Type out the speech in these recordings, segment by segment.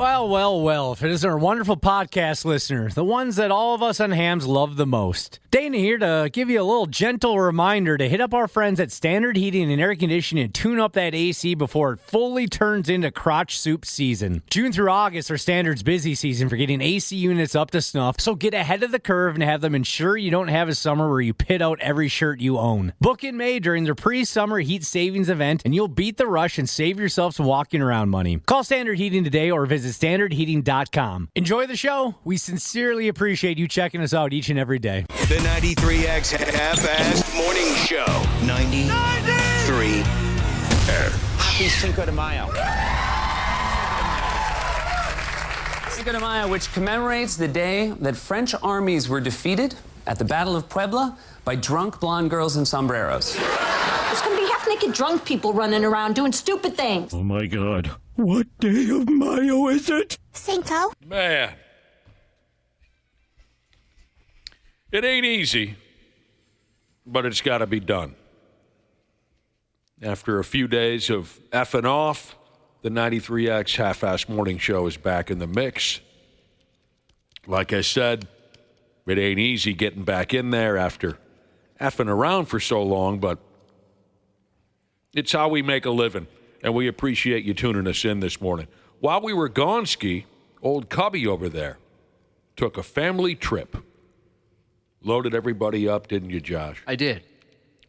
Well, if it is our wonderful podcast listener, the ones that all of us on Hams love the most. Dana here to give you a little gentle reminder to hit up our friends at Standard Heating and Air Conditioning and tune up that AC before it fully turns into crotch soup season. June through August are Standard's busy season for getting AC units up to snuff, so get ahead of the curve and have them ensure you don't have a summer where you pit out every shirt you own. Book in May during their pre-summer heat savings event, and you'll beat the rush and save yourself some walking around money. Call Standard Heating today or visit standardheating.com. Enjoy the show. We sincerely appreciate you checking us out each and every day. The 93X Half-Assed Morning Show. 93. Happy Cinco de Mayo. Cinco de Mayo, which commemorates the day that French armies were defeated at the Battle of Puebla by drunk blonde girls in sombreros. There's going to be half-naked drunk people running around doing stupid things. Oh, my God. What day of Mayo is it? Cinco. Man. It ain't easy, but it's got to be done. After a few days of effing off, the 93X Half-Assed Morning Show is back in the mix. Like I said, it ain't easy getting back in there after effing around for so long, but it's how we make a living, and we appreciate you tuning us in this morning. While we were gone, Ski, old Cubby over there took a family trip. Loaded everybody up, didn't you, Josh? I did.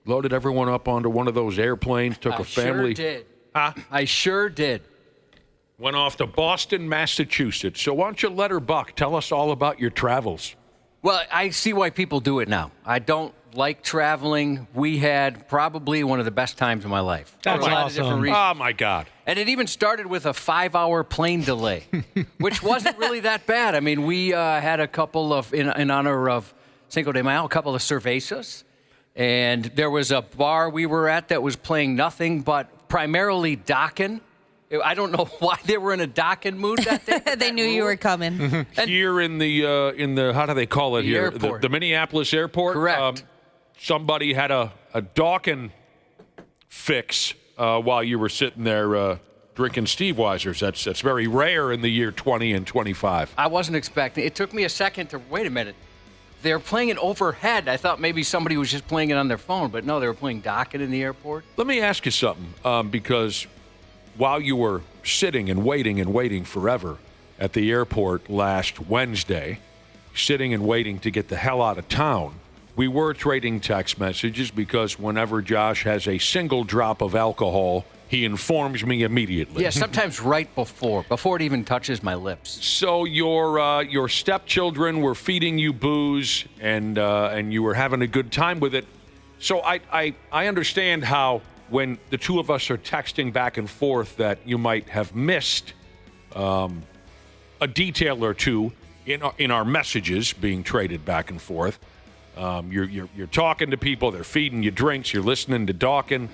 Loaded everyone up onto one of those airplanes, took a family. I sure did. Huh? I sure did. Went off to Boston, Massachusetts. So why don't you let her buck? Tell us all about your travels. Well, I see why people do it now. I don't like traveling. We had probably one of the best times of my life. That's for a lot of awesome. different reasons. Oh, my God. And it even started with a 5-hour plane delay, which wasn't really that bad. I mean, we had a couple of, in honor of Cinco de Mayo, a couple of cervezas. And there was a bar we were at that was playing nothing but primarily Dokken. I don't know why they were in a Dokken mood that day. They knew you were coming. Here in the how do they call it The here? airport. The Minneapolis airport. Correct. Somebody had a Dokken fix while you were sitting there drinking Steve Weisers. That's very rare in the year 20 and 25. I wasn't expecting. It took me a second to wait a minute. They're playing it overhead. I thought maybe somebody was just playing it on their phone, but no, they were playing Dokken in the airport. Let me ask you something, because while you were sitting and waiting forever at the airport last Wednesday, sitting and waiting to get the hell out of town, we were trading text messages because whenever Josh has a single drop of alcohol, he informs me immediately. Yeah, sometimes right before it even touches my lips. So your stepchildren were feeding you booze, and you were having a good time with it. So I understand how when the two of us are texting back and forth that you might have missed a detail or two in our messages being traded back and forth. You're talking to people, they're feeding you drinks, you're listening to Dokken.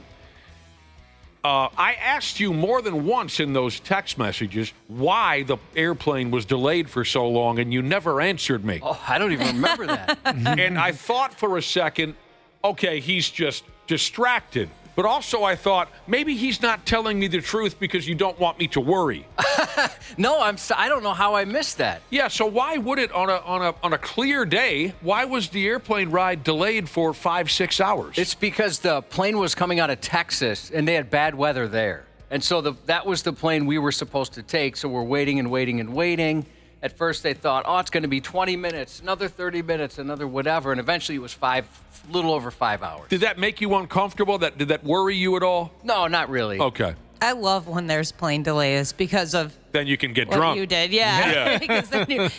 I asked you more than once in those text messages why the airplane was delayed for so long, and you never answered me. Oh, I don't even remember that. And I thought for a second, okay, he's just distracted. But also I thought, maybe he's not telling me the truth because you don't want me to worry. No, I don't know how I missed that. Yeah, so why would it on a clear day, why was the airplane ride delayed for 5-6 hours? It's because the plane was coming out of Texas, and they had bad weather there. And so that was the plane we were supposed to take, so we're waiting and waiting and waiting. At first they thought, it's going to be 20 minutes, another 30 minutes, another whatever, and eventually it was little over 5 hours. Did that make you uncomfortable? Did that worry you at all? No, not really. Okay. I love when there's plane delays because of then you can get what drunk. you did, yeah. Because then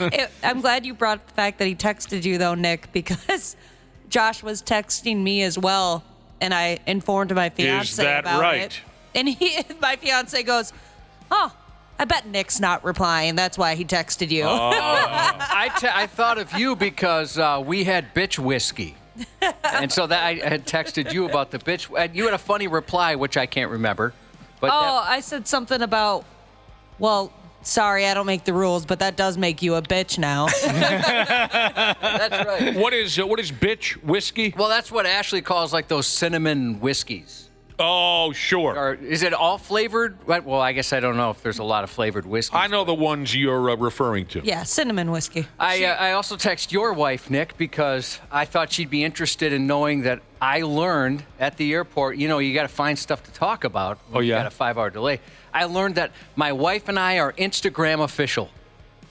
I'm glad you brought the fact that he texted you, though, Nick, because Josh was texting me as well, and I informed my fiance about it. And my fiance goes, I bet Nick's not replying. That's why he texted you. I thought of you because we had bitch whiskey. And so that I had texted you about the bitch. And you had a funny reply, which I can't remember. But I said something about, well, sorry, I don't make the rules, but that does make you a bitch now. That's right. What is bitch whiskey? Well, that's what Ashley calls like those cinnamon whiskeys. Oh, sure. Or is it all flavored? Well, I guess I don't know if there's a lot of flavored whiskey. I know the ones you're referring to. Yeah, cinnamon whiskey. I also text your wife, Nick, because I thought she'd be interested in knowing that I learned at the airport, you got to find stuff to talk about. Oh, yeah? You got a 5-hour delay. I learned that my wife and I are Instagram official.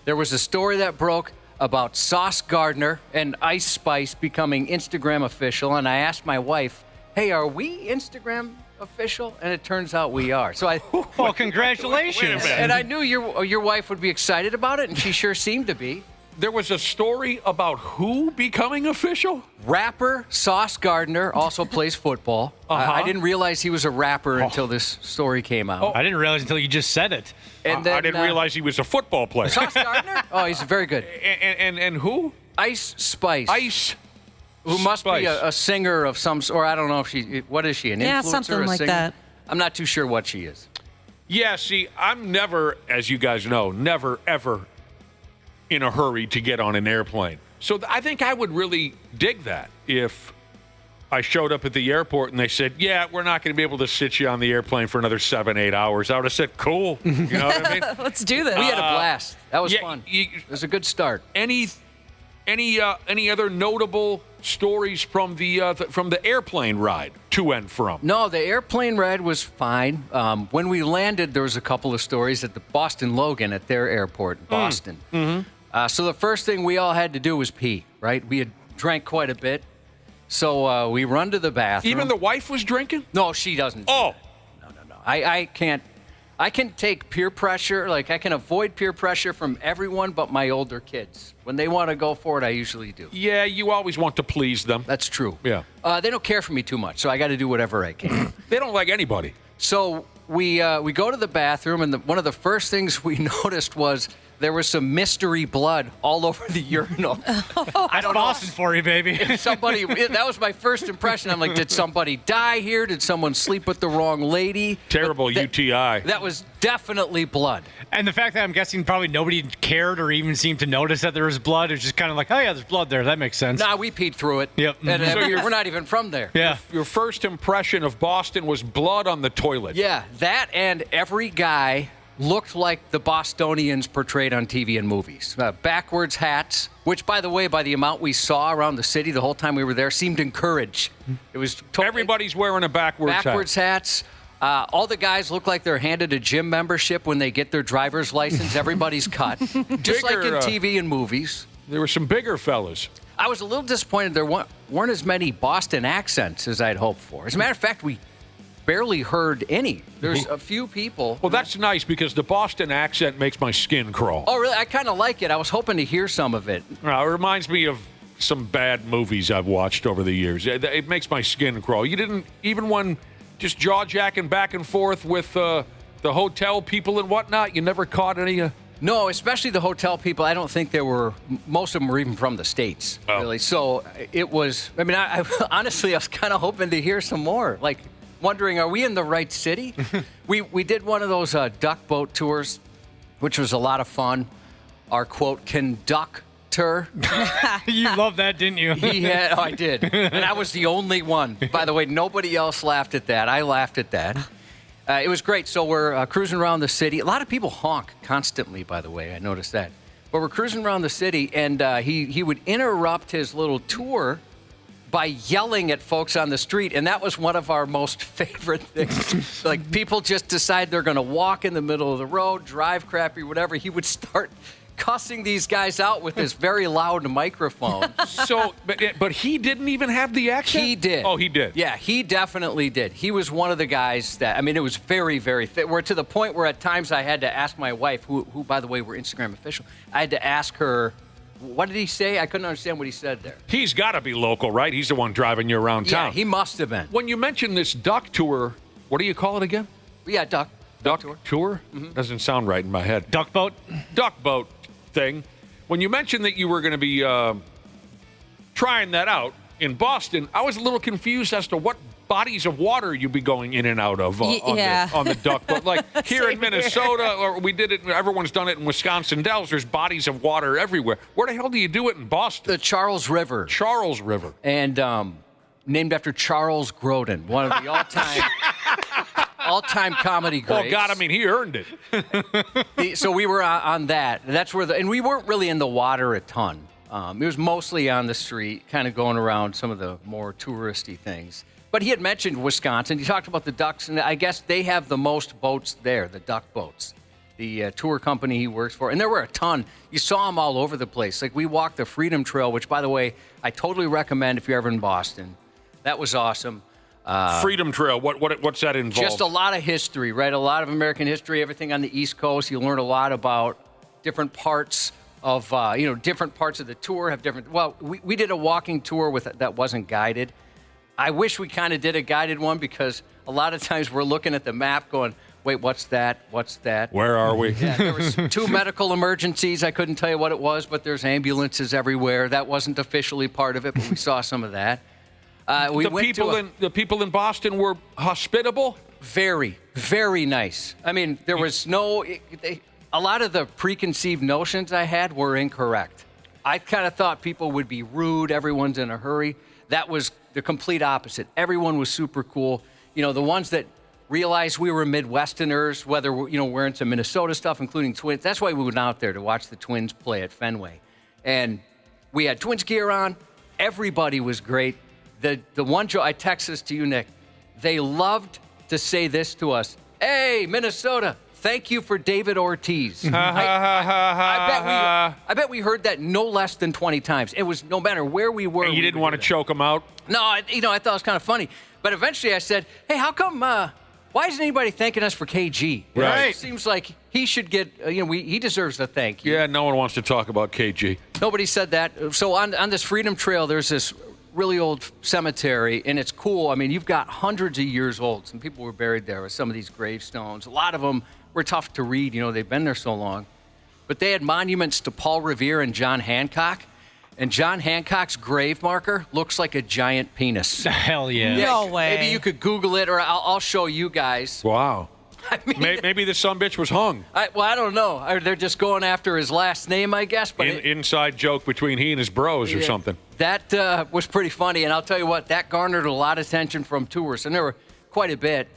There was a story that broke about Sauce Gardner and Ice Spice becoming Instagram official, and I asked my wife, hey, are we Instagram official? And it turns out we are. So Well, congratulations. Wait a minute. and I knew your wife would be excited about it, and she sure seemed to be. There was a story about who becoming official? Rapper Sauce Gardner also plays football. I didn't realize he was a rapper until this story came out. I didn't realize until you just said it. And then, I didn't realize he was a football player. Sauce Gardner? Oh, he's very good. And who? Ice Spice. Ice. Who must be Spice. a singer of some sort. I don't know if what is she, an Yeah, influencer, something a like singer? that. I'm not too sure what she is. Yeah, see, I'm never, as you guys know, never, ever in a hurry to get on an airplane. So I think I would really dig that if I showed up at the airport and they said, yeah, we're not going to be able to sit you on the airplane for another 7-8 hours. I would have said, cool. You know what I mean? Let's do this. We had a blast. That was yeah, fun. It was a good start. Any other notable stories from the airplane ride to and from? No, the airplane ride was fine. When we landed, there was a couple of stories at the Boston Logan at their airport in Boston. Mm-hmm. So the first thing we all had to do was pee, right? We had drank quite a bit. So we run to the bathroom. Even the wife was drinking? No, she doesn't. Oh. No. I can't. I can take peer pressure. Like, I can avoid peer pressure from everyone but my older kids. When they want to go for it, I usually do. Yeah, you always want to please them. That's true. Yeah. They don't care for me too much, so I got to do whatever I can. They don't like anybody. So we go to the bathroom, and one of the first things we noticed was there was some mystery blood all over the urinal. I don't Boston for you, baby. That was my first impression. I'm like, did somebody die here? Did someone sleep with the wrong lady? Terrible UTI. That was definitely blood. And the fact that I'm guessing probably nobody cared or even seemed to notice that there was blood. It was just kind of like, oh, yeah, there's blood there. That makes sense. Nah, we peed through it. Yep. And we're not even from there. Yeah. Your first impression of Boston was blood on the toilet. Yeah, that and every guy looked like the Bostonians portrayed on TV and movies. Backwards hats, which, by the way, by the amount we saw around the city the whole time we were there, seemed encouraged. It was Everybody's wearing a backwards hat. hats. All the guys look like they're handed a gym membership when they get their driver's license. Everybody's cut. Just like in TV and movies. There were some bigger fellas. I was a little disappointed there weren't as many Boston accents as I'd hoped for. As a matter of fact, we barely heard any. There's a few people. Well, that's nice because the Boston accent makes my skin crawl. Oh, really? I kind of like it. I was hoping to hear some of it. It reminds me of some bad movies I've watched over the years. It makes my skin crawl. You didn't, even when just jaw-jacking back and forth with the hotel people and whatnot, you never caught any... No, especially the hotel people. I don't think most of them were even from the States, really. So it was, I honestly, I was kind of hoping to hear some more. Like, wondering, are we in the right city? we did one of those duck boat tours, which was a lot of fun. Our, quote, conductor. You loved that, didn't you? I did. And I was the only one. By the way, nobody else laughed at that. I laughed at that. It was great. So we're cruising around the city. A lot of people honk constantly, by the way. I noticed that. But we're cruising around the city, and he would interrupt his little tour by yelling at folks on the street, and that was one of our most favorite things. Like, people just decide they're going to walk in the middle of the road, drive crappy, whatever. He would start cussing these guys out with this very loud microphone. So, but he didn't even have the accent? He did. Oh, he did? Yeah, he definitely did. He was one of the guys that, it was very, very thick. We're to the point where at times I had to ask my wife, who by the way, we're Instagram official, I had to ask her, what did he say? I couldn't understand what he said there. He's got to be local, right? He's the one driving you around town. Yeah, he must have been. When you mentioned this duck tour, what do you call it again? Yeah, duck tour? Mm-hmm. Doesn't sound right in my head. Duck boat thing. When you mentioned that you were going to be trying that out in Boston, I was a little confused as to what bodies of water you'd be going in and out of on the duck boat. Like here in Minnesota, or we did it, everyone's done it in Wisconsin Dells, there's bodies of water everywhere. Where the hell do you do it in Boston? The Charles River. Charles River. And named after Charles Grodin, one of the all-time comedy greats. Oh, God, I mean, he earned it. So we were on that. That's where and we weren't really in the water a ton. It was mostly on the street, kind of going around some of the more touristy things. But he had mentioned Wisconsin. He talked about the Ducks, and I guess they have the most boats there, the Duck boats, the tour company he works for. And there were a ton. You saw them all over the place. Like, we walked the Freedom Trail, which, by the way, I totally recommend if you're ever in Boston. That was awesome. Freedom Trail, what's that involved? Just a lot of history, right? A lot of American history, everything on the East Coast. You learn a lot about different parts of, different parts of the tour have different. Well, we did a walking tour that wasn't guided. I wish we kind of did a guided one because a lot of times we're looking at the map going, wait, what's that? What's that? Where are we? Yeah, there was 2 medical emergencies. I couldn't tell you what it was, but there's ambulances everywhere. That wasn't officially part of it, but we saw some of that. The people in Boston were hospitable? Very, very nice. I mean, there was a lot of the preconceived notions I had were incorrect. I kind of thought people would be rude, everyone's in a hurry. That was the complete opposite. Everyone was super cool. You know, the ones that realized we were Midwesterners, whether we're into Minnesota stuff, including Twins. That's why we went out there to watch the Twins play at Fenway. And we had Twins gear on. Everybody was great. The one joke, I text this to you, Nick. They loved to say this to us. Hey, Minnesota, thank you for David Ortiz. I bet we heard that no less than 20 times. It was no matter where we were. And you didn't want to choke him out? No, I thought it was kind of funny. But eventually I said, hey, how come, why isn't anybody thanking us for KG? Right. It seems like he should get, he deserves a thank you. Yeah, no one wants to talk about KG. Nobody said that. So on this Freedom Trail, there's this really old cemetery, and it's cool. I mean, you've got hundreds of years old. Some people were buried there with some of these gravestones. A lot of them were tough to read. They've been there so long. But they had monuments to Paul Revere and John Hancock. And John Hancock's grave marker looks like a giant penis. Hell yeah. No way. Maybe you could Google it, or I'll show you guys. Wow. I mean, maybe this sumbitch was hung. I don't know. They're just going after his last name, I guess. But inside joke between he and his bros or something. That was pretty funny. And I'll tell you what, that garnered a lot of attention from tourists. And there were quite a bit.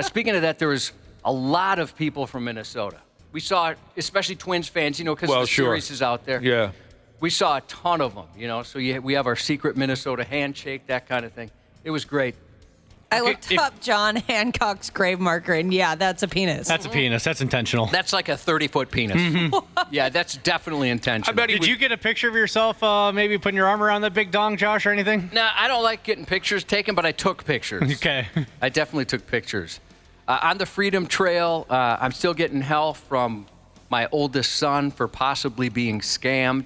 Speaking of that, there was a lot of people from Minnesota. We saw, especially Twins fans, because the series is out there. Yeah. We saw a ton of them, So we have our secret Minnesota handshake, that kind of thing. It was great. I looked up John Hancock's grave marker, and yeah, that's a penis. That's a penis. That's intentional. That's like a 30-foot penis. Mm-hmm. Yeah, that's definitely intentional. I bet Did you get a picture of yourself maybe putting your arm around that big dong, Josh, or anything? No, I don't like getting pictures taken, but I took pictures. Okay. I definitely took pictures. On the Freedom Trail, I'm still getting hell from my oldest son for possibly being scammed.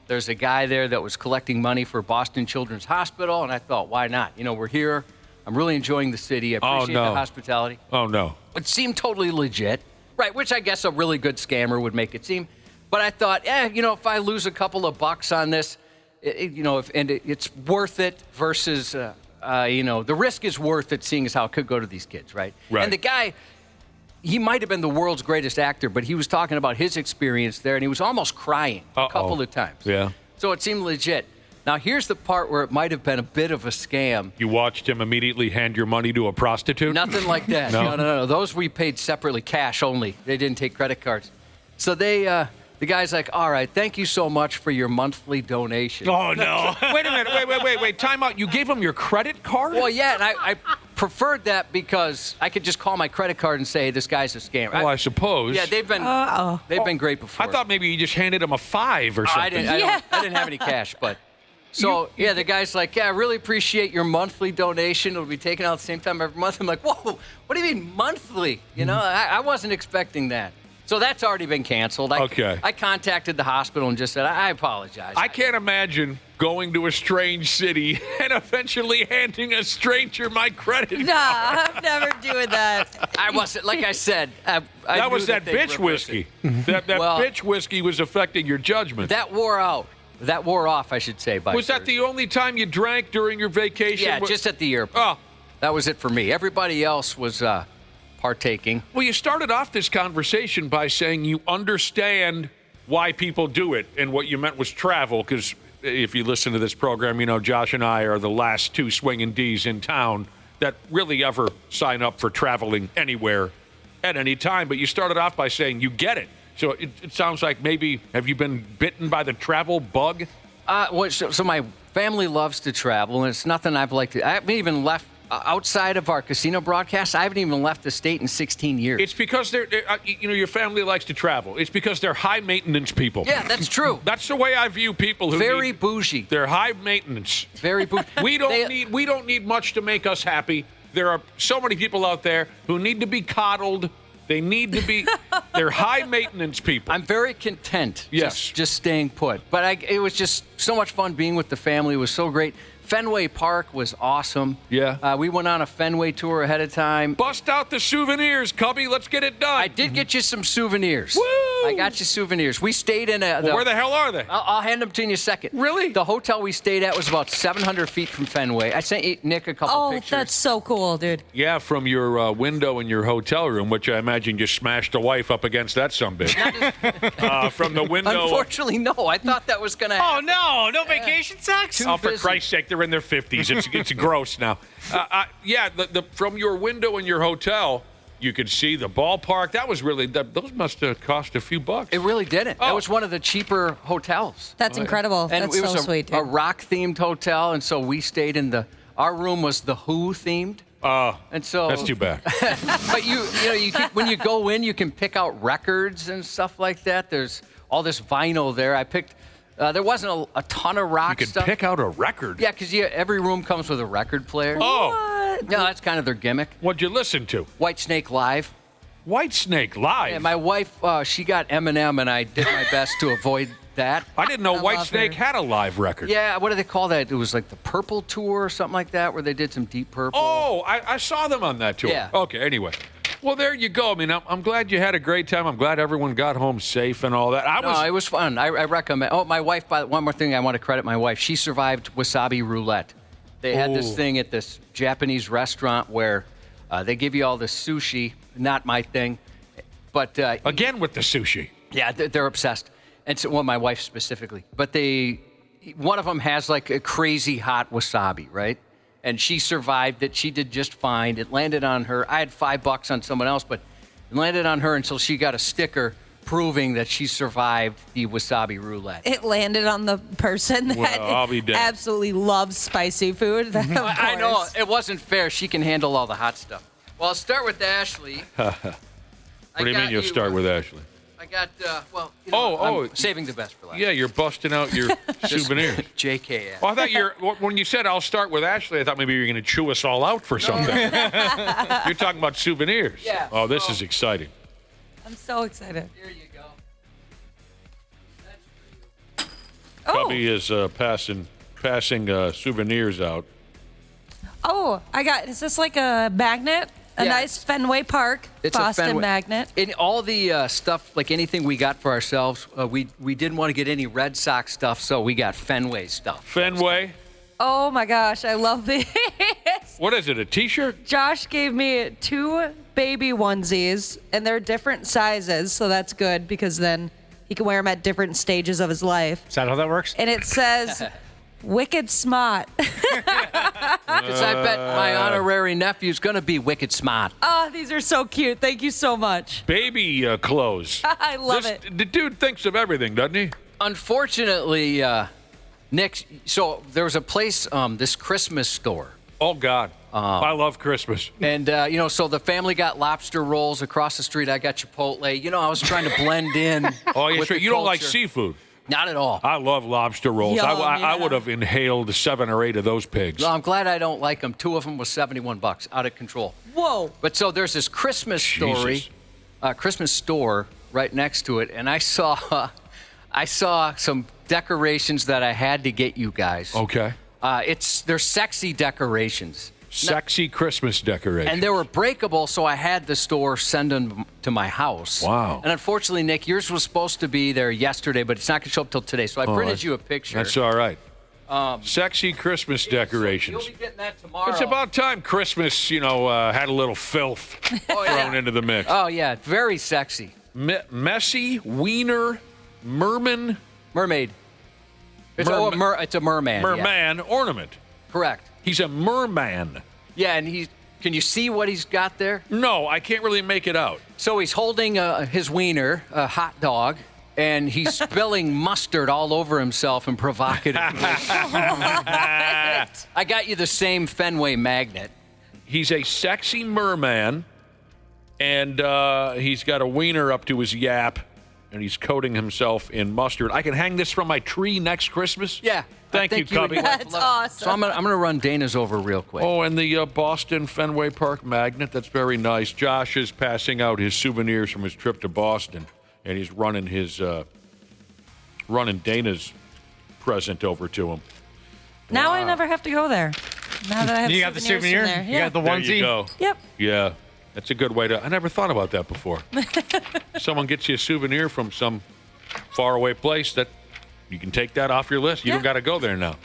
There's a guy there that was collecting money for Boston Children's Hospital, and I thought, why not? We're here. I'm really enjoying the city. I appreciate the hospitality. Oh, no. It seemed totally legit, right, which I guess a really good scammer would make it seem. But I thought, if I lose a couple of bucks on this, it's worth it versus, the risk is worth it seeing as how it could go to these kids, right? Right. And the guy, he might have been the world's greatest actor, but he was talking about his experience there, and he was almost crying a couple of times. Yeah. So it seemed legit. Now, here's the part where it might have been a bit of a scam. You watched him immediately hand your money to a prostitute? Nothing like that. No. Those we paid separately, cash only. They didn't take credit cards. So the guy's like, all right, thank you so much for your monthly donation. Oh, no. Wait a minute. Wait. Time out. You gave him your credit card? Well, yeah, and I preferred that because I could just call my credit card and say, this guy's a scammer. Well, I suppose. Yeah, they've been great before. I thought maybe you just handed him a $5 or something. I didn't have any cash, but... So, the guy's like, I really appreciate your monthly donation. It'll be taken out at the same time every month. I'm like, whoa, what do you mean monthly? I wasn't expecting that. So that's already been canceled. Okay. I contacted the hospital and just said, I apologize. I can't imagine going to a strange city and eventually handing a stranger my credit card. Nah, I'm never doing that. I wasn't, like I said. That was that bitch whiskey. that bitch whiskey was affecting your judgment. That wore out. That wore off, I should say. Was that the only time you drank during your vacation? Yeah, just at the airport. Oh. That was it for me. Everybody else was partaking. Well, you started off this conversation by saying you understand why people do it, and what you meant was travel, because if you listen to this program, you know Josh and I are the last two swinging Ds in town that really ever sign up for traveling anywhere at any time. But you started off by saying you get it. So it sounds like maybe, have you been bitten by the travel bug? So my family loves to travel, and it's nothing I've liked to. I haven't even left outside of our casino broadcast. I haven't even left the state in 16 years. It's because your family likes to travel. It's because they're high maintenance people. Yeah, that's true. That's the way I view people who very bougie. They're high maintenance. Very bougie. We don't need much to make us happy. There are so many people out there who need to be coddled. They need to be. They're high maintenance people. I'm very content. Yes. Just staying put. But it was just so much fun being with the family. It was so great. Fenway Park was awesome. Yeah. We went on a Fenway tour ahead of time. Bust out the souvenirs, Cubby. Let's get it done. I did get you some souvenirs. Woo! I got you souvenirs. We stayed in where the hell are they? I'll hand them to you in a second. Really? The hotel we stayed at was about 700 feet from Fenway. I sent Nick a couple pictures. Oh, that's so cool, dude. Yeah, from your window in your hotel room, which I imagine you smashed the wife up against that sumbitch. From the window. Unfortunately, no. I thought that was going to happen. Oh, no vacation sucks? Oh, for Christ's sake, they're in their 50s. It's gross now. From your window in your hotel, you could see the ballpark. That was really, those must have cost a few bucks. It really didn't. Oh. That was one of the cheaper hotels. That's incredible. And that's it was so sweet, dude. a rock-themed hotel, and so we stayed in our room was the Who themed. And so that's too bad. But when you go in, you can pick out records and stuff like that. There's all this vinyl there. I picked. There wasn't a ton of rock stuff. You could pick out a record? Yeah, because every room comes with a record player. Oh. What? No, that's kind of their gimmick. What'd you listen to? White Snake Live. White Snake Live? Yeah, my wife, she got Eminem, and I did my best to avoid that. I didn't know White Snake had a live record. Yeah, what do they call that? It was like the Purple Tour or something like that, where they did some Deep Purple. Oh, I saw them on that tour. Yeah. Okay, anyway. Well, there you go. I mean, I'm glad you had a great time. I'm glad everyone got home safe and all that. It was fun. I recommend. Oh, my wife, one more thing I want to credit my wife. She survived wasabi roulette. They had this thing at this Japanese restaurant where they give you all this sushi. Not my thing. But again with the sushi. Yeah, they're obsessed. And so, well, my wife specifically. But one of them has like a crazy hot wasabi, right? And she survived it. She did just fine. It landed on her. I had $5 on someone else, but it landed on her until she got a sticker proving that she survived the wasabi roulette. It landed on the person that I'll be dead. absolutely loves spicy food. I know. It wasn't fair. She can handle all the hot stuff. Well, I'll start with Ashley. What do you mean you'll start with Ashley? I got, I'm saving the best for last. Yeah, you're busting out your souvenirs. JK. Well, I thought when you said I'll start with Ashley, I thought maybe you were going to chew us all out for something. You're talking about souvenirs. Yeah. Oh, this is exciting. I'm so excited. Here you go. That's for you. Cubby is passing souvenirs out. Oh, is this like a magnet? A nice Fenway Park Boston magnet. In all the stuff, like anything we got for ourselves, we didn't want to get any Red Sox stuff, so we got Fenway stuff. Fenway? Oh my gosh, I love these. What is it, a T-shirt? Josh gave me 2 baby onesies, and they're different sizes, so that's good because then he can wear them at different stages of his life. Is that how that works? And it says, wicked smart. Because I bet my honorary nephew's going to be wicked smart. Oh, these are so cute. Thank you so much. Baby clothes. I love it. The dude thinks of everything, doesn't he? Unfortunately, Nick, so there was a place, this Christmas store. Oh, God. I love Christmas. And, so the family got lobster rolls across the street. I got Chipotle. I was trying to blend in. Oh, yeah, with sure. the You don't like culture. seafood. Not at all. I love lobster rolls. Yum, I would have inhaled 7 or 8 of those pigs. Well, I'm glad I don't like them. 2 of them was $71, out of control. Whoa. But so there's this Christmas Christmas store right next to it, and I saw some decorations that I had to get you guys. Okay. They're sexy decorations. Sexy Christmas decorations. And they were breakable, so I had the store send them to my house. Wow. And unfortunately, Nick, yours was supposed to be there yesterday, but it's not going to show up till today. So I printed you a picture. That's all right. Sexy Christmas decorations. You'll be getting that tomorrow. It's about time Christmas, had a little filth thrown into the mix. Oh, yeah. Very sexy. Messy, wiener, merman. Mermaid. It's a merman. Merman ornament. Correct. He's a merman. Yeah, and can you see what he's got there? No, I can't really make it out. So he's holding his wiener, a hot dog, and he's spilling mustard all over himself in provocative ways. I got you the same Fenway magnet. He's a sexy merman, and he's got a wiener up to his yap, and he's coating himself in mustard. I can hang this from my tree next Christmas? Yeah. Thank you, Cubby. That's awesome. So I'm gonna run Dana's over real quick. Oh, and the Boston Fenway Park magnet. That's very nice. Josh is passing out his souvenirs from his trip to Boston, and he's running Dana's present over to him. Now I never have to go there. Now that I have You got the souvenirs souvenir? from there. You got the There onesie? you go. Yep. Yeah, that's a good way to. I never thought about that before. Someone gets you a souvenir from some faraway place that you can take that off your list. You don't got to go there now.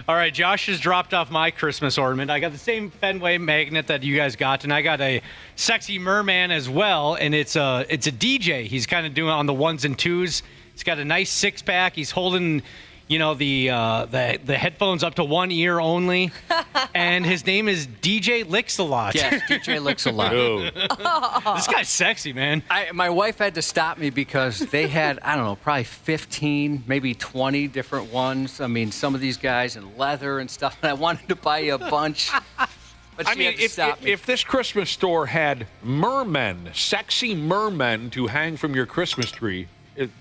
All right, Josh has dropped off my Christmas ornament. I got the same Fenway magnet that you guys got, and I got a sexy merman as well, and it's a DJ. He's kind of doing on the ones and twos. He's got a nice six-pack. He's holding, the headphones up to one ear only, and his name is DJ Licks-a-Lot. Yes, DJ Licks-a-Lot. This guy's sexy, man. My wife had to stop me because they had, I don't know, probably 15, maybe 20 different ones. I mean, some of these guys in leather and stuff, and I wanted to buy you a bunch. But she had to stop me. If this Christmas store had mermen, sexy mermen to hang from your Christmas tree,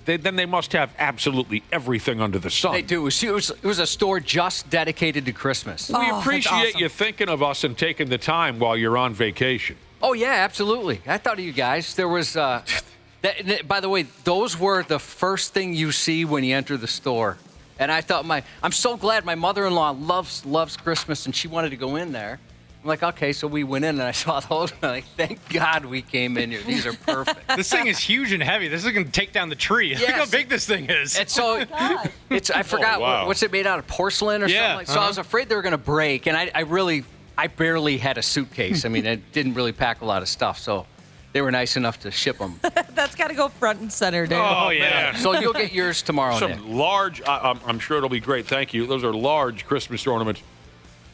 then they must have absolutely everything under the sun. They do. It was a store just dedicated to Christmas. We appreciate you thinking of us and taking the time while you're on vacation. Oh, yeah, absolutely. I thought of you guys. There was, by the way, those were the first thing you see when you enter the store. And I thought, I'm so glad my mother-in-law loves Christmas, and she wanted to go in there. I'm like, okay, so we went in, and I saw those, and I'm like, thank God we came in here. These are perfect. This thing is huge and heavy. This is going to take down the tree. Yes. Look how big this thing is. And so I forgot, what's it made out of, porcelain or something? So I was afraid they were going to break, and I barely had a suitcase. I mean, I didn't really pack a lot of stuff, so they were nice enough to ship them. That's got to go front and center, dude. Oh, yeah. So you'll get yours tomorrow, Nick. Some large, I'm sure it'll be great. Thank you. Those are large Christmas ornaments.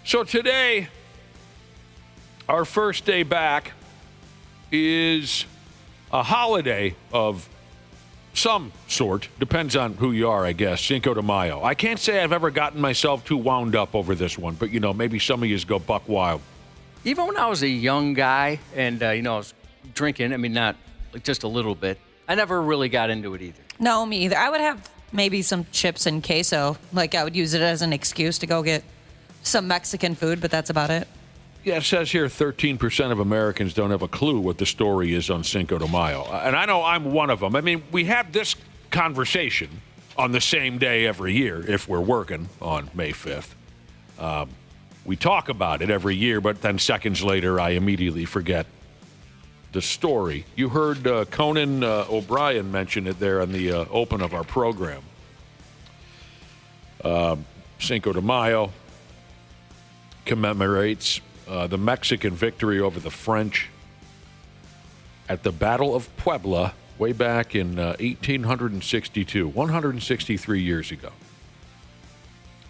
So today, our first day back is a holiday of some sort. Depends on who you are, I guess. Cinco de Mayo. I can't say I've ever gotten myself too wound up over this one, but, maybe some of yous go buck wild. Even when I was a young guy and, I was drinking, I mean, not just a little bit, I never really got into it either. No, me either. I would have maybe some chips and queso. Like, I would use it as an excuse to go get some Mexican food, but that's about it. Yeah, it says here 13% of Americans don't have a clue what the story is on Cinco de Mayo. And I know I'm one of them. I mean, we have this conversation on the same day every year if we're working on May 5th. We talk about it every year, but then seconds later, I immediately forget the story. You heard Conan O'Brien mention it there on the open of our program. Cinco de Mayo commemorates the Mexican victory over the French at the Battle of Puebla way back in 1862, 163 years ago.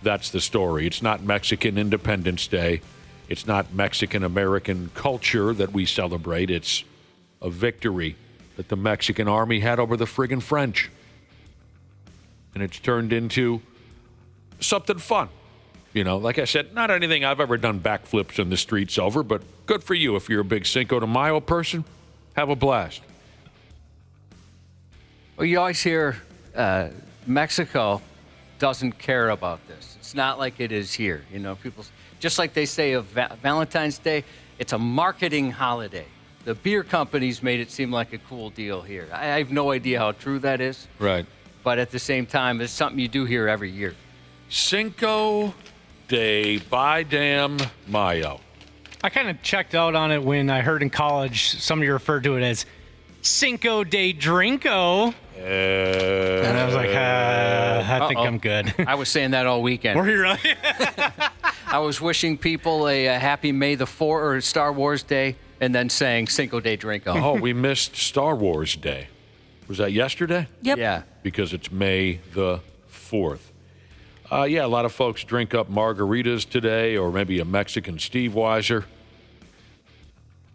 That's the story. It's not Mexican Independence Day. It's not Mexican-American culture that we celebrate. It's a victory that the Mexican army had over the friggin' French. And it's turned into something fun. Like I said, not anything I've ever done backflips in the streets over, but good for you. If you're a big Cinco de Mayo person, have a blast. Well, you always hear Mexico doesn't care about this. It's not like it is here. People, just like they say of Valentine's Day, it's a marketing holiday. The beer companies made it seem like a cool deal here. I have no idea how true that is. Right. But at the same time, it's something you do here every year. Cinco de Mayo. I kind of checked out on it when I heard in college somebody referred to it as Cinco de Drinko. And I was like, I think I'm good. I was saying that all weekend. Were you really? I was wishing people a happy May the 4th or Star Wars Day and then saying Cinco de Drinko. Oh, we missed Star Wars Day. Was that yesterday? Yep. Yeah. Because it's May the 4th. Yeah, a lot of folks drink up margaritas today, or maybe a Mexican Steve Weiser.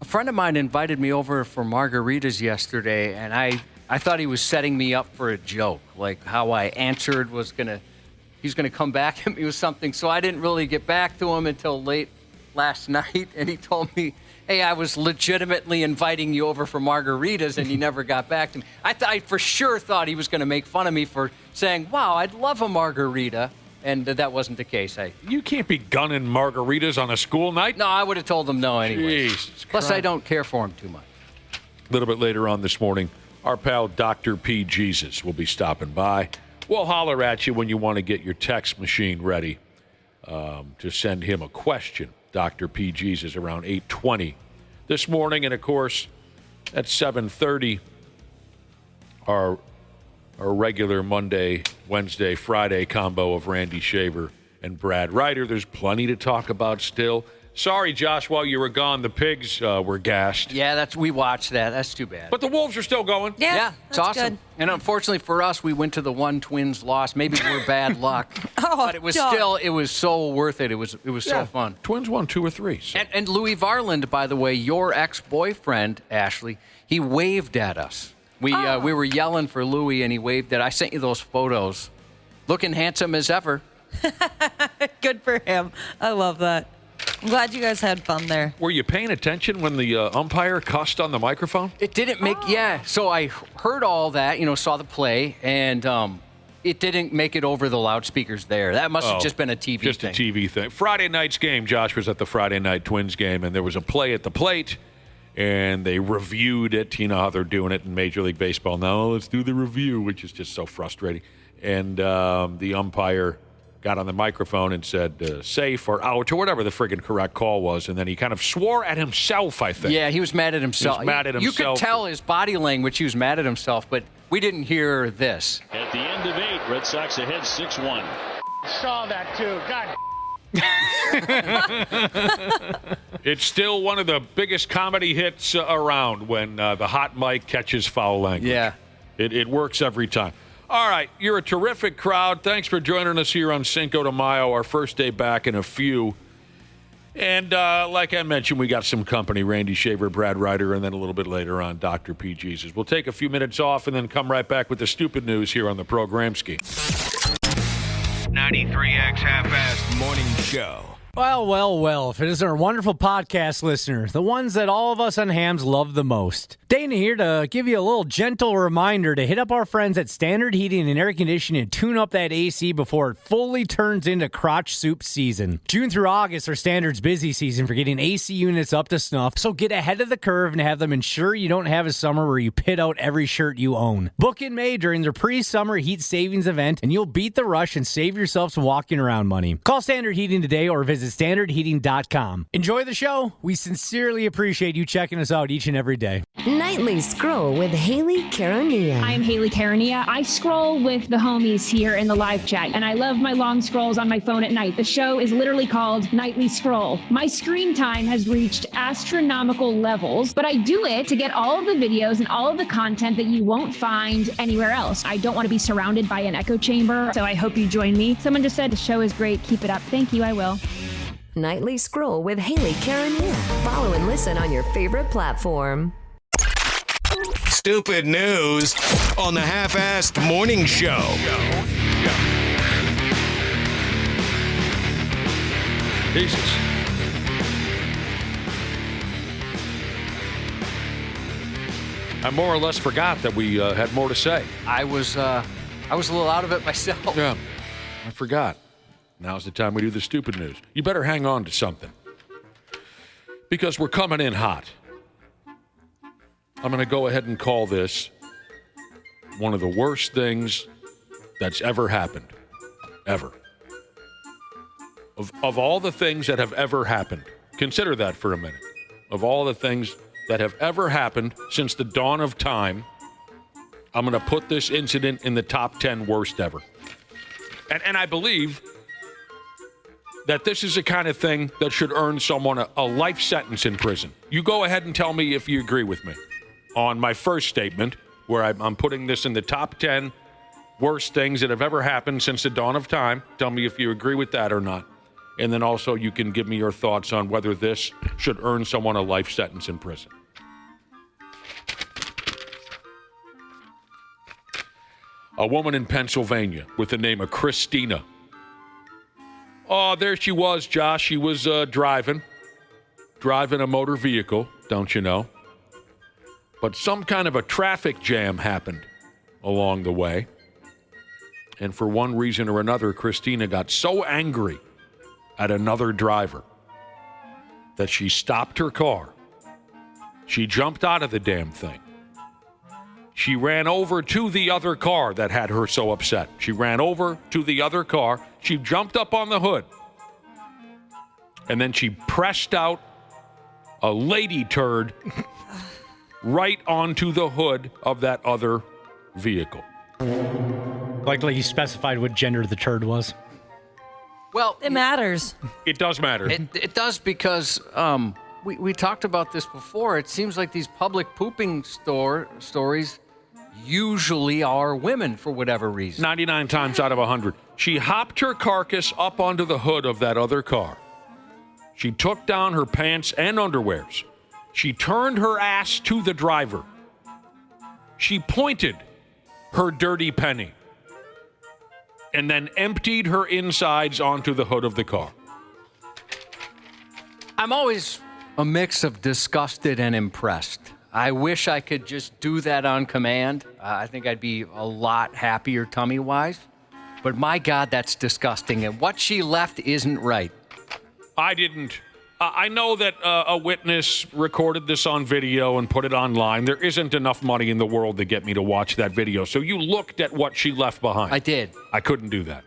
A friend of mine invited me over for margaritas yesterday, and I thought he was setting me up for a joke, like how I answered he's gonna come back at me with something. So I didn't really get back to him until late last night, and he told me, hey, I was legitimately inviting you over for margaritas, and he never got back to me. I for sure thought he was going to make fun of me for saying, wow, I'd love a margarita, and that wasn't the case. You can't be gunning margaritas on a school night. No, I would have told him no anyway. Jesus Plus, Christ. I don't care for him too much. A little bit later on this morning, our pal Dr. P. Jesus will be stopping by. We'll holler at you when you want to get your text machine ready to send him a question. Dr. P. Jesus around 8:20 this morning. And, of course, at 7:30, our regular Monday, Wednesday, Friday combo of Randy Shaver and Brad Ryder. There's plenty to talk about still. Sorry, Josh, while you were gone, the Pigs were gassed. Yeah, we watched that. That's too bad. But the Wolves are still going. Yeah, it's that's awesome. good. And unfortunately for us, we went to the one Twins loss. Maybe we're bad luck. But it was it was so worth it. It was so fun. Twins won 2 or 3. So. And Louis Varland, by the way, your ex-boyfriend, Ashley, he waved at us. We were yelling for Louis, and he waved at us. I sent you those photos. Looking handsome as ever. Good for him. I love that. I'm glad you guys had fun there. Were you paying attention when the umpire cussed on the microphone? It didn't make, So I heard all that, saw the play, and it didn't make it over the loudspeakers there. That must have just been a TV thing. Just a TV thing. Friday night's game, Josh was at the Friday night Twins game, and there was a play at the plate, and they reviewed it. You know how they're doing it in Major League Baseball now. Let's do the review, which is just so frustrating. And the umpire got on the microphone and said safe or out or whatever the friggin' correct call was, and then he kind of swore at himself, I think. Yeah, he was mad at himself. He was mad at himself. You could tell his body language he was mad at himself, but we didn't hear this. At the end of 8, Red Sox ahead 6-1. Saw that too. God. It's still one of the biggest comedy hits around when the hot mic catches foul language. Yeah. It works every time. All right, you're a terrific crowd. Thanks for joining us here on Cinco de Mayo, our first day back in a few. And like I mentioned, we got some company, Randy Shaver, Brad Ryder, and then a little bit later on, Dr. P. Jesus. We'll take a few minutes off and then come right back with the stupid news here on the program ski. 93X Half-Assed Morning Show. Well, if it isn't our wonderful podcast listener, the ones that all of us on hams love the most. Dana here to give you a little gentle reminder to hit up our friends at Standard Heating and Air Conditioning and tune up that AC before it fully turns into crotch soup season. June through August are Standard's busy season for getting AC units up to snuff, so get ahead of the curve and have them ensure you don't have a summer where you pit out every shirt you own. Book in May during their pre-summer heat savings event, and you'll beat the rush and save yourself some walking around money. Call Standard Heating today or visit standardheating.com. Enjoy the show. We sincerely appreciate you checking us out each and every day. Nightly Scroll with Haley Caronia. I'm Haley Caronia. I scroll with the homies here in the live chat, and I love my long scrolls on my phone at night. The show is literally called Nightly Scroll. My screen time has reached astronomical levels, but I do it to get all of the videos and all of the content that you won't find anywhere else. I don't want to be surrounded by an echo chamber, so I hope you join me. Someone just said the show is great. Keep it up. Thank you. I will. Nightly Scroll with Haley Caronia. Follow and listen on your favorite platform. Stupid news on the Half-Assed Morning Show. Jesus. I more or less forgot that we had more to say. I was a little out of it myself. Yeah, I forgot. Now's the time we do the stupid news. You better hang on to something, because we're coming in hot. I'm going to go ahead and call this one of the worst things that's ever happened. Ever. Of all the things that have ever happened, consider that for a minute. Of all the things that have ever happened since the dawn of time, I'm going to put this incident in the top 10 worst ever. And I believe that this is the kind of thing that should earn someone a life sentence in prison. You go ahead and tell me if you agree with me on my first statement, where I'm putting this in the top 10 worst things that have ever happened since the dawn of time. Tell me if you agree with that or not. And then also you can give me your thoughts on whether this should earn someone a life sentence in prison. A woman in Pennsylvania with the name of Christina. Oh, there she was, Josh. She was driving a motor vehicle, don't you know? But some kind of a traffic jam happened along the way. And for one reason or another, Christina got so angry at another driver that she stopped her car. She jumped out of the damn thing. She ran over to the other car that had her so upset. She ran over to the other car. She jumped up on the hood. And then she pressed out a lady turd right onto the hood of that other vehicle. Likely you specified what gender the turd was. Well, it matters. It does matter. It does because we talked about this before. It seems like these public pooping stories usually are women for whatever reason. 99 times out of 100. She hopped her carcass up onto the hood of that other car. She took down her pants and underwears. She turned her ass to the driver. She pointed her dirty penny and then emptied her insides onto the hood of the car. I'm always a mix of disgusted and impressed. I wish I could just do that on command. I think I'd be a lot happier tummy-wise. But my God, that's disgusting. And what she left isn't right. I didn't. I know that a witness recorded this on video and put it online. There isn't enough money in the world to get me to watch that video. So you looked at what she left behind. I did. I couldn't do that.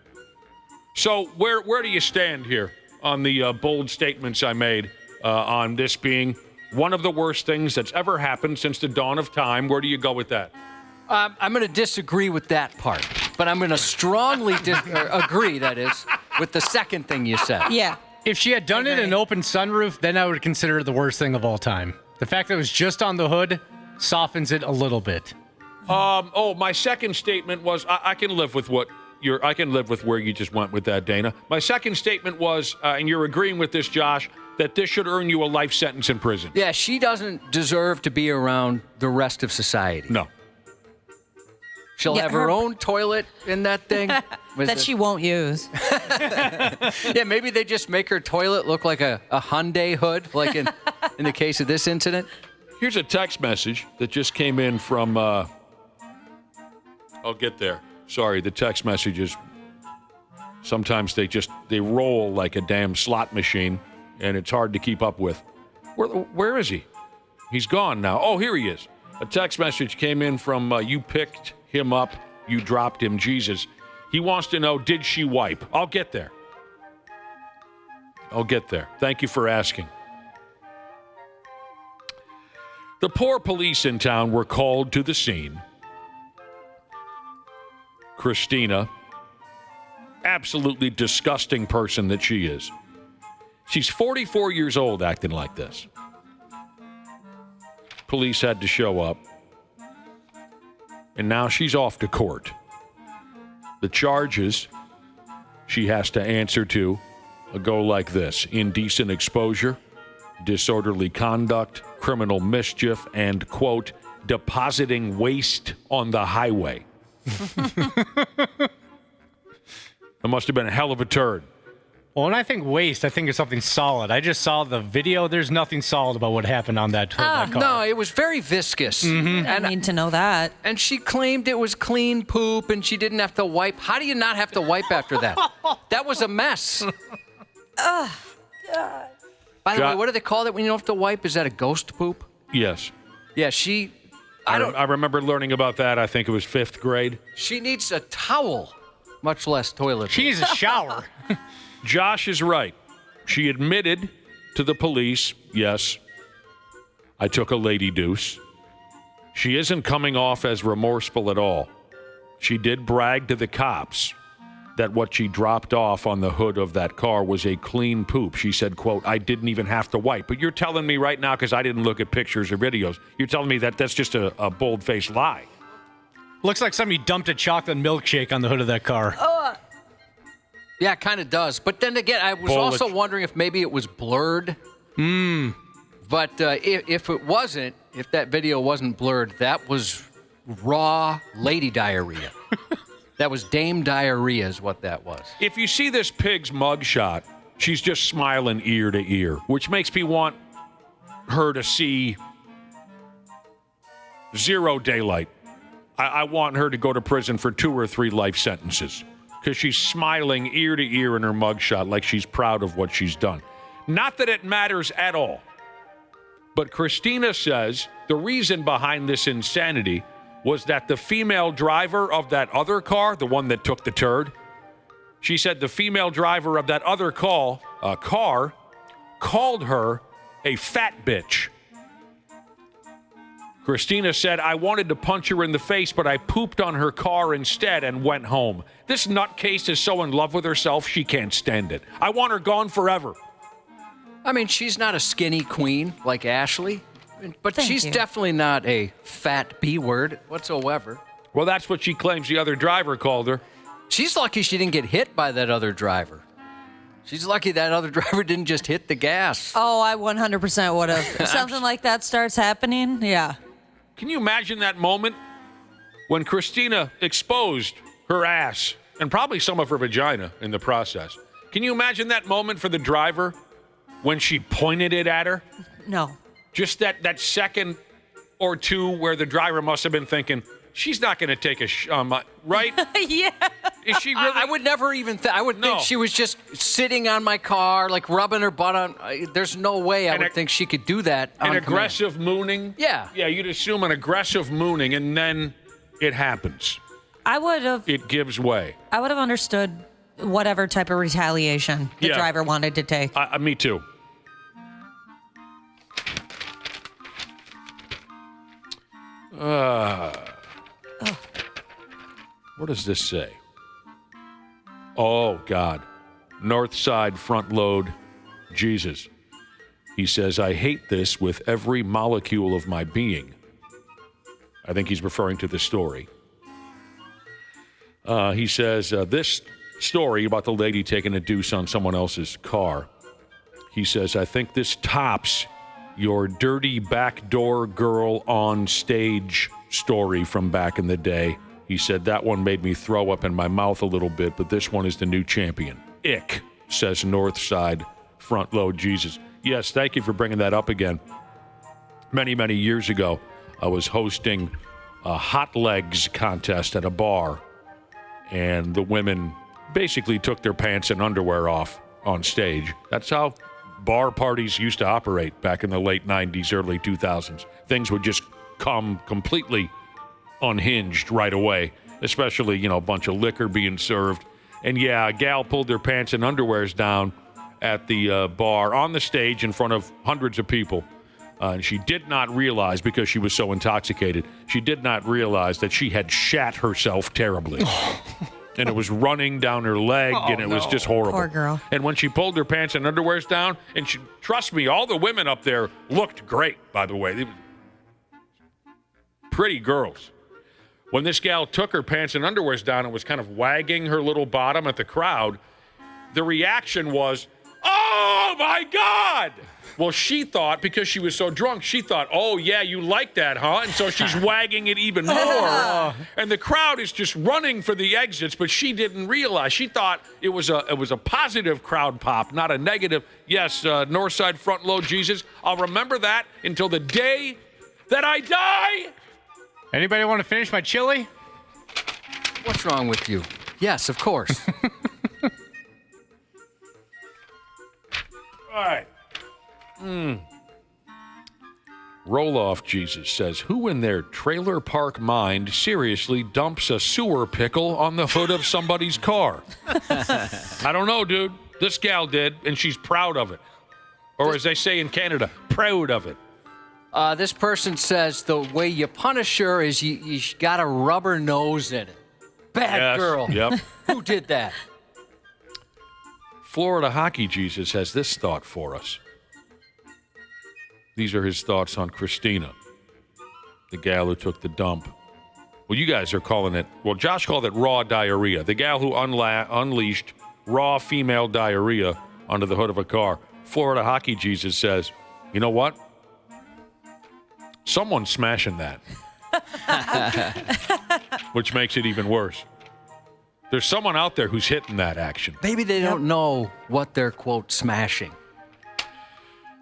So where do you stand here on the bold statements I made on this being one of the worst things that's ever happened since the dawn of time? Where do you go with that? I'm going to disagree with that part, but I'm going to strongly agree, that is, with the second thing you said. Yeah. If she had done it in an open sunroof, then I would consider it the worst thing of all time. The fact that it was just on the hood softens it a little bit. My second statement was I can live with I can live with where you just went with that, Dana. My second statement was, and you're agreeing with this, Josh, that this should earn you a life sentence in prison. Yeah, she doesn't deserve to be around the rest of society. No. She'll have her own toilet in that thing. That she won't use. Yeah, maybe they just make her toilet look like a Hyundai hood, like in the case of this incident. Here's a text message that just came in from, I'll get there. Sorry, the text messages, sometimes they roll like a damn slot machine, and it's hard to keep up with. Where is he? He's gone now. Oh, here he is. A text message came in from you picked him up, you dropped him, Jesus. He wants to know, did she wipe? I'll get there. Thank you for asking. The poor police in town were called to the scene. Christina, absolutely disgusting person that she is. She's 44 years old acting like this. Police had to show up. And now she's off to court. The charges she has to answer to go like this: indecent exposure, disorderly conduct, criminal mischief, and, quote, depositing waste on the highway. It must have been a hell of a turd. Well, when I think waste, I think of something solid. I just saw the video. There's nothing solid about what happened on that car. No, it was very viscous. Mm-hmm. I need to know that. And she claimed it was clean poop and she didn't have to wipe. How do you not have to wipe after that? That was a mess. Oh, God. By the way, what do they call it when you don't have to wipe? Is that a ghost poop? Yes. Yeah, I remember learning about that. I think it was 5th grade. She needs a towel, much less toilet. She needs a shower. Josh is right. She admitted to the police, yes, I took a lady deuce. She isn't coming off as remorseful at all. She did brag to the cops that what she dropped off on the hood of that car was a clean poop. She said, quote, I didn't even have to wipe. But you're telling me right now, because I didn't look at pictures or videos, you're telling me that that's just a bold-faced lie. Looks like somebody dumped a chocolate milkshake on the hood of that car. Yeah, it kind of does. But then again, I was also wondering if maybe it was blurred. But if it wasn't, if that video wasn't blurred, that was raw lady diarrhea. That was Dame Diarrhea is what that was. If you see this pig's mugshot, she's just smiling ear to ear, which makes me want her to see zero daylight. I want her to go to prison for 2 or 3 life sentences because she's smiling ear to ear in her mugshot like she's proud of what she's done. Not that it matters at all. But Christina says the reason behind this insanity was that the female driver of that other car, the one that took the turd, she said the female driver of that other car called her a fat bitch. Christina said, I wanted to punch her in the face, but I pooped on her car instead and went home. This nutcase is so in love with herself, she can't stand it. I want her gone forever. I mean, she's not a skinny queen like Ashley, but she's definitely not a fat B word whatsoever. Well, that's what she claims the other driver called her. She's lucky she didn't get hit by that other driver. She's lucky that other driver didn't just hit the gas. Oh, I 100% would have. If something like that starts happening, yeah. Can you imagine that moment when Christina exposed her ass and probably some of her vagina in the process? Can you imagine that moment for the driver when she pointed it at her? No. Just that second or two where the driver must have been thinking, she's not going to take a right? Yeah. Is she really? I would never even I would think she was just sitting on my car, like rubbing her butt on. There's no way I would think she could do that. An aggressive mooning? Yeah. Yeah, you'd assume an aggressive mooning, and then it happens. I would have. It gives way. I would have understood whatever type of retaliation the driver wanted to take. Me too. What does this say? Oh, God. North side front load, Jesus. He says, I hate this with every molecule of my being. I think he's referring to the story. He says, this story about the lady taking a deuce on someone else's car. He says, I think this tops your dirty backdoor girl on stage story from back in the day. He said, that one made me throw up in my mouth a little bit, but this one is the new champion. Ick, says Northside front load Jesus. Yes, thank you for bringing that up again. Many, many years ago, I was hosting a hot legs contest at a bar, and the women basically took their pants and underwear off on stage. That's how bar parties used to operate back in the late 90s, early 2000s. Things would just come completely unhinged right away, especially, a bunch of liquor being served. And yeah, a gal pulled their pants and underwears down at the bar on the stage in front of hundreds of people. And she did not realize, because she was so intoxicated, she did not realize that she had shat herself terribly. And it was running down her leg, and it was just horrible. Poor girl. And when she pulled her pants and underwears down, and trust me, all the women up there looked great, by the way. They were pretty girls. When this gal took her pants and underwears down and was kind of wagging her little bottom at the crowd, the reaction was, oh, my God! Well, she thought, because she was so drunk, she thought, oh, yeah, you like that, huh? And so she's wagging it even more. And the crowd is just running for the exits, but she didn't realize. She thought it was a positive crowd pop, not a negative. Yes, Northside front load Jesus. I'll remember that until the day that I die. Anybody want to finish my chili? What's wrong with you? Yes, of course. All right. Roll off Jesus says, who in their trailer park mind seriously dumps a sewer pickle on the hood of somebody's car? I don't know, dude. This gal did, and she's proud of it. Or as they say in Canada, proud of it. This person says the way you punish her is you got a rubber nose in it. Bad girl. Yep. Who did that? Florida Hockey Jesus has this thought for us. These are his thoughts on Christina, the gal who took the dump Well, you guys are calling it, well, Josh called it raw diarrhea. The gal who unleashed raw female diarrhea onto the hood of a car. Florida Hockey Jesus says, you know what? Someone's smashing that. Which makes it even worse. There's someone out there who's hitting that action. Maybe they don't know what they're, quote, smashing.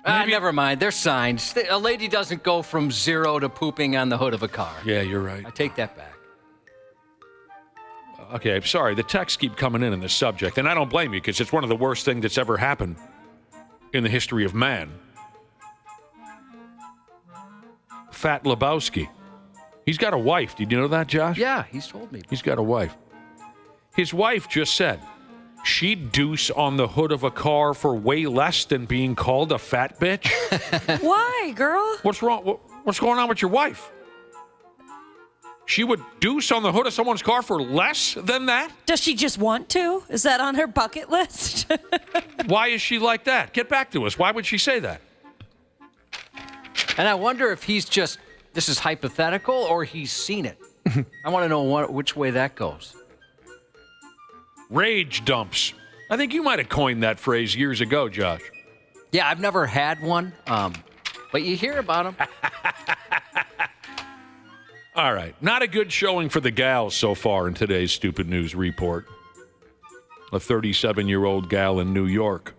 Never mind. There's signs. A lady doesn't go from 0 to pooping on the hood of a car. Yeah, you're right. I take that back. Okay, I'm sorry. The texts keep coming in the subject, and I don't blame you because it's one of the worst things that's ever happened in the history of man. Fat Lebowski. He's got a wife. Did you know that, Josh? Yeah, he's told me. He's got a wife. His wife just said she'd deuce on the hood of a car for way less than being called a fat bitch. Why, girl? What's wrong? What's going on with your wife? She would deuce on the hood of someone's car for less than that? Does she just want to? Is that on her bucket list? Why is she like that? Get back to us. Why would she say that? And I wonder if he's just, this is hypothetical, or he's seen it. I want to know which way that goes. Rage dumps. I think you might have coined that phrase years ago, Josh. Yeah, I've never had one, but you hear about them. All right. Not a good showing for the gals so far in today's Stupid News Report. A 37-year-old gal in New York.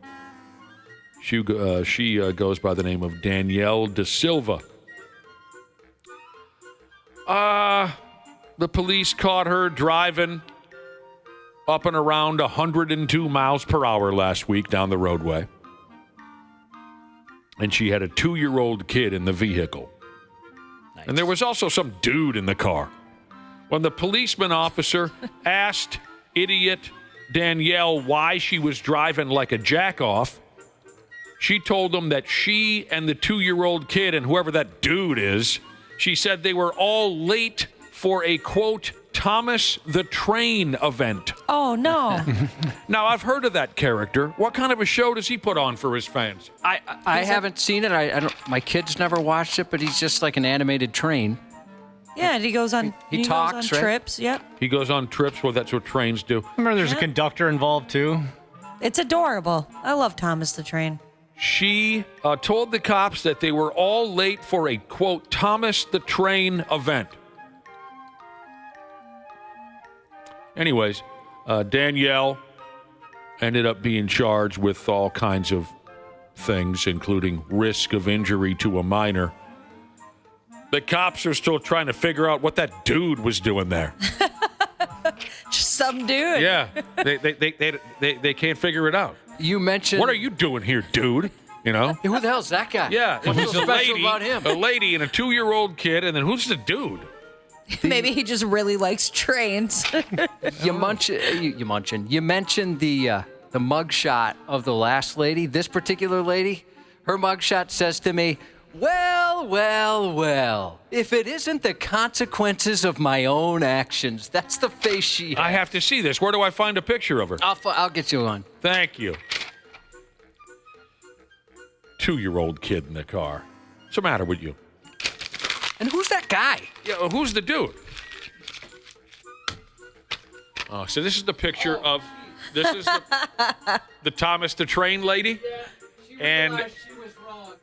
She goes by the name of Danielle De Silva. The police caught her driving up and around 102 miles per hour last week down the roadway. And she had a 2-year-old kid in the vehicle. Nice. And there was also some dude in the car. When the policeman officer asked idiot Danielle why she was driving like a jack-off, she told him that she and the 2-year-old kid and whoever that dude is, she said they were all late for a, quote, Thomas the Train event. Oh, no. Now, I've heard of that character. What kind of a show does he put on for his fans? I haven't seen it. I don't. My kids never watched it, but he's just like an animated train. Yeah, and he goes on. He talks, goes on right? trips. Yep. He goes on trips. Well, that's what trains do. Remember, there's a conductor involved too. It's adorable. I love Thomas the Train. She told the cops that they were all late for a, quote, Thomas the Train event. Anyways, Danielle ended up being charged with all kinds of things, including risk of injury to a minor. The cops are still trying to figure out what that dude was doing there. Just some dude. Yeah, they can't figure it out. You mentioned... What are you doing here, dude? You know? Hey, who the hell's that guy? Yeah, what's so special about him? A lady and a 2-year-old kid, and then who's the dude? Maybe he just really likes trains. You mentioned the mugshot of the last lady. This particular lady, her mugshot says to me, well, if it isn't the consequences of my own actions, that's the face she has. I have to see this. Where do I find a picture of her? I'll get you one. Thank you. 2-year-old kid in the car. What's the matter with you? And who's that guy? Yeah, who's the dude? Oh, so this is the picture of... This is the Thomas the Train lady? Yeah, she realized she was wrong.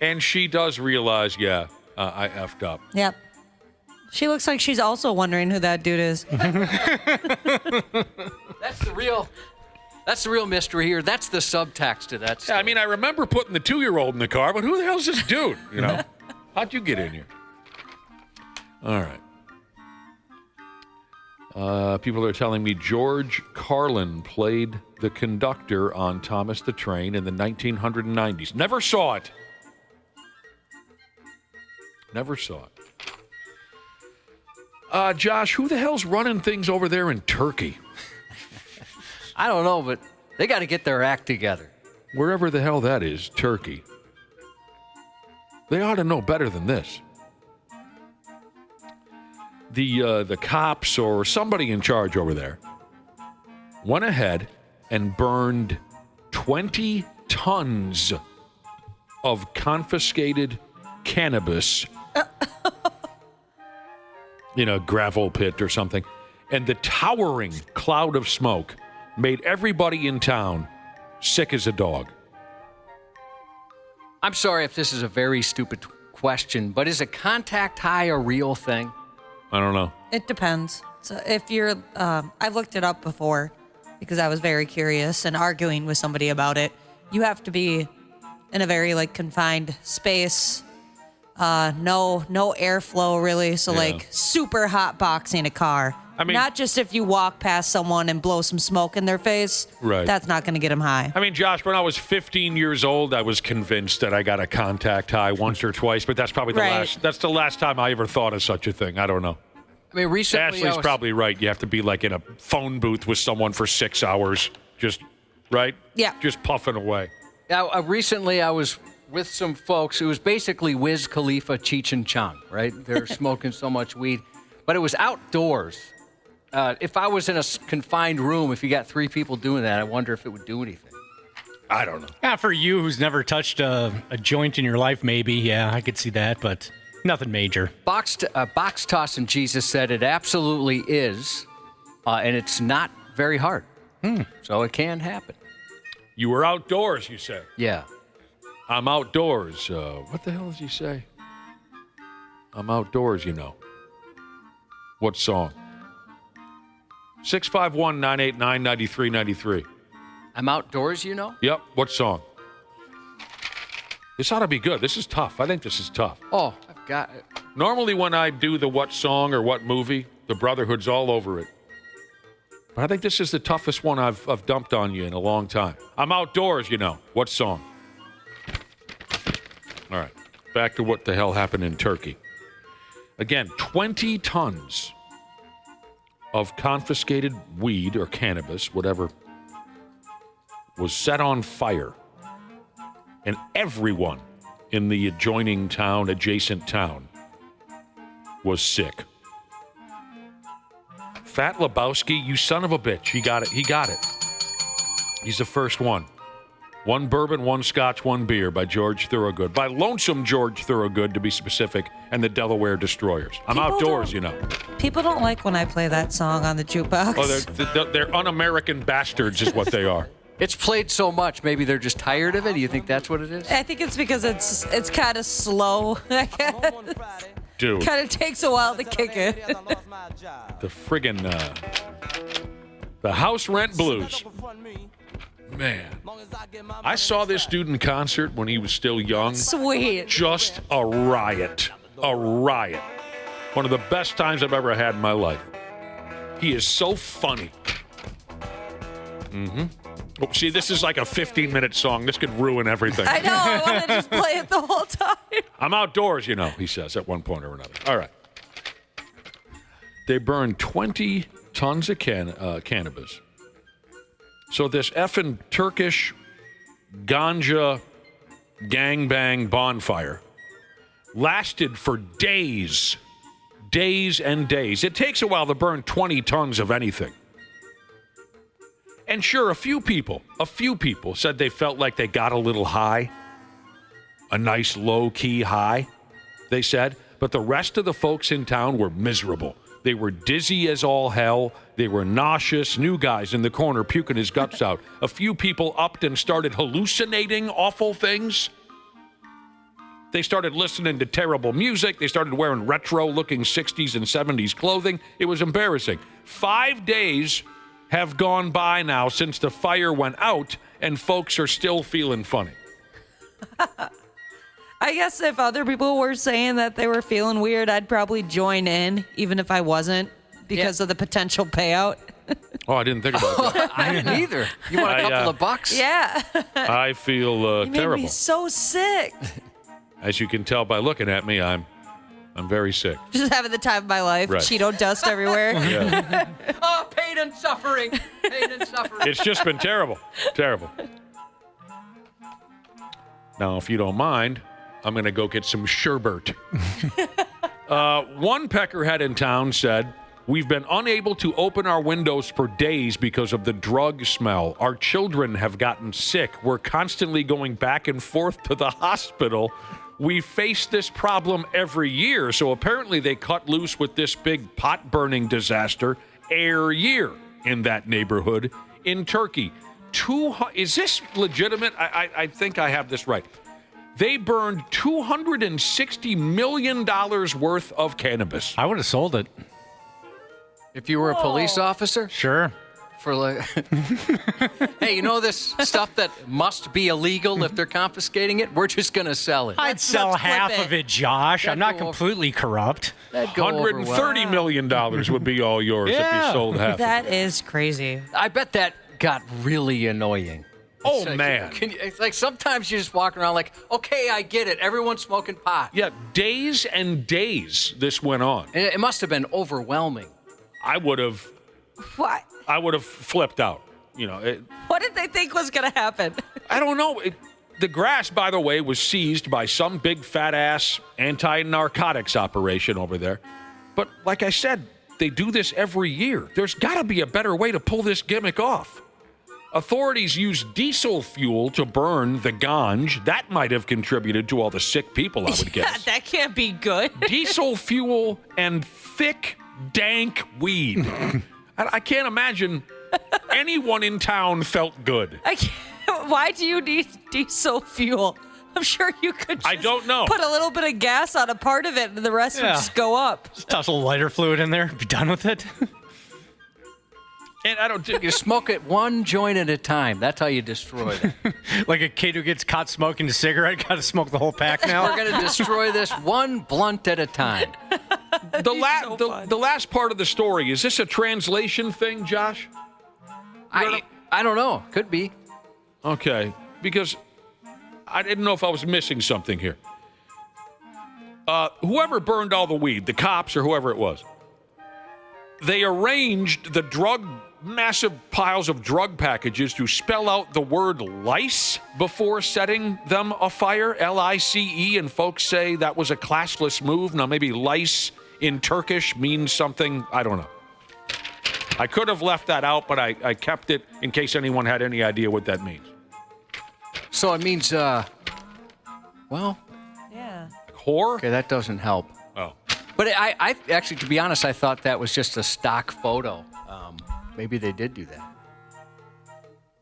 And she does realize, I effed up. Yep. She looks like she's also wondering who that dude is. That's the real mystery here. That's the subtext to that story. Yeah, I mean, I remember putting the 2-year-old in the car, but who the hell's this dude? You know? How'd you get in here? All right. People are telling me George Carlin played the conductor on Thomas the Train in the 1990s. Never saw it. Never saw it. Josh, who the hell's running things over there in Turkey? I don't know, but they got to get their act together. Wherever the hell that is, Turkey. They ought to know better than this. The cops or somebody in charge over there went ahead and burned 20 tons of confiscated cannabis in a gravel pit or something. And the towering cloud of smoke made everybody in town sick as a dog. I'm sorry if this is a very stupid question, but is a contact high a real thing? I don't know. It depends. So if you're, I've looked it up before because I was very curious and arguing with somebody about it. You have to be in a very confined space, no airflow really. So super hot boxing a car. I mean, not just if you walk past someone and blow some smoke in their face. Right. That's not going to get them high. I mean, Josh, when I was 15 years old, I was convinced that I got a contact high once or twice, but that's probably the last time I ever thought of such a thing. I don't know. I mean, recently Ashley's probably right. You have to be in a phone booth with someone for 6 hours, right? Yeah. Just puffing away. Now, recently I was with some folks. It was basically Wiz Khalifa, Cheech and Chong, right? They're smoking so much weed. But it was outdoors. If I was in a confined room, if you got 3 people doing that, I wonder if it would do anything. I don't know. Yeah, for you who's never touched a joint in your life, maybe. Yeah, I could see that, but nothing major. Box Tossing Jesus said it absolutely is, and it's not very hard. So it can happen. You were outdoors, you said. Yeah. I'm outdoors. What the hell does he say? I'm outdoors, you know. What song? 651-989-9393. I'm outdoors, you know? Yep. What song? This ought to be good. This is tough. I think this is tough. Oh, I've got it. Normally when I do the what song or what movie, the Brotherhood's all over it. But I think this is the toughest one I've dumped on you in a long time. I'm outdoors, you know. What song? All right. Back to what the hell happened in Turkey. Again, 20 tons of confiscated weed or cannabis, whatever, was set on fire. And everyone in the adjacent town, was sick. Fat Lebowski, you son of a bitch. He got it. He's the first one. 1 bourbon, 1 scotch, 1 beer by George Thorogood. By Lonesome George Thorogood, to be specific, and the Delaware Destroyers. I'm outdoors, you know. People don't like when I play that song on the jukebox. Oh, they're un-American bastards is what they are. It's played so much, maybe they're just tired of it? Do you think that's what it is? I think it's because it's kind of slow. Dude. Kind of takes a while to kick it. The friggin' the house rent blues. Man, I saw this dude in concert when he was still young. Sweet. Just a riot. A riot. One of the best times I've ever had in my life. He is so funny. Mm-hmm. Oh, see, this is like a 15-minute song. This could ruin everything. I know. I want to just play it the whole time. I'm outdoors, you know, he says at one point or another. All right. They burned 20 tons of cannabis. So this effing Turkish ganja gangbang bonfire lasted for days. Days and days. It takes a while to burn 20 tons of anything. And sure, a few people said they felt like they got a little high. A nice low-key high, they said. But the rest of the folks in town were miserable. They were dizzy as all hell. They were nauseous. New guys in the corner puking his guts out. A few people upped and started hallucinating awful things. They started listening to terrible music. They started wearing retro-looking 60s and 70s clothing. It was embarrassing. 5 days have gone by now since the fire went out, and folks are still feeling funny. I guess if other people were saying that they were feeling weird, I'd probably join in, even if I wasn't, because of the potential payout. Oh, I didn't think about that. I didn't either. You want a couple of bucks? Yeah. I feel you made terrible. me so sick. As you can tell by looking at me, I'm very sick. Just having the time of my life. Right. Cheeto dust everywhere. Yeah. Oh, pain and suffering. Pain and suffering. It's just been terrible. Terrible. Now, if you don't mind, I'm going to go get some sherbet. One peckerhead in town said, "We've been unable to open our windows for days because of the drug smell. Our children have gotten sick. We're constantly going back and forth to the hospital we face this problem every year. So apparently they cut loose with this big pot-burning disaster every year in that neighborhood in Turkey. Is this legitimate? I think I have this right. They burned $260 million worth of cannabis. I would have sold it. If you were a police officer? Sure. For like, hey, you know this stuff that must be illegal if they're confiscating it? We're just going to sell it. I'd sell half of it, Josh. I'm not completely corrupt. $130 million would be all yours if you sold half That of it. is crazy. I bet that got really annoying. Oh, man. It's like sometimes you're just walking around like, okay, I get it. Everyone's smoking pot. Yeah, days and days this went on. It must have been overwhelming. I would have flipped out. What did they think was going to happen? I don't know. The grass, by the way, was seized by some big fat-ass anti-narcotics operation over there. But like I said, they do this every year. There's got to be a better way to pull this gimmick off. Authorities use diesel fuel to burn the ganj. That might have contributed to all the sick people, I would guess. That can't be good. Diesel fuel and thick, dank weed. I can't imagine anyone in town felt good. Why do you need diesel fuel? I'm sure you could I don't know. Put a little bit of gas on a part of it and the rest would just go up. Just toss a little lighter fluid in there. Be done with it. And I don't. You smoke it one joint at a time. That's how you destroy it. Like a kid who gets caught smoking a cigarette, got to smoke the whole pack now. We're going to destroy this one blunt at a time. The last part of the story, is this a translation thing, Josh? I don't know. Could be. Okay, because I didn't know if I was missing something here. Whoever burned all the weed, the cops or whoever it was, they arranged the massive piles of drug packages to spell out the word lice before setting them afire, L-I-C-E, and folks say that was a classless move. Now, maybe lice in Turkish means something, I don't know. I could have left that out, but I kept it in case anyone had any idea what that means. So it means, Yeah. Whore? Okay, that doesn't help. Oh. But I actually, to be honest, I thought that was just a stock photo. Maybe they did do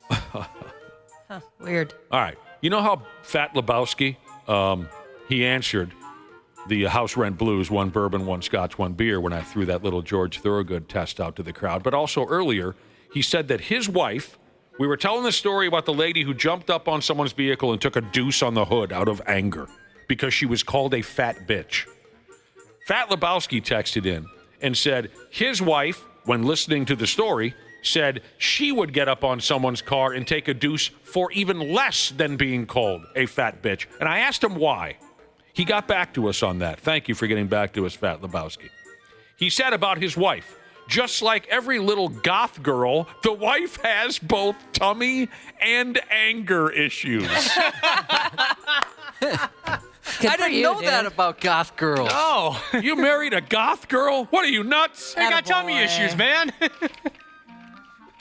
that. Weird. All right. You know how Fat Lebowski, he answered the house rent blues, 1 bourbon, 1 scotch, 1 beer, when I threw that little George Thorogood test out to the crowd. But also earlier, he said that his wife, we were telling the story about the lady who jumped up on someone's vehicle and took a deuce on the hood out of anger because she was called a fat bitch. Fat Lebowski texted in and said his wife, when listening to the story, said she would get up on someone's car and take a deuce for even less than being called a fat bitch. And I asked him why. He got back to us on that. Thank you for getting back to us, Fat Lebowski. He said about his wife, just like every little goth girl, the wife has both tummy and anger issues. I didn't know that about goth girls. Oh, you married a goth girl? What are you, nuts? I got tummy issues, man.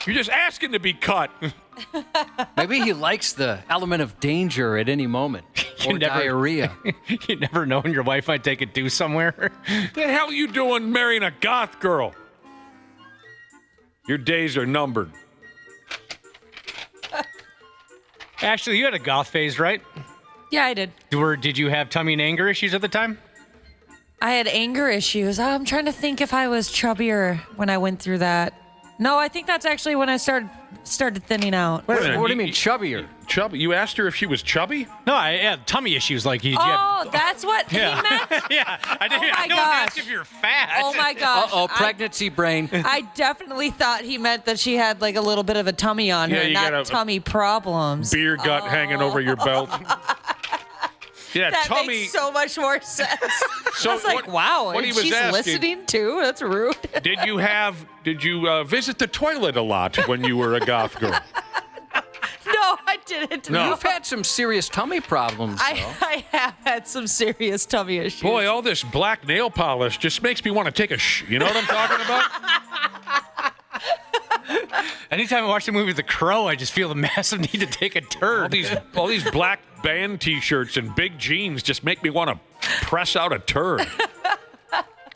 You're just asking to be cut. Maybe he likes the element of danger at any moment. Or diarrhea. You never know when your wife might take a deuce somewhere. The hell are you doing marrying a goth girl? Your days are numbered. Actually, you had a goth phase, right? Yeah, I did. Did you have tummy and anger issues at the time? I had anger issues. I'm trying to think if I was chubbier when I went through that. No, I think that's actually when I started thinning out. Wait a minute. What do you mean chubbier? Chubby? You asked her if she was chubby? No, I had tummy issues. Like That's what he meant? Yeah. I Oh my don't gosh. ask if you're fat. Oh my gosh. Uh-oh, pregnancy brain. I definitely thought he meant that she had like a little bit of a tummy on her, you not got a tummy problems. Beer gut hanging over your belt. Yeah, that tummy. makes so much more sense. So I was like, wow, what he was she's asking, listening too? That's rude. Did you visit the toilet a lot when you were a goth girl? No, I didn't. No. You've had some serious tummy problems, though. I have had some serious tummy issues. Boy, all this black nail polish just makes me want to take a you know what I'm talking about? And Anytime I watch the movie The Crow, I just feel the massive need to take a turd. All these black band T-shirts and big jeans just make me want to press out a turd.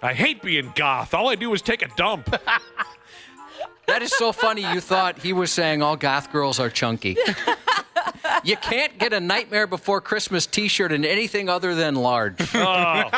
I hate being goth. All I do is take a dump. That is so funny. You thought he was saying all goth girls are chunky. You can't get a Nightmare Before Christmas T-shirt in anything other than large. Oh.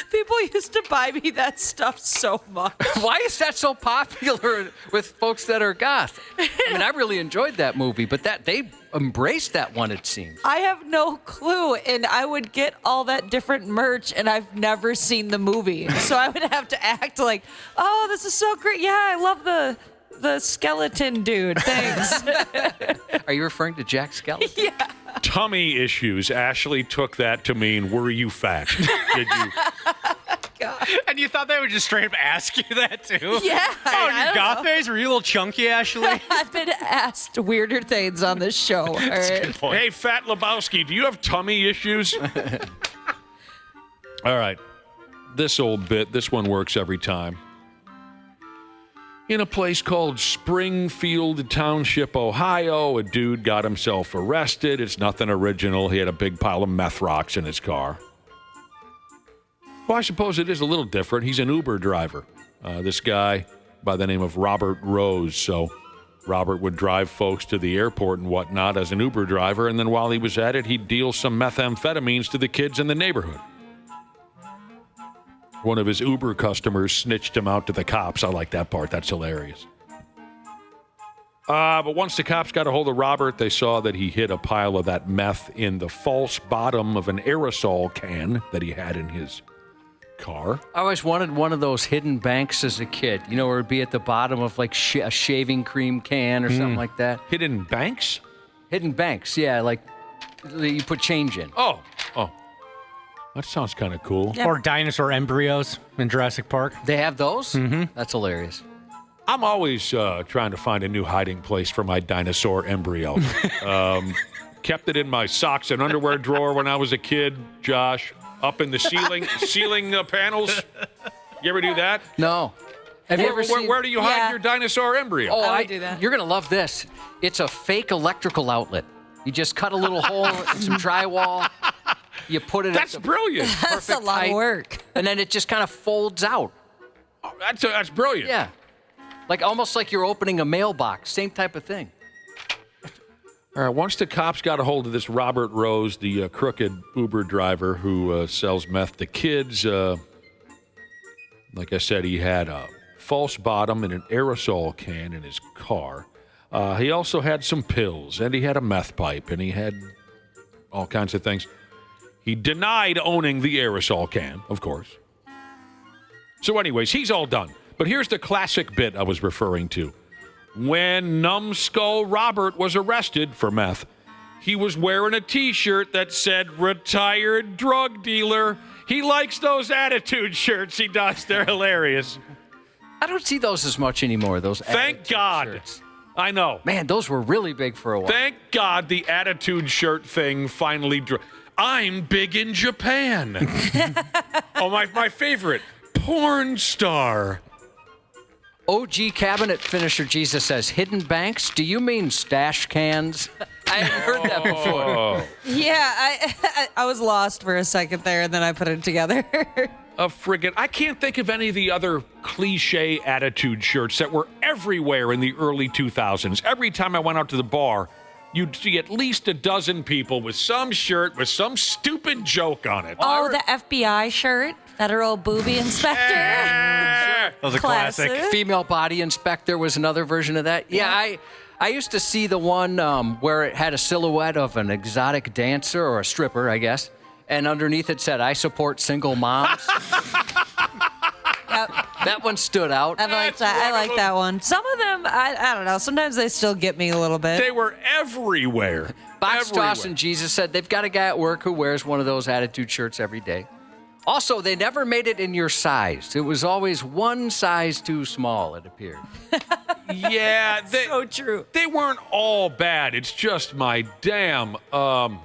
People used to buy me that stuff so much. Why is that so popular with folks that are goth? I mean, I really enjoyed that movie, but they embraced that one, it seems. I have no clue, and I would get all that different merch, and I've never seen the movie. So I would have to act like, oh, this is so great. Yeah, I love the skeleton dude. Thanks. Are you referring to Jack Skeleton? Yeah. Tummy issues. Ashley took that to mean, were you fat? Did you? God. And you thought they would just straight up ask you that, too? Yeah. Oh, your goth days? Were you a little chunky, Ashley? I've been asked weirder things on this show. All right. Hey, Fat Lebowski, do you have tummy issues? All right. This old bit, this one works every time. In a place called Springfield Township, Ohio, a dude got himself arrested. It's nothing original. He had a big pile of meth rocks in his car. Well, I suppose it is a little different. He's an Uber driver. This guy by the name of Robert Rose. So Robert would drive folks to the airport and whatnot as an Uber driver, and then while he was at it, he'd deal some methamphetamines to the kids in the neighborhood. One of his Uber customers snitched him out to the cops. I like that part. That's hilarious. But once the cops got a hold of Robert, they saw that he hid a pile of that meth in the false bottom of an aerosol can that he had in his car. I always wanted one of those hidden banks as a kid, you know, where it'd be at the bottom of like a shaving cream can or something like that. Hidden banks? Hidden banks, yeah, like you put change in. Oh. That sounds kind of cool. Yep. Or dinosaur embryos in Jurassic Park. They have those? Mm-hmm. That's hilarious. I'm always trying to find a new hiding place for my dinosaur embryo. Kept it in my socks and underwear drawer when I was a kid, Josh. Up in the ceiling panels. You ever do that? No. Have you ever seen? Where do you hide your dinosaur embryo? Oh, I do that. You're going to love this. It's a fake electrical outlet. You just cut a little hole in some drywall. You put it. That's brilliant. That's a lot of work. And then it just kind of folds out. Oh, that's brilliant. Yeah. Like almost like you're opening a mailbox. Same type of thing. All right. Once the cops got a hold of this Robert Rose, the crooked Uber driver who sells meth to kids, like I said, he had a false bottom and an aerosol can in his car. He also had some pills, and he had a meth pipe, and he had all kinds of things. He denied owning the aerosol can, of course. So anyways, he's all done. But here's the classic bit I was referring to. When Numbskull Robert was arrested for meth, he was wearing a T-shirt that said, "Retired drug dealer." He likes those attitude shirts he does. They're hilarious. I don't see those as much anymore, those Thank God. Shirts. I know. Man, those were really big for a while. Thank God the attitude shirt thing finally I'm big in Japan. Oh, my favorite. Porn star. OG cabinet finisher Jesus says, hidden banks? Do you mean stash cans? I haven't heard that before. Yeah, I was lost for a second there, and then I put it together. I can't think of any of the other cliche attitude shirts that were everywhere in the early 2000s. Every time I went out to the bar, you'd see at least a dozen people with some shirt with some stupid joke on it. Oh, the FBI shirt, Federal Booby Inspector. That was a classic. Female body inspector was another version of that. Yeah, I used to see the one where it had a silhouette of an exotic dancer or a stripper, I guess, and underneath it said, "I support single moms." Yep. That one stood out. I like that. I like that one. Some of them, I don't know. Sometimes they still get me a little bit. They were everywhere. Box Toss and Jesus said they've got a guy at work who wears one of those attitude shirts every day. Also, they never made it in your size. It was always one size too small, it appeared. Yeah. So true. They weren't all bad. It's just my damn...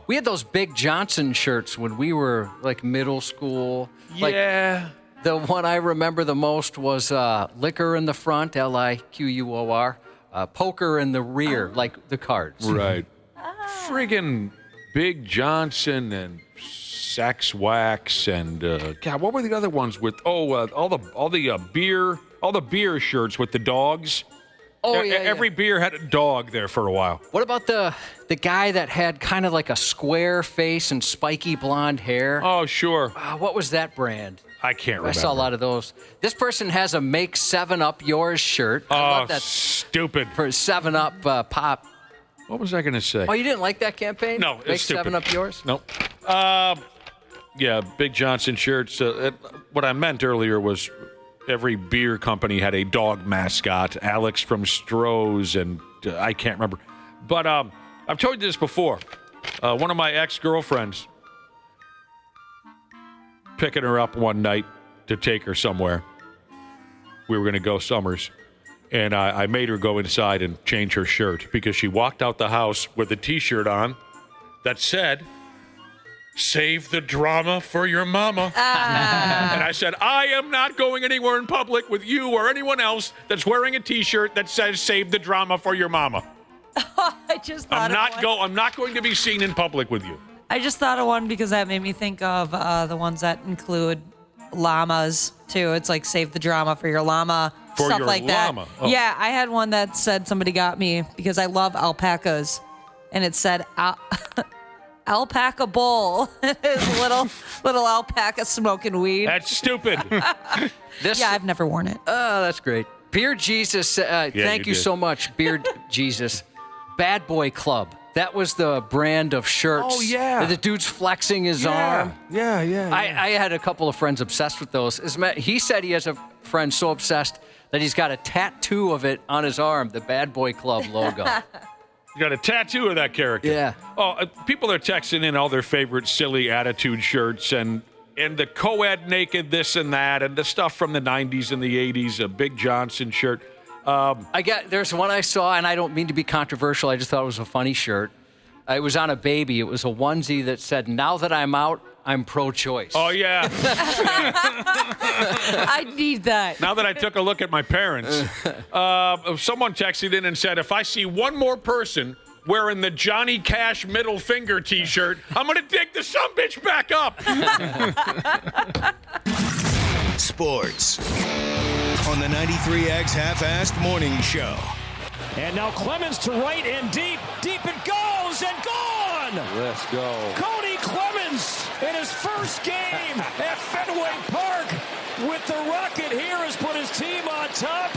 We had those Big Johnson shirts when we were, like, middle school. Yeah. The one I remember the most was liquor in the front, Liquor, poker in the rear, like the cards. Right. Friggin' Big Johnson and Sex Wax and God, what were the other ones with? All the beer shirts with the dogs. Oh, Every beer had a dog there for a while. What about the guy that had kind of like a square face and spiky blonde hair? Oh, sure. What was that brand? I can't remember. I saw a lot of those. This person has a Make 7-Up Yours shirt. I love that. Stupid. For 7-Up pop. What was I going to say? Oh, you didn't like that campaign? No, it's Make stupid. 7-Up Yours? Nope. Yeah, Big Johnson shirts. What I meant earlier was every beer company had a dog mascot. Alex from Stroh's, and I can't remember. But I've told you this before. One of my ex-girlfriends, picking her up one night to take her somewhere. We were going to go Summers. And I made her go inside and change her shirt because she walked out the house with a T-shirt on that said, "Save the drama for your mama." And I said, I am not going anywhere in public with you or anyone else that's wearing a T-shirt that says, "Save the drama for your mama." I just thought I'm not going to be seen in public with you. I just thought of one because that made me think of the ones that include llamas, too. It's like save the drama for your llama, for stuff your like llama. that. Oh. Yeah, I had one that said somebody got me because I love alpacas. And it said alpaca bowl. little alpaca smoking weed. That's stupid. Yeah, I've never worn it. Oh, that's great. Beard Jesus, thank you so much, Beard Jesus. Bad Boy Club. That was the brand of shirts. Oh, yeah. The dude's flexing his arm. Yeah. I had a couple of friends obsessed with those. He said he has a friend so obsessed that he's got a tattoo of it on his arm, the Bad Boy Club logo. You got a tattoo of that character. Yeah. Oh, people are texting in all their favorite silly attitude shirts and the co-ed naked this and that and the stuff from the 90s and the 80s, a Big Johnson shirt. There's one I saw, and I don't mean to be controversial. I just thought it was a funny shirt. It was on a baby. It was a onesie that said, "Now that I'm out, I'm pro-choice." Oh, yeah. I need that. Now that I took a look at my parents, someone texted in and said, if I see one more person wearing the Johnny Cash middle finger T-shirt, I'm going to dig the sumbitch back up. Sports on the 93X Half-Assed Morning Show. And now Clemens to right and deep it goes and gone! Let's go. Cody Clemens in his first game at Fenway Park with the Rocket here has put his team on top.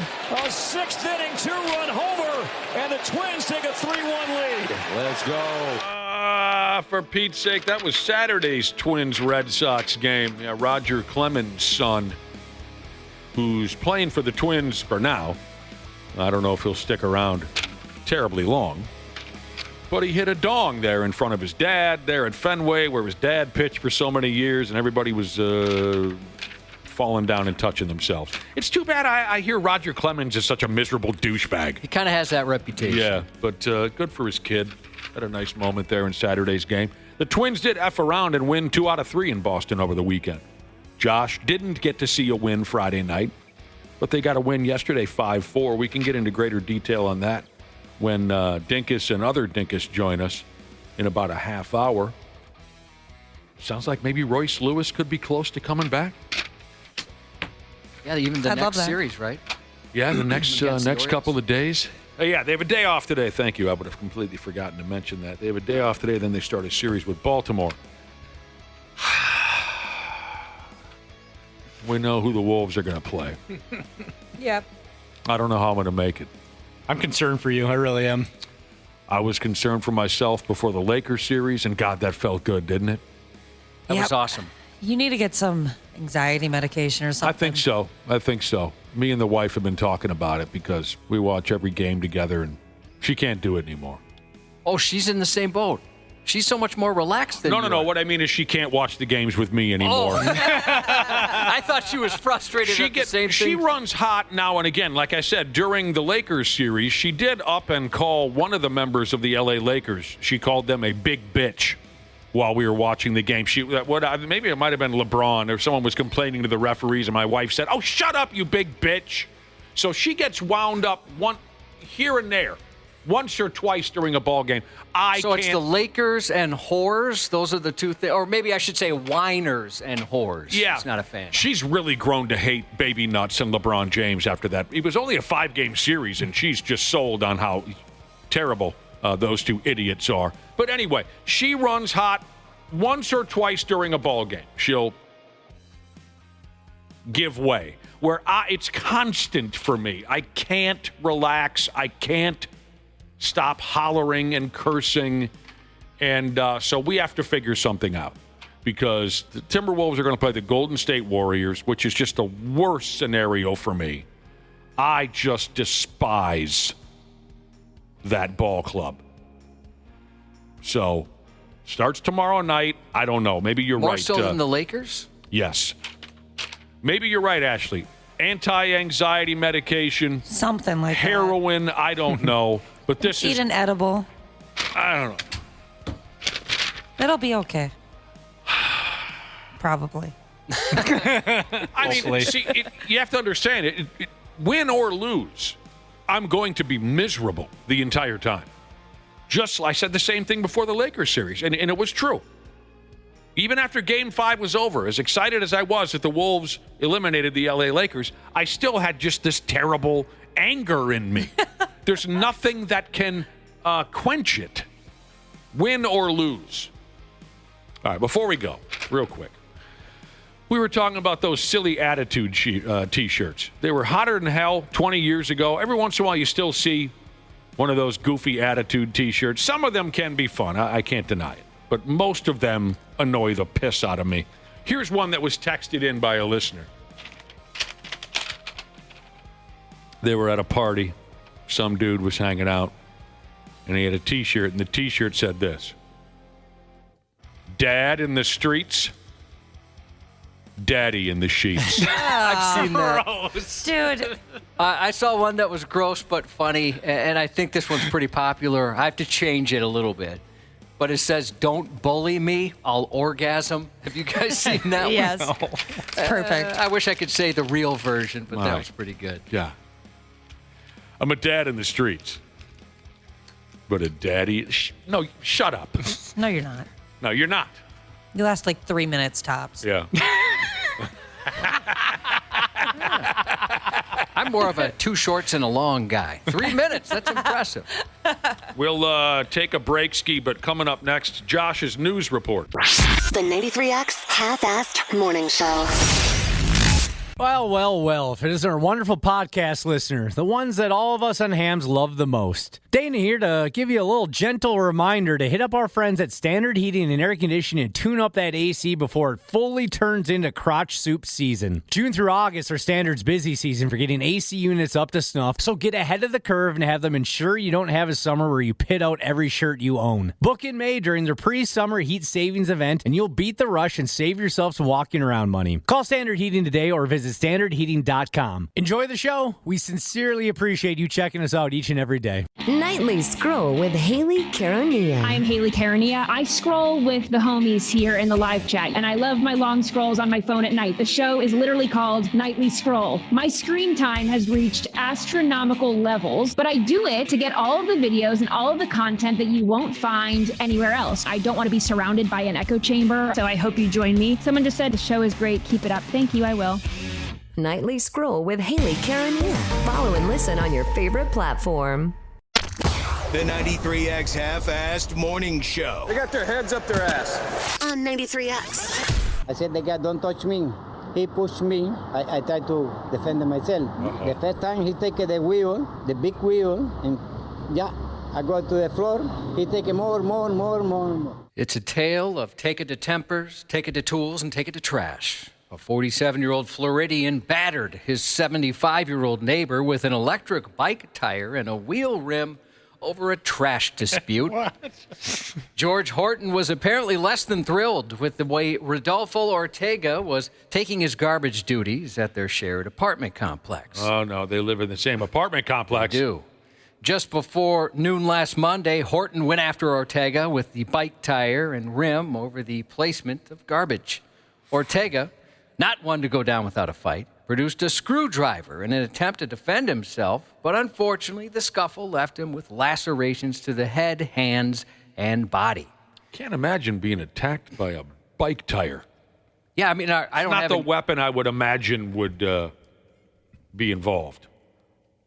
A sixth inning two-run homer, and the Twins take a 3-1 lead. Let's go. For Pete's sake, that was Saturday's Twins-Red Sox game. Yeah, Roger Clemens' son, who's playing for the Twins for now. I don't know if he'll stick around terribly long. But he hit a dong there in front of his dad there at Fenway, where his dad pitched for so many years, and everybody was falling down and touching themselves. It's too bad I hear Roger Clemens is such a miserable douchebag. He kind of has that reputation. Yeah, but good for his kid. Had a nice moment there in Saturday's game. The Twins did F around and win 2 out of 3 in Boston over the weekend. Josh didn't get to see a win Friday night, but they got a win yesterday, 5-4. We can get into greater detail on that when Dinkus and other Dinkus join us in about a half hour. Sounds like maybe Royce Lewis could be close to coming back. Yeah, even the next series, right? Yeah, the next couple of days. Yeah, they have a day off today. Thank you. I would have completely forgotten to mention that. They have a day off today, then they start a series with Baltimore. We know who the Wolves are going to play. Yep. I don't know how I'm going to make it. I'm concerned for you. I really am. I was concerned for myself before the Lakers series, and God, that felt good, didn't it? That was awesome. You need to get some anxiety medication or something. I think so. Me and the wife have been talking about it because we watch every game together, and she can't do it anymore. Oh, she's in the same boat. She's so much more relaxed than you. No. What I mean is she can't watch the games with me anymore. Oh. I thought she was frustrated at the same thing. She runs hot now and again. Like I said, during the Lakers series, she did up and call one of the members of the L.A. Lakers. She called them a big bitch. while we were watching the game. Maybe it might have been LeBron or someone was complaining to the referees, and my wife said, "Oh, shut up, you big bitch." So she gets wound up here and there, once or twice during a ball game. So it's the Lakers and whores? Those are the two things. Or maybe I should say whiners and whores. Yeah. She's not a fan. She's really grown to hate baby nuts and LeBron James after that. It was only a 5-game series, and she's just sold on how terrible those two idiots are. But anyway, she runs hot once or twice during a ball game. She'll give way. It's constant for me. I can't relax. I can't stop hollering and cursing. And so we have to figure something out, because the Timberwolves are going to play the Golden State Warriors, which is just the worst scenario for me. I just despise that ball club. So, starts tomorrow night. I don't know. Maybe you're right. More so than the Lakers? Yes. Maybe you're right, Ashley. Anti-anxiety medication. Something like heroin, that. I don't know. But this Eat an edible. I don't know. It'll be okay. Probably. I mean, see, you have to understand, win or lose, I'm going to be miserable the entire time. I said the same thing before the Lakers series, and it was true. Even after Game 5 was over, as excited as I was that the Wolves eliminated the LA Lakers, I still had just this terrible anger in me. There's nothing that can quench it, win or lose. All right, before we go, real quick. We were talking about those silly attitude T-shirts. They were hotter than hell 20 years ago. Every once in a while, you still see one of those goofy attitude T-shirts. Some of them can be fun. I can't deny it. But most of them annoy the piss out of me. Here's one that was texted in by a listener. They were at a party. Some dude was hanging out, and he had a T-shirt, and the T-shirt said this: "Dad in the streets, Daddy in the sheets." I've seen that. Gross. Dude. I saw one that was gross but funny, and I think this one's pretty popular. I have to change it a little bit. But it says, "Don't bully me, I'll orgasm." Have you guys seen that yes. one? Yes. It's perfect. I wish I could say the real version, but that was pretty good. Yeah. I'm a dad in the streets. But a daddy... No, shut up. No, you're not. No, you're not. You last like 3 minutes tops. Yeah. I'm more of a 2 shorts and a long guy. 3 minutes, that's impressive. We'll take a break, Ski, but coming up next, Josh's news report. The 93X Half-Assed Morning Show. Well, if it isn't our wonderful podcast listeners, the ones that all of us on Hams love the most. Dana here to give you a little gentle reminder to hit up our friends at Standard Heating and Air Conditioning and tune up that AC before it fully turns into crotch soup season. June through August are Standard's busy season for getting AC units up to snuff, so get ahead of the curve and have them ensure you don't have a summer where you pit out every shirt you own. Book in May during their pre-summer heat savings event, and you'll beat the rush and save yourself some walking around money. Call Standard Heating today or visit standardheating.com. Enjoy the show. We sincerely appreciate you checking us out each and every day. Nightly Scroll with Haley Caronia. I'm Haley Caronia. I scroll with the homies here in the live chat, and I love my long scrolls on my phone at night. The show is literally called Nightly Scroll. My screen time has reached astronomical levels, but I do it to get all of the videos and all of the content that you won't find anywhere else. I don't want to be surrounded by an echo chamber, so I hope you join me. Someone just said the show is great. Keep it up. Thank you. I will. Nightly Scroll with Haley Caronia. Follow and listen on your favorite platform. The 93X Half-Assed Morning Show. They got their heads up their ass. On 93X. I said, the guy, don't touch me. He pushed me. I tried to defend myself. The first time he take the wheel, the big wheel, and I go to the floor. He take more. It's a tale of take it to tempers, take it to tools, and take it to trash. A 47-year-old Floridian battered his 75-year-old neighbor with an electric bike tire and a wheel rim over a trash dispute. George Horton was apparently less than thrilled with the way Rodolfo Ortega was taking his garbage duties at their shared apartment complex. Oh, no, they live in the same apartment complex. They do. Just before noon last Monday, Horton went after Ortega with the bike tire and rim over the placement of garbage. Ortega, not one to go down without a fight, produced a screwdriver in an attempt to defend himself, but unfortunately the scuffle left him with lacerations to the head, hands, and body. Can't imagine being attacked by a bike tire. Yeah, I mean, I don't have... Not the weapon I would imagine would be involved.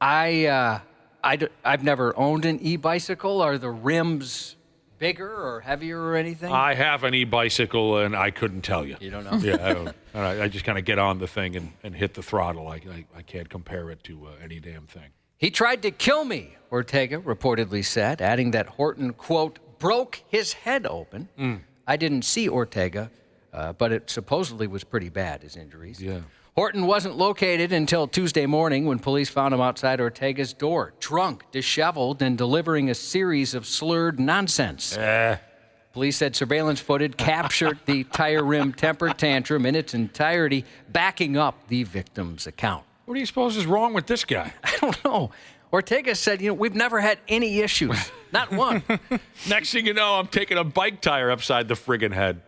I've never owned an e-bicycle. Are the rims bigger or heavier or anything? I have an e-bicycle, and I couldn't tell you. You don't know? Yeah, I don't. I just kind of get on the thing and hit the throttle. I can't compare it to any damn thing. He tried to kill me, Ortega reportedly said, adding that Horton, quote, broke his head open. I didn't see Ortega, but it supposedly was pretty bad, his injuries. Yeah. Horton wasn't located until Tuesday morning when police found him outside Ortega's door, drunk, disheveled, and delivering a series of slurred nonsense. Police said surveillance footage captured the tire rim temper tantrum in its entirety, backing up the victim's account. What do you suppose is wrong with this guy? I don't know. Ortega said, we've never had any issues. Not one. Next thing you know, I'm taking a bike tire upside the friggin' head.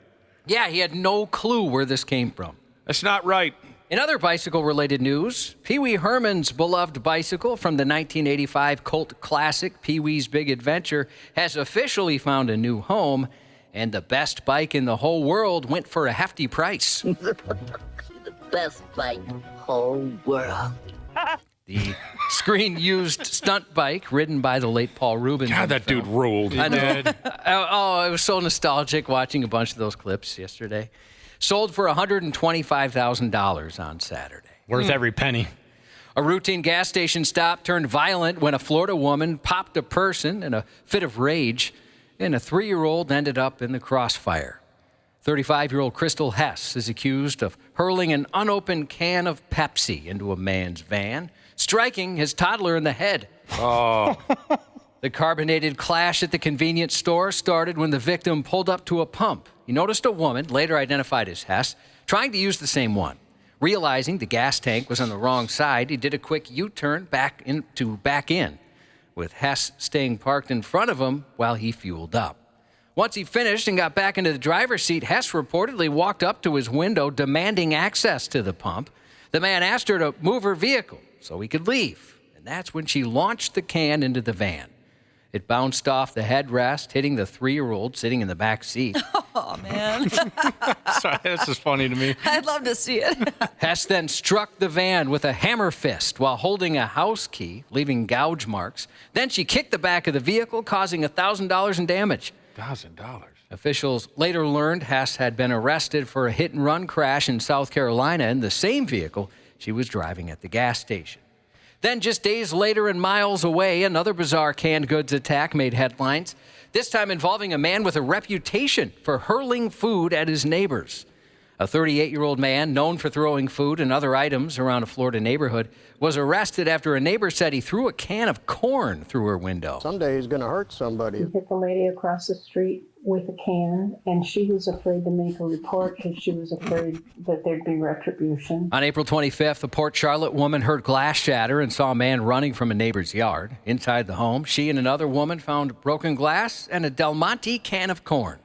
Yeah, he had no clue where this came from. That's not right. In other bicycle-related news, Pee Wee Herman's beloved bicycle from the 1985 cult classic Pee Wee's Big Adventure has officially found a new home, and the best bike in the whole world went for a hefty price. The best bike in the whole world. The screen-used stunt bike ridden by the late Paul Rubens. God, that dude ruled. I know. It was so nostalgic watching a bunch of those clips yesterday. Sold for $125,000 on Saturday. Worth every penny. A routine gas station stop turned violent when a Florida woman popped a person in a fit of rage, and a 3-year-old ended up in the crossfire. 35-year-old Crystal Hess is accused of hurling an unopened can of Pepsi into a man's van, striking his toddler in the head. Oh. The carbonated clash at the convenience store started when the victim pulled up to a pump. He noticed a woman, later identified as Hess, trying to use the same one. Realizing the gas tank was on the wrong side, he did a quick U-turn back in, with Hess staying parked in front of him while he fueled up. Once he finished and got back into the driver's seat, Hess reportedly walked up to his window demanding access to the pump. The man asked her to move her vehicle so he could leave, and that's when she launched the can into the van. It bounced off the headrest, hitting the 3-year-old sitting in the back seat. Oh, man. Sorry, this is funny to me. I'd love to see it. Hess then struck the van with a hammer fist while holding a house key, leaving gouge marks. Then she kicked the back of the vehicle, causing $1,000 in damage. $1,000? Officials later learned Hess had been arrested for a hit-and-run crash in South Carolina in the same vehicle she was driving at the gas station. Then just days later and miles away, another bizarre canned goods attack made headlines, this time involving a man with a reputation for hurling food at his neighbors. A 38-year-old man known for throwing food and other items around a Florida neighborhood was arrested after a neighbor said he threw a can of corn through her window. Someday he's going to hurt somebody. He hit the lady across the street with a can, and she was afraid to make a report because she was afraid that there'd be retribution. On April 25th, a Port Charlotte woman heard glass shatter and saw a man running from a neighbor's yard. Inside the home, she and another woman found broken glass and a Del Monte can of corn.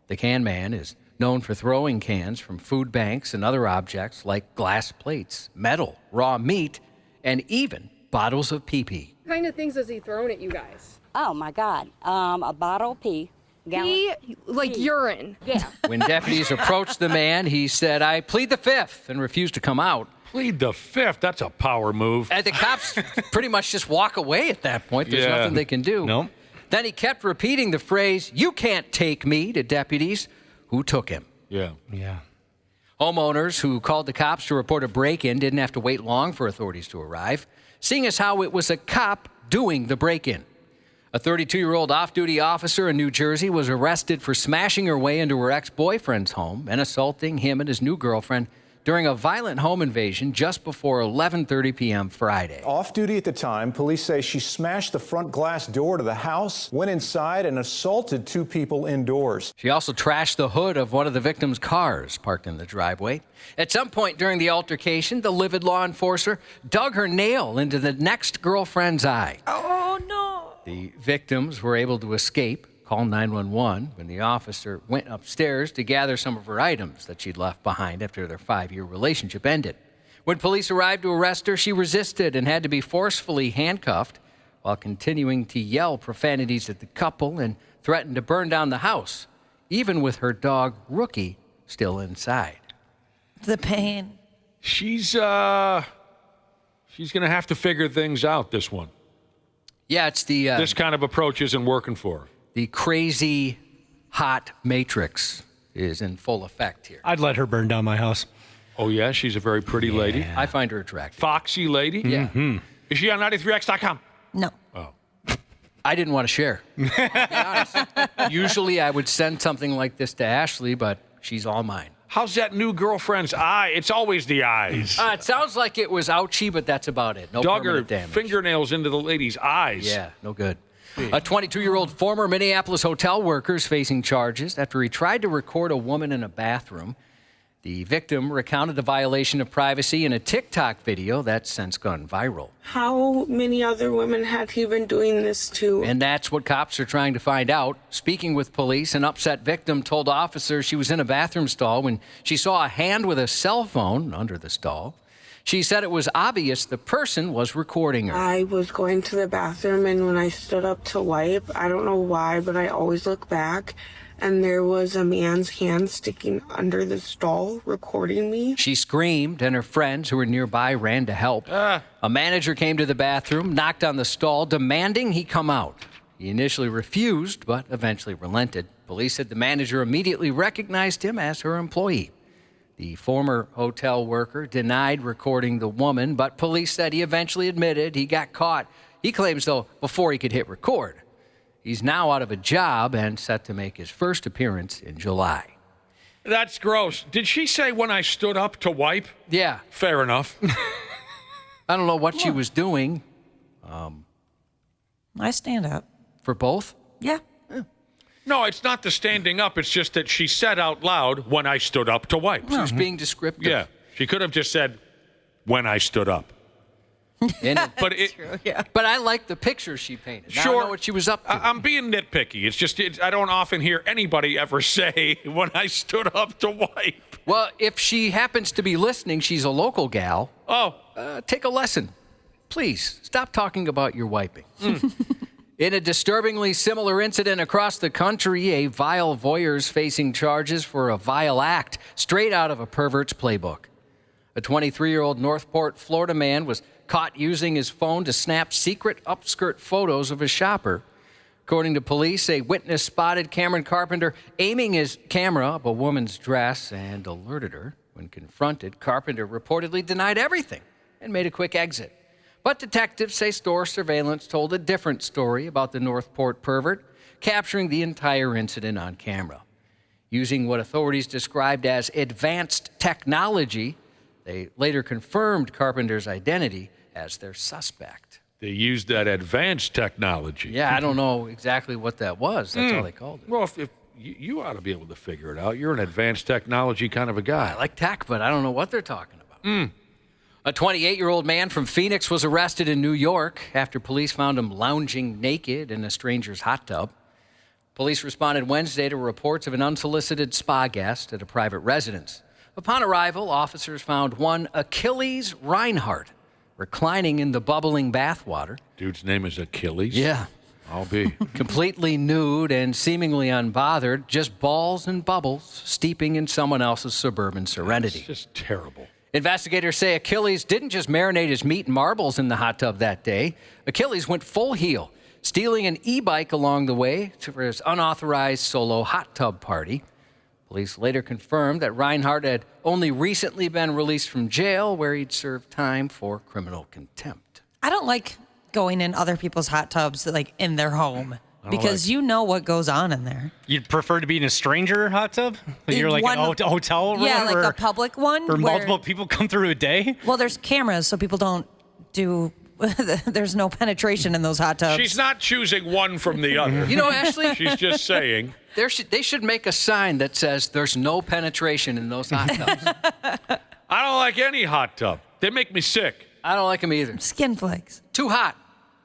The can man is known for throwing cans from food banks and other objects like glass plates, metal, raw meat, and even bottles of pee-pee. What kind of things has he thrown at you guys? Oh, my God. A bottle of pee. Pee? Like pee. Urine? Yeah. When deputies approached the man, he said, "I plead the fifth," and refused to come out. Plead the fifth? That's a power move. And the cops pretty much just walk away at that point. There's nothing they can do. Nope. Then he kept repeating the phrase, "You can't take me," to deputies who took him. Yeah. Homeowners who called the cops to report a break-in didn't have to wait long for authorities to arrive, seeing as how it was a cop doing the break-in. A 32-year-old off-duty officer in New Jersey was arrested for smashing her way into her ex-boyfriend's home and assaulting him and his new girlfriend during a violent home invasion just before 11:30 p.m. Friday. Off-duty at the time, police say she smashed the front glass door to the house, went inside, and assaulted 2 people indoors. She also trashed the hood of one of the victim's cars parked in the driveway. At some point during the altercation, the livid law enforcer dug her nail into the next girlfriend's eye. Oh, no. The victims were able to escape, call 911, when the officer went upstairs to gather some of her items that she'd left behind after their 5-year relationship ended. When police arrived to arrest her, she resisted and had to be forcefully handcuffed while continuing to yell profanities at the couple and threatened to burn down the house, even with her dog, Rookie, still inside. The pain. She's going to have to figure things out, this one. Yeah, it's the... this kind of approach isn't working for her. The crazy, hot matrix is in full effect here. I'd let her burn down my house. Oh, yeah? She's a very pretty lady? I find her attractive. Foxy lady? Yeah. Mm-hmm. Is she on 93X.com? No. Oh. I didn't want to share. To be honest. Usually I would send something like this to Ashley, but she's all mine. How's that new girlfriend's eye? It's always the eyes. It sounds like it was ouchy, but that's about it. No Dug her permanent damage. fingernails into the lady's eyes. Yeah, no good. A 22-year-old former Minneapolis hotel worker is facing charges after he tried to record a woman in a bathroom. The victim recounted the violation of privacy in a TikTok video that's since gone viral. How many other women had he been doing this to? And that's what cops are trying to find out. Speaking with police, an upset victim told officers she was in a bathroom stall when she saw a hand with a cell phone under the stall. She said it was obvious the person was recording her. I was going to the bathroom, and when I stood up to wipe, I don't know why, but I always look back, and there was a man's hand sticking under the stall recording me. She screamed, and her friends who were nearby ran to help. A manager came to the bathroom, knocked on the stall, demanding he come out. He initially refused, but eventually relented. Police said the manager immediately recognized him as her employee. The former hotel worker denied recording the woman, but police said he eventually admitted he got caught. He claims, though, before he could hit record. He's now out of a job and set to make his first appearance in July. That's gross. Did she say when I stood up to wipe? Yeah. Fair enough. I don't know what she was doing. I stand up. For both? Yeah. No, it's not the standing up. It's just that she said out loud when I stood up to wipe. She was being descriptive. Yeah. She could have just said when I stood up. But I like the picture she painted. Now Sure. I know what she was up to. I'm being nitpicky. It's just I don't often hear anybody ever say when I stood up to wipe. Well, if she happens to be listening, she's a local gal. Oh. Take a lesson. Please, stop talking about your wiping. In a disturbingly similar incident across the country, a vile voyeur is facing charges for a vile act straight out of a pervert's playbook. A 23-year-old Northport, Florida man was caught using his phone to snap secret upskirt photos of his shopper. According to police, a witness spotted Cameron Carpenter aiming his camera up a woman's dress and alerted her. When confronted, Carpenter reportedly denied everything and made a quick exit. But detectives say store surveillance told a different story about the Northport pervert, capturing the entire incident on camera. Using what authorities described as advanced technology, they later confirmed Carpenter's identity as their suspect. They used that advanced technology. Yeah, I don't know exactly what that was. That's all they called it. Well, if you ought to be able to figure it out. You're an advanced technology kind of a guy. I like tech, but I don't know what they're talking about. A 28-year-old man from Phoenix was arrested in New York after police found him lounging naked in a stranger's hot tub. Police responded Wednesday to reports of an unsolicited spa guest at a private residence. Upon arrival, officers found one Achilles Reinhardt reclining in the bubbling bathwater. Dude's name is Achilles? Yeah. I'll be. Completely nude and seemingly unbothered, just balls and bubbles steeping in someone else's suburban serenity. It's just terrible. Investigators say Achilles didn't just marinate his meat and marbles in the hot tub that day. Achilles went full heel, stealing an e-bike along the way for his unauthorized solo hot tub party. Police later confirmed that Reinhardt had only recently been released from jail, where he'd served time for criminal contempt. I don't like going in other people's hot tubs, like in their home, because you know what goes on in there. You'd prefer to be in a stranger hot tub? You're like a hotel room? Yeah, like a public one. Where multiple people come through a day? Well, there's cameras, so people don't do... There's no penetration in those hot tubs. She's not choosing one from the other. You know, Ashley... She's just saying... They should make a sign that says there's no penetration in those hot tubs. I don't like any hot tub. They make me sick. I don't like them either. Skin flakes. Too hot.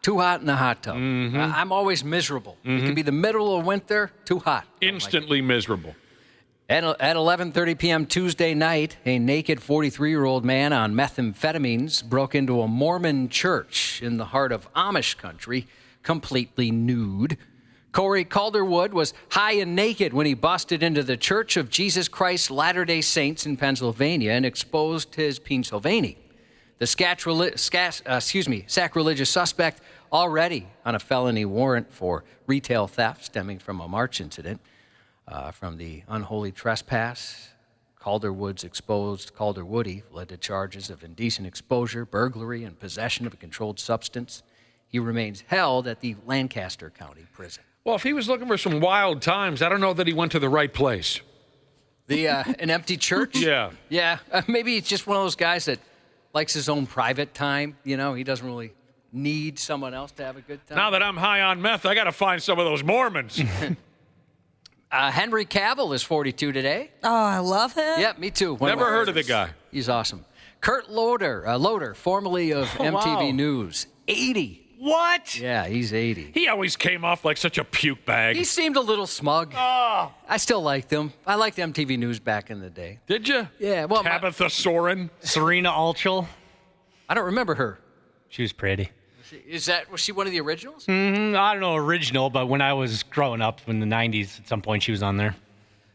Too hot in the hot tub. Mm-hmm. I'm always miserable. It can be the middle of winter, too hot. Instantly miserable. At 11:30 p.m. Tuesday night, a naked 43-year-old man on methamphetamines broke into a Mormon church in the heart of Amish country, completely nude. Corey Calderwood was high and naked when he busted into the Church of Jesus Christ Latter-day Saints in Pennsylvania and exposed his Pennsylvania. The sacrilegious suspect already on a felony warrant for retail theft stemming from a March incident. From the unholy trespass, Calderwood's exposed Calderwoody led to charges of indecent exposure, burglary, and possession of a controlled substance. He remains held at the Lancaster County Prison. Well, if he was looking for some wild times, I don't know that he went to the right place. An empty church? Yeah. Yeah. Maybe he's just one of those guys that likes his own private time. You know, he doesn't really need someone else to have a good time. Now that I'm high on meth, I got to find some of those Mormons. Henry Cavill is 42 today. Oh, I love him. Yeah, me too. Never heard of the guy. He's awesome. Kurt Loder, formerly of MTV News, 80. What? Yeah, he's 80. He always came off like such a puke bag. He seemed a little smug. Oh. I still liked him. I liked MTV News back in the day. Did you? Yeah. Well, Tabitha Soren. Serena Ulchel. I don't remember her. She was pretty. Was she one of the originals? I don't know original, but when I was growing up in the 90s, at some point she was on there.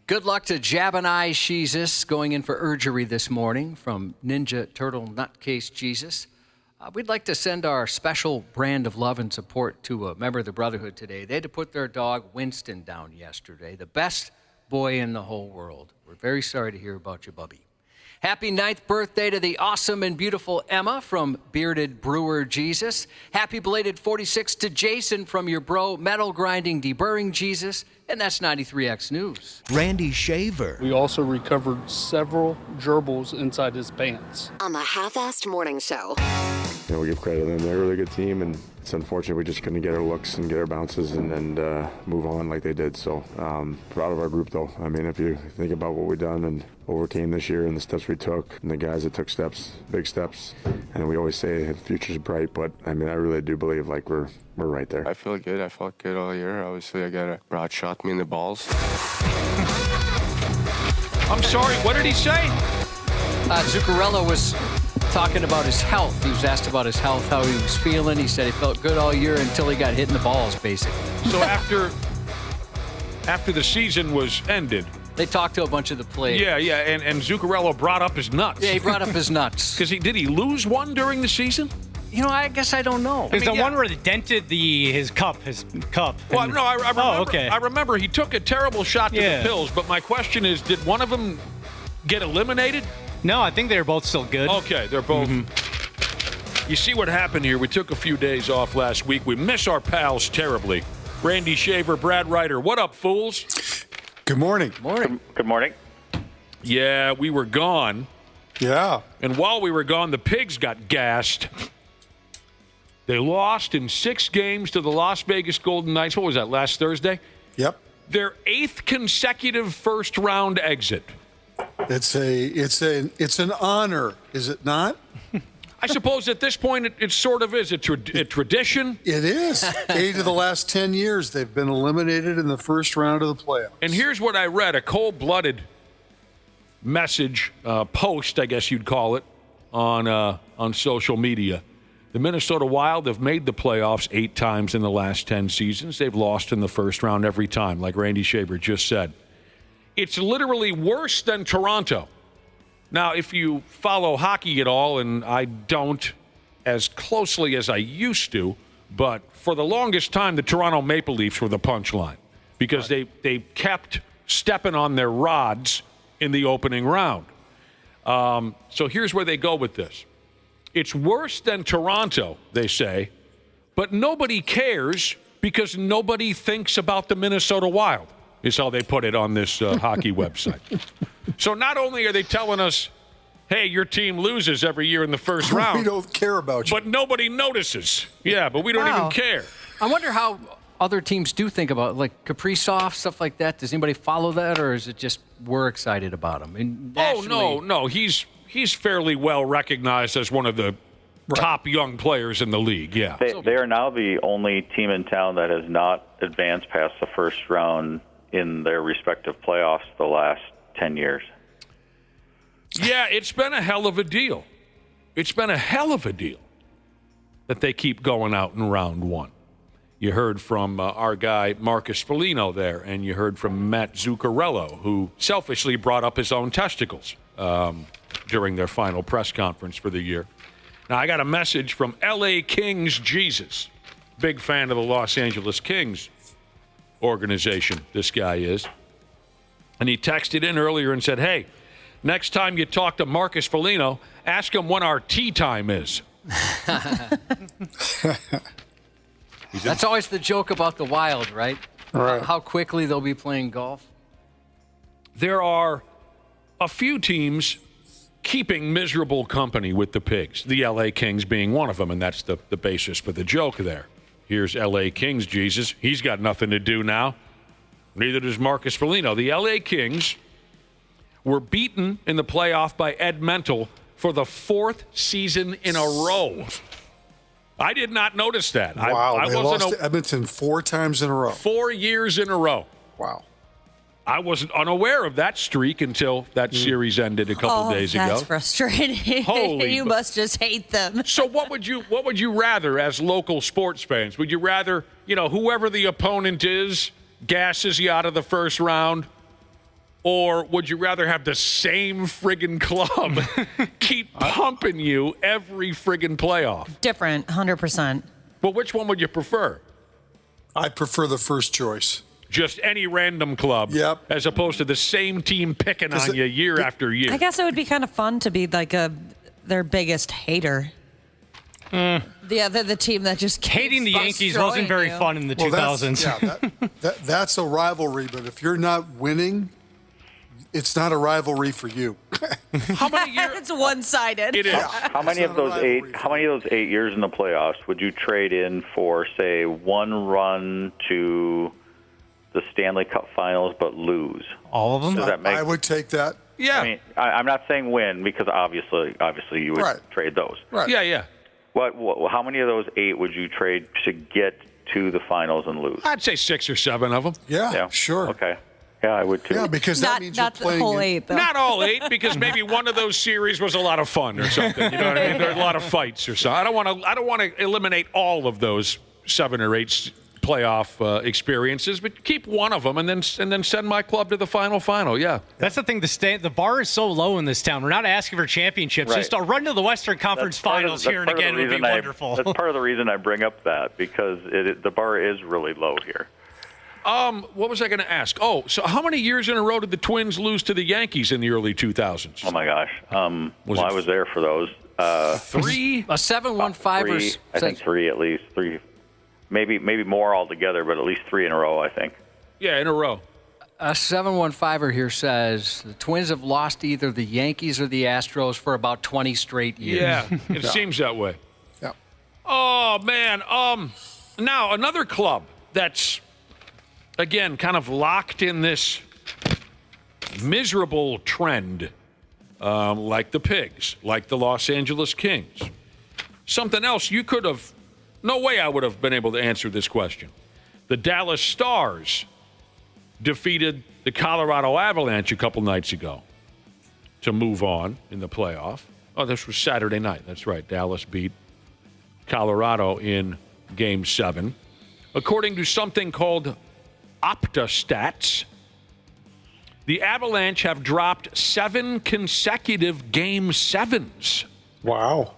Good luck to Jabonai Sheezus going in for urgery this morning from Ninja Turtle Nutcase Jesus. We'd like to send our special brand of love and support to a member of the Brotherhood today. They had to put their dog Winston down yesterday, the best boy in the whole world. We're very sorry to hear about you, Bubby. Happy 9th birthday to the awesome and beautiful Emma from Bearded Brewer Jesus. Happy belated 46 to Jason from your bro Metal Grinding Deburring Jesus. And that's 93X News. Randy Shaver. We also recovered several gerbils inside his pants. On the Half-Assed Morning Show. You know, we give credit to them. They're a really good team, and it's unfortunate we just couldn't get our looks and get our bounces and move on like they did. So proud of our group, though. I mean, if you think about what we've done and overcame this year and the steps we took and the guys that took steps, big steps, and we always say the future's bright, but I mean, I really do believe like we're right there. I feel good. I felt good all year. Obviously, I got a rod shot me in the balls. I'm sorry, what did he say? Zuccarello was talking about his health. He was asked about his health, how he was feeling. He said he felt good all year until he got hit in the balls, basically. So after the season was ended, they talked to a bunch of the players. Yeah, and Zuccarello brought up his nuts. Yeah, he brought up his nuts. Because did he lose one during the season? You know, I guess I don't know. There's the one where it dented his cup. Well, no, I remember. Oh, okay. I remember he took a terrible shot to the pills, but my question is, did one of them get eliminated? No, I think they were both still good. Okay, they're both. You see what happened here? We took a few days off last week. We miss our pals terribly. Randy Shaver, Brad Ryder. What up, fools? Good morning. Morning. Good morning. Yeah, we were gone. Yeah. And while we were gone, the Pigs got gassed. They lost in 6 games to the Las Vegas Golden Knights. What was that, last Thursday? Yep. Their 8th consecutive first-round exit. It's an honor, is it not? I suppose at this point it sort of is a tradition. It is. 8 of the last 10 years they've been eliminated in the first round of the playoffs. And here's what I read, a cold-blooded message, post, I guess you'd call it, on social media. The Minnesota Wild have made the playoffs 8 times in the last 10 seasons. They've lost in the first round every time, like Randy Shaver just said. It's literally worse than Toronto. Now, if you follow hockey at all, and I don't as closely as I used to, but for the longest time, the Toronto Maple Leafs were the punchline because they kept stepping on their rods in the opening round. So here's where they go with this. It's worse than Toronto, they say, but nobody cares because nobody thinks about the Minnesota Wild, is how they put it on this hockey website. So not only are they telling us, hey, your team loses every year in the first round. We don't care about you. But nobody notices. Yeah, but we don't even care. I wonder how other teams do think about it, like Kaprizov, stuff like that. Does anybody follow that, or is it just we're excited about him? And no. He's fairly well recognized as one of the top young players in the league. Yeah, they are now the only team in town that has not advanced past the first round in their respective playoffs the last 10 years. Yeah, it's been a hell of a deal. It's been a hell of a deal that they keep going out in round one. You heard from our guy Marcus Foligno there, and you heard from Matt Zuccarello, who selfishly brought up his own testicles during their final press conference for the year. Now, I got a message from L.A. Kings Jesus. Big fan of the Los Angeles Kings organization, this guy is. And he texted in earlier and said, hey, next time you talk to Marcus Foligno, ask him when our tea time is. That's always the joke about the Wild, right? Right. How quickly they'll be playing golf. There are a few teams keeping miserable company with the Pigs, the L.A. Kings being one of them, and that's the basis for the joke there. Here's L.A. Kings Jesus. He's got nothing to do now. Neither does Marcus Foligno. The L.A. Kings were beaten in the playoff by Ed Mental for the fourth season in a row. I did not notice that. Wow, they lost to Edmonton 4 times in a row. 4 years in a row. Wow. I wasn't unaware of that streak until that series ended a couple days ago. That's frustrating. Holy you must just hate them. So what would you rather as local sports fans? Would you rather, whoever the opponent is gasses you out of the first round? Or would you rather have the same friggin' club keep pumping you every friggin' playoff? Different, 100%. Well, which one would you prefer? I prefer the first choice. Just any random club. Yep. As opposed to the same team picking on you year after year. I guess it would be kind of fun to be like their biggest hater. The team that just hating the Yankees wasn't very fun in the 2000s. That's a rivalry, but if you're not winning, it's not a rivalry for you. How many years? It's one-sided. It is. How many of those 8 years in the playoffs would you trade in for, say, one run to the Stanley Cup Finals but lose? All of them? Does that make? I would take that. Yeah. I mean, I'm not saying win because obviously you would trade those. Right. Yeah. How many of those 8 would you trade to get to the finals and lose? I'd say 6 or 7 of them. Yeah. Sure. Okay. Yeah, I would too. Yeah, because that means you're playing. Not the whole 8, though. Not all 8, because maybe one of those series was a lot of fun or something. You know what I mean? There are a lot of fights or something. I don't want to eliminate all of those 7 or 8 playoff experiences, but keep one of them and then send my club to the final. Yeah, that's the thing. The bar is so low in this town. We're not asking for championships. Right. Just a run to the Western Conference Finals here and again would be wonderful. That's part of the reason I bring up that, because the bar is really low here. What was I going to ask? Oh, so how many years in a row did the Twins lose to the Yankees in the early 2000s? Oh my gosh. I was there for those. 3? A 7-1-5 I think 3 at least. 3. Maybe more altogether, but at least 3 in a row, I think. Yeah, in a row. A 7-1-5er here says the Twins have lost to either the Yankees or the Astros for about 20 straight years. Yeah, it seems that way. Yeah. Oh, man. Now, another club that's, again, kind of locked in this miserable trend, like the Pigs, like the Los Angeles Kings. Something else you could have... No way I would have been able to answer this question. The Dallas Stars defeated the Colorado Avalanche a couple nights ago to move on in the playoff. Oh, this was Saturday night. That's right. Dallas beat Colorado in Game 7. According to something called OptaStats, the Avalanche have dropped 7 consecutive Game 7s. Wow.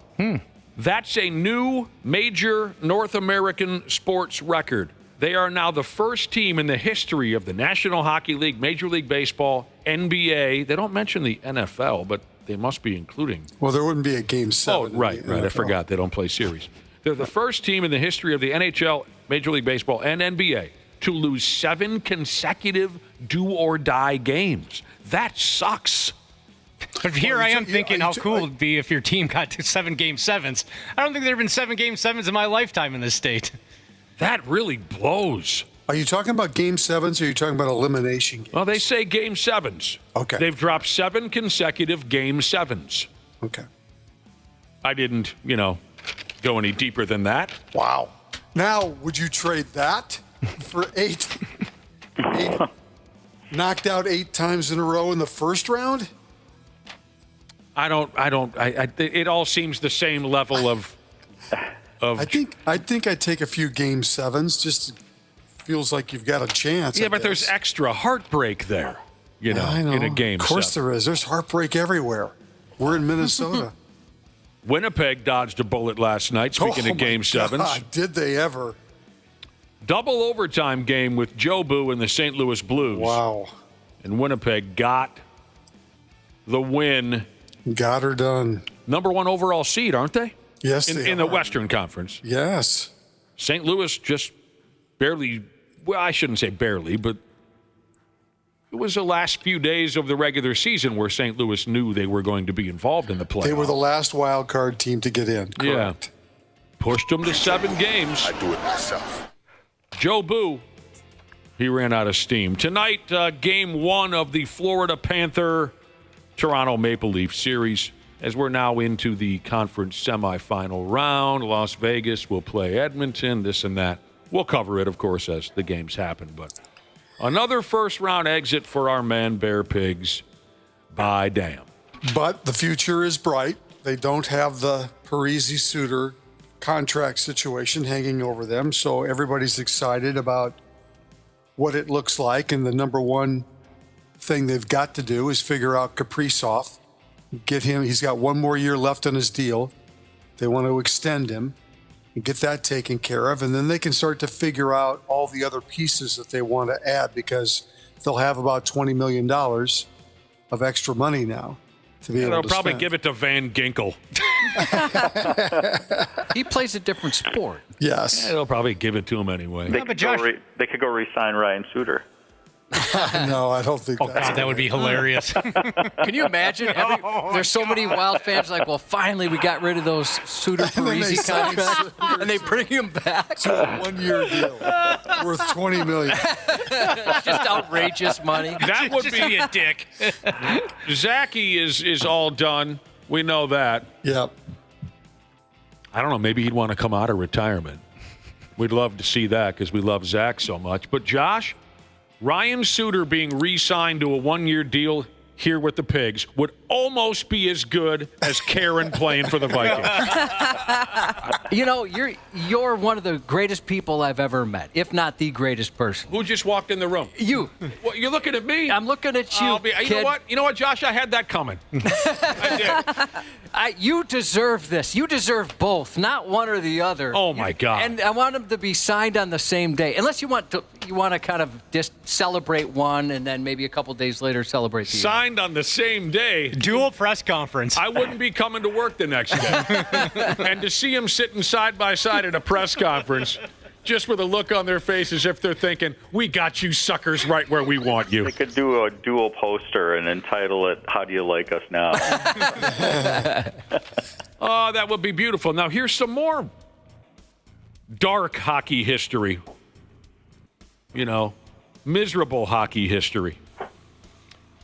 That's a new major North American sports record. They are now the first team in the history of the National Hockey League, Major League Baseball, NBA. They don't mention the NFL, but they must be including. Well, there wouldn't be a Game 7. Oh, right. I forgot. They don't play series. They're the first team in the history of the NHL, Major League Baseball, and NBA to lose 7 consecutive do-or-die games. That sucks. But here I am thinking how cool it would be if your team got to 7 Game 7s. I don't think there have been 7 Game 7s in my lifetime in this state. That really blows. Are you talking about Game 7s or are you talking about elimination games? Well, they say Game 7s. Okay. They've dropped 7 consecutive Game 7s. Okay. I didn't, go any deeper than that. Wow. Now, would you trade that for eight knocked out 8 times in a row in the first round? It all seems the same level of I think I'd take a few game 7s. Just feels like you've got a chance. Yeah, but there's extra heartbreak there, I know. in a game 7. Of course there is. There's heartbreak everywhere. We're in Minnesota. Winnipeg dodged a bullet last night, speaking of game 7s. God, did they ever? Double overtime game with Joe Boo and the St. Louis Blues. Wow. And Winnipeg got the win. Got her done. Number 1 overall seed, aren't they? Yes, they in are. the Western Conference. Yes. St. Louis just barely, well, I shouldn't say barely, but it was the last few days of the regular season where St. Louis knew they were going to be involved in the playoffs. They were the last wild card team to get in. Correct. Yeah. Pushed them to 7 games. I do it myself. Joe Boo, he ran out of steam. Tonight, game 1 of the Florida Panther-Toronto Maple Leaf series. As we're now into the conference semifinal round, Las Vegas will play Edmonton, this and that. We'll cover it, of course, as the games happen. But another first-round exit for our man Bear Pigs. By damn. But the future is bright. They don't have the Parisi Suter contract situation hanging over them, so everybody's excited about what it looks like. And the number one thing they've got to do is figure out Kaprizov. Get him. He's got 1 more year left on his deal. They want to extend him and get that taken care of. And then they can start to figure out all the other pieces that they want to add, because they'll have about $20 million of extra money now to be able to They'll probably spend. give it to Van Ginkel. He plays a different sport. Yes. Yeah, they'll probably give it to him anyway. They could go re-sign Ryan Suter. No, I don't think that's God, that would be hilarious. Can you imagine? There's so many Wild fans like, well, finally we got rid of those Suter Parisi contracts, and they bring him back. to a 1-year deal worth $20 million. Just outrageous money. That would be a dick. Zachy is all done. We know that. Yep. I don't know. Maybe he'd want to come out of retirement. We'd love to see that because we love Zach so much. But Josh, Ryan Suter being re-signed to a 1-year deal here with the Pigs would almost be as good as Karen playing for the Vikings. You know, you're one of the greatest people I've ever met, if not the greatest person. Who just walked in the room? You. Well, you're looking at me. I'm looking at you. You know what, Josh? I had that coming. I did. You deserve this. You deserve both, not one or the other. Oh my God! And I want them to be signed on the same day, unless you want to kind of just celebrate one and then maybe a couple days later celebrate the other. Signed on the same day. Dual press conference. I wouldn't be coming to work the next day. And to see them sitting side by side at a press conference, just with a look on their face as if they're thinking, we got you suckers right where we want you. They could do a dual poster and entitle it, How Do You Like Us Now? Oh, that would be beautiful. Now, here's some more dark hockey history. You know, miserable hockey history.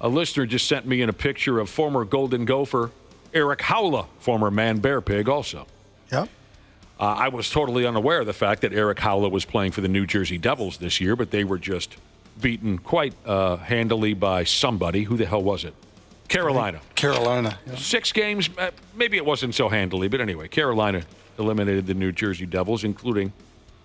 A listener just sent me in a picture of former Golden Gopher Eric Howla, former Man Bear Pig also. Yep. I was totally unaware of the fact that Eric Howla was playing for the New Jersey Devils this year, but they were just beaten quite handily by somebody. Who the hell was it? Carolina. Carolina. Yeah. 6 games. Maybe it wasn't so handily, but anyway, Carolina eliminated the New Jersey Devils, including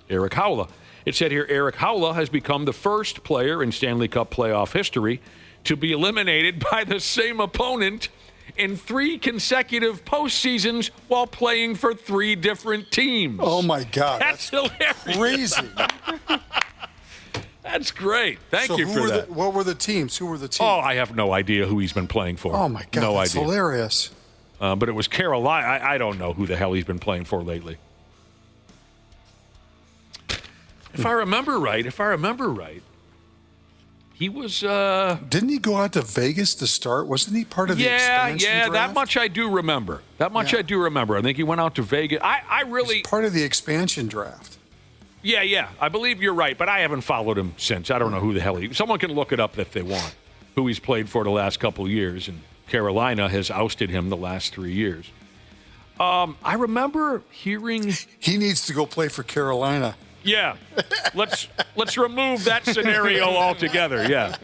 Eric Howla. It said here, Eric Howla has become the first player in Stanley Cup playoff history to be eliminated by the same opponent in 3 consecutive postseasons while playing for 3 different teams. Oh, my God. That's hilarious. Crazy. That's great. Thank you for that. What were the teams? Who were the teams? Oh, I have no idea who he's been playing for. Oh, my God. No That's idea. Hilarious. But it was Carolina. I don't know who the hell he's been playing for lately. If I remember right, he was... Didn't he go out to Vegas to start? Wasn't he part of the expansion draft? That much I do remember. I do remember. I think he went out to Vegas. I really... He's part of the expansion draft. Yeah. I believe you're right, but I haven't followed him since. I don't know who the hell someone can look it up if they want, who he's played for the last couple of years, and Carolina has ousted him the last 3 years. I remember hearing he needs to go play for Carolina. Yeah, let's remove that scenario altogether. Yeah,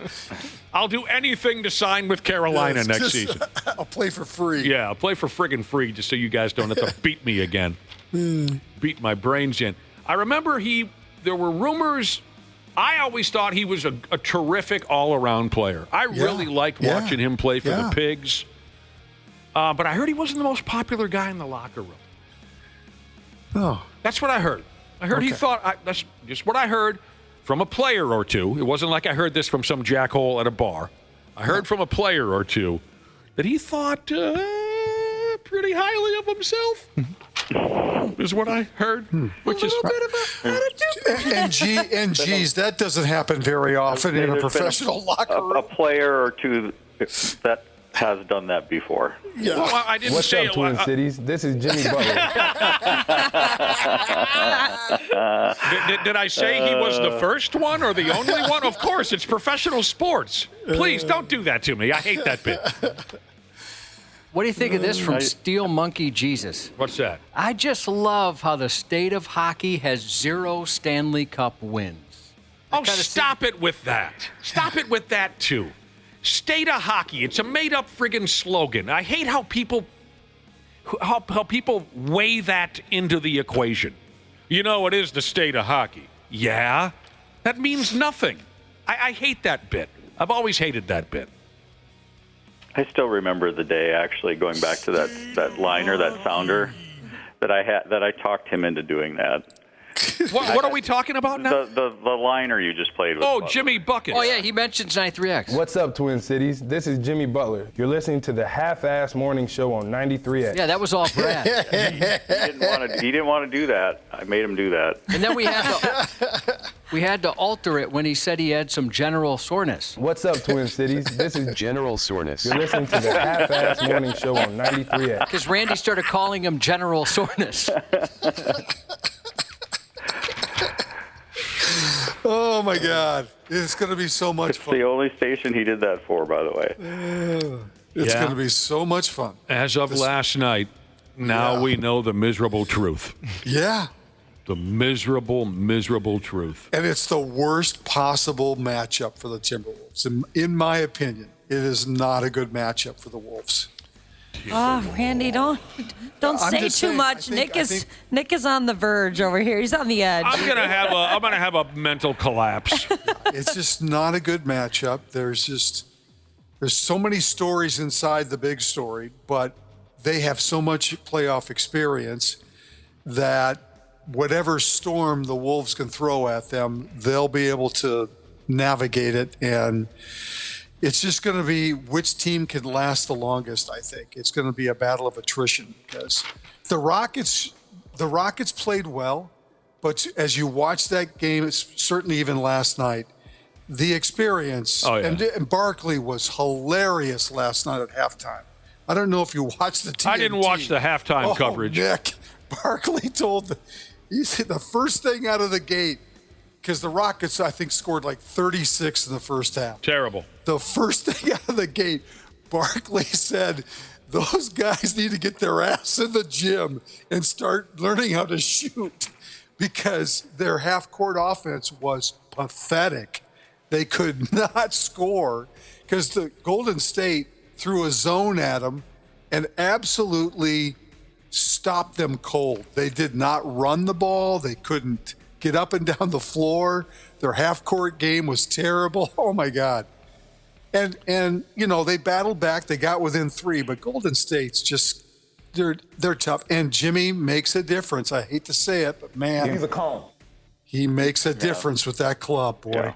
I'll do anything to sign with Carolina next season. I'll play for free. Yeah, I'll play for friggin' free just so you guys don't have to beat me again. Beat my brains in. I remember there were rumors. I always thought he was a terrific all-around player. I really liked watching him play for the Pigs. But I heard he wasn't the most popular guy in the locker room. Oh. That's what I heard. I heard he thought, that's just what I heard from a player or two. It wasn't like I heard this from some jackhole at a bar. I heard from a player or two that he thought pretty highly of himself. Is what I heard, which is a bit of and geez, that doesn't happen very often in a professional locker room. A player or two that has done that before. Yeah. Well, I didn't What's say up, Twin Cities? This is Jimmy Butler. Did I say he was the first one or the only one? Of course, it's professional sports. Please don't do that to me. I hate that bit. What do you think of this from Steel Monkey Jesus? What's that? I just love how the state of hockey has 0 Stanley Cup wins. Oh, stop it with that. Stop it with that, too. State of hockey. It's a made-up friggin' slogan. I hate how people weigh that into the equation. You know, it is the state of hockey. Yeah? That means nothing. I hate that bit. I've always hated that bit. I still remember the day, actually, going back to that liner, that sounder, that I talked him into doing that. What are we talking about now? The liner you just played with. Oh, Jimmy Buckets. Oh, yeah, he mentions 93X. What's up, Twin Cities? This is Jimmy Butler. You're listening to the Half-Ass Morning Show on 93X. Yeah, that was all Brad. He didn't want to do that. I made him do that. And then we had to alter it when he said he had some general soreness. What's up, Twin Cities? This is General Soreness. You're listening to the Half-Ass Morning Show on 93X. Because Randy started calling him General Soreness. Oh, my God. It's going to be so much fun. It's the only station he did that for, by the way. It's going to be so much fun. As of last night, now we know the miserable truth. Yeah. The miserable, miserable truth. And it's the worst possible matchup for the Timberwolves. In my opinion, it is not a good matchup for the Wolves. Oh, Randy, don't say too much. Nick is on the verge over here. He's on the edge. I'm gonna have a mental collapse. It's just not a good matchup. There's so many stories inside the big story, but they have so much playoff experience that whatever storm the Wolves can throw at them, they'll be able to navigate it. And it's just going to be which team can last the longest, I think. It's going to be a battle of attrition because the Rockets played well, but as you watch that game, it's certainly even last night, the experience, and Barkley was hilarious last night at halftime. I don't know if you watched the TNT. I didn't watch the halftime coverage. Nick, Barkley he said the first thing out of the gate, because the Rockets, I think, scored like 36 in the first half. Terrible. The first thing out of the gate, Barkley said, those guys need to get their ass in the gym and start learning how to shoot because their half-court offense was pathetic. They could not score because the Golden State threw a zone at them and absolutely stopped them cold. They did not run the ball. They couldn't get up and down the floor. Their half-court game was terrible. Oh, my God. And you know, they battled back. They got within 3, but Golden State's just, they're tough. And Jimmy makes a difference. I hate to say it, but, man. He's a calm. He makes a difference with that club, boy. Yeah.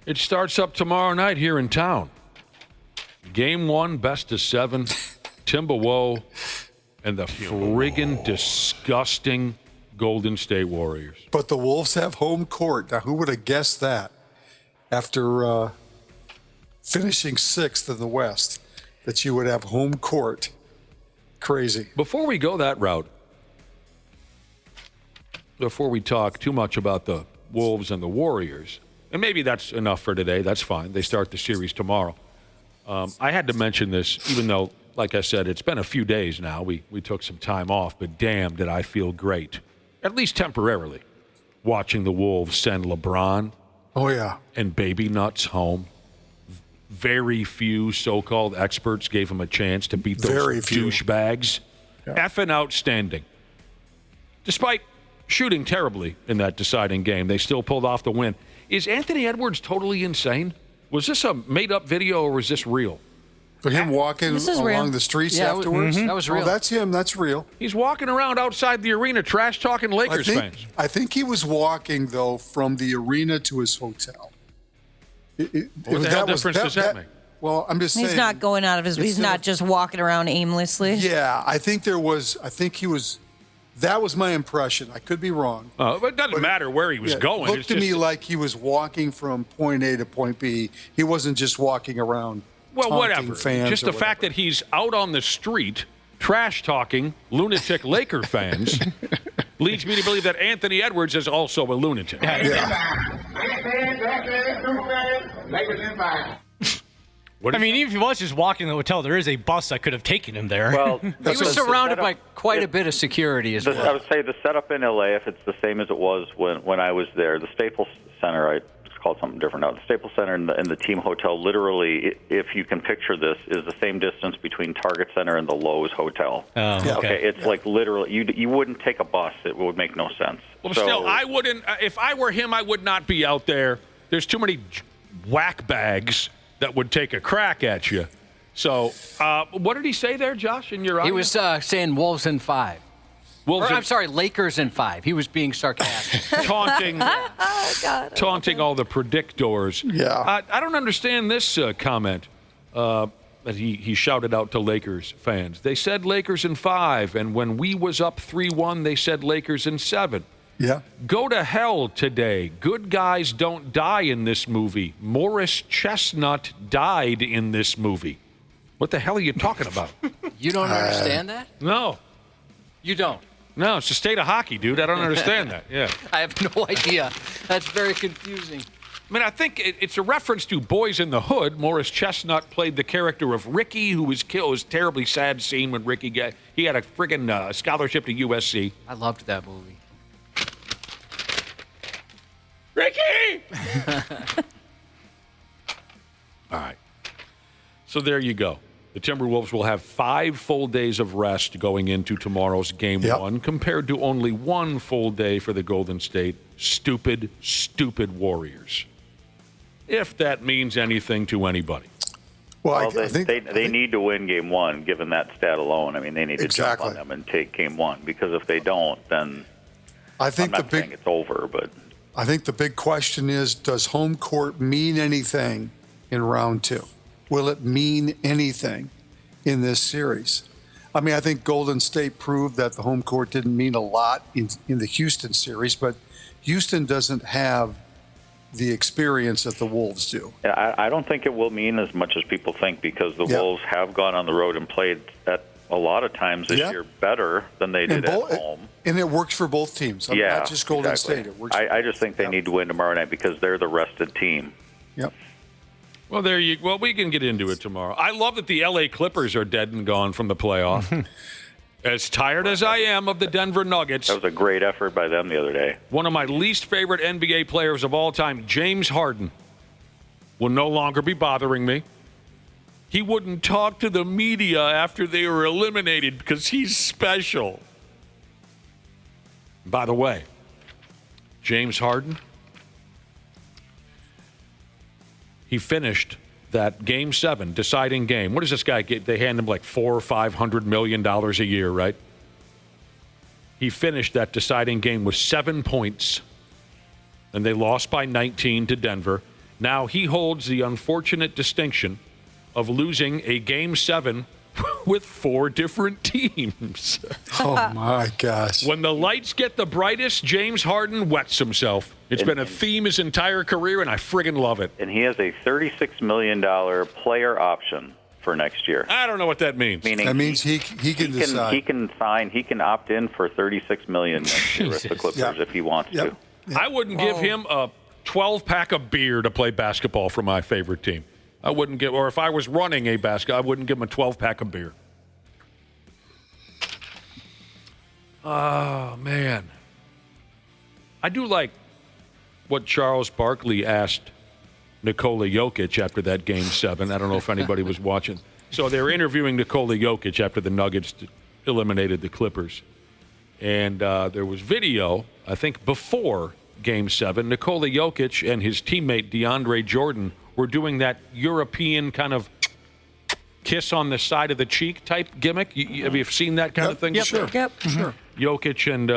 It starts up tomorrow night here in town. Game 1, best of 7, Timberwolves and the friggin' disgusting Golden State Warriors. But the Wolves have home court. Now, who would have guessed that after finishing 6th in the West, that you would have home court? Crazy. Before we go that route, before we talk too much about the Wolves and the Warriors, and maybe that's enough for today, that's fine. They start the series tomorrow. I had to mention this, even though like I said, it's been a few days now. We took some time off, but damn, did I feel great, at least temporarily, watching the Wolves send LeBron and Baby Nuts home. Very few so-called experts gave him a chance to beat those douchebags. Effing outstanding. Despite shooting terribly in that deciding game, they still pulled off the win. Is Anthony Edwards totally insane? Was this a made-up video or was this real? For him walking along the streets afterwards? That was real. Oh, that's him. That's real. He's walking around outside the arena trash-talking Lakers fans. I think he was walking, though, from the arena to his hotel. What the hell difference does that make? Well, I'm just saying. He's not going out of his. He's not just walking around aimlessly. Yeah, I think he was. That was my impression. I could be wrong. But it doesn't matter where he was going. It looked to me like he was walking from point A to point B. He wasn't just walking around. Well, whatever. Just the fact that he's out on the street trash-talking lunatic Laker fans leads me to believe that Anthony Edwards is also a lunatic. I mean, even if he was just walking to the hotel, there is a bus that could have taken him there. Well, he was surrounded by quite a bit of security as well. I would say the setup in L.A., if it's the same as it was when I was there, the Staples Center, it's called something different now. The Staples Center and the team hotel, literally, if you can picture this, is the same distance between Target Center and the Lowe's Hotel. Okay, it's like literally, you wouldn't take a bus. It would make no sense. Well, still, I wouldn't. If I were him, I would not be out there. There's too many whack bags that would take a crack at you. So, what did he say there, Josh, in your audio? He was saying Wolves in 5. I'm sorry, Lakers in 5. He was being sarcastic. Taunting all the predictors. Yeah. I don't understand this comment that he shouted out to Lakers fans. They said Lakers in 5, and when we was up 3-1, they said Lakers in 7. Yeah. Go to hell today. Good guys don't die in this movie. Morris Chestnut died in this movie. What the hell are you talking about? You don't understand that? No. You don't? No, it's the state of hockey, dude. I don't understand that. Yeah. I have no idea. That's very confusing. I mean, I think it's a reference to Boys in the Hood. Morris Chestnut played the character of Ricky, who was killed. It was a terribly sad scene when Ricky he had a friggin' scholarship to USC. I loved that movie. Ricky! All right. So there you go. The Timberwolves will have 5 full days of rest going into tomorrow's Game 1, compared to only 1 full day for the Golden State stupid Warriors. If that means anything to anybody. Well, I think they need to win Game 1, given that stat alone. I mean, they need to jump on them and take Game 1, because if they don't, then I'm not saying it's over, but I think the big question is, does home court mean anything in round 2? Will it mean anything in this series? I mean, I think Golden State proved that the home court didn't mean a lot in the Houston series, but Houston doesn't have the experience that the Wolves do. I don't think it will mean as much as people think, because the Wolves have gone on the road and played at a lot of times this year better than they did at home. And it works for both teams. Not just Golden State. It works. I just think they need to win tomorrow night because they're the rested team. Yep. Well, we can get into it tomorrow. I love that the L.A. Clippers are dead and gone from the playoff. As tired as I am of the Denver Nuggets. That was a great effort by them the other day. One of my least favorite NBA players of all time, James Harden, will no longer be bothering me. He wouldn't talk to the media after they were eliminated because he's special. By the way, James Harden, he finished that Game 7 deciding game. What does this guy get? They hand him like $400 or $500 million a year, right? He finished that deciding game with 7 points, and they lost by 19 to Denver. Now he holds the unfortunate distinction of losing a Game 7 with 4 different teams. Oh, my gosh. When the lights get the brightest, James Harden wets himself. It's been a theme his entire career, and I friggin' love it. And he has a $36 million player option for next year. I don't know what that means. Meaning that means he can decide. He can opt in for $36 million next year with the Clippers if he wants to. I wouldn't give him a 12-pack of beer to play basketball for my favorite team. I wouldn't give, or if I was running a basket, I wouldn't give him a 12-pack of beer. Oh, man. I do like what Charles Barkley asked Nikola Jokic after that Game 7. I don't know if anybody was watching. So they were interviewing Nikola Jokic after the Nuggets eliminated the Clippers. And there was video, I think, before Game 7. Nikola Jokic and his teammate DeAndre Jordan were doing that European kind of kiss on the side of the cheek type gimmick. Have you seen that kind of thing? Yep. Sure. Yep. Sure. Jokic and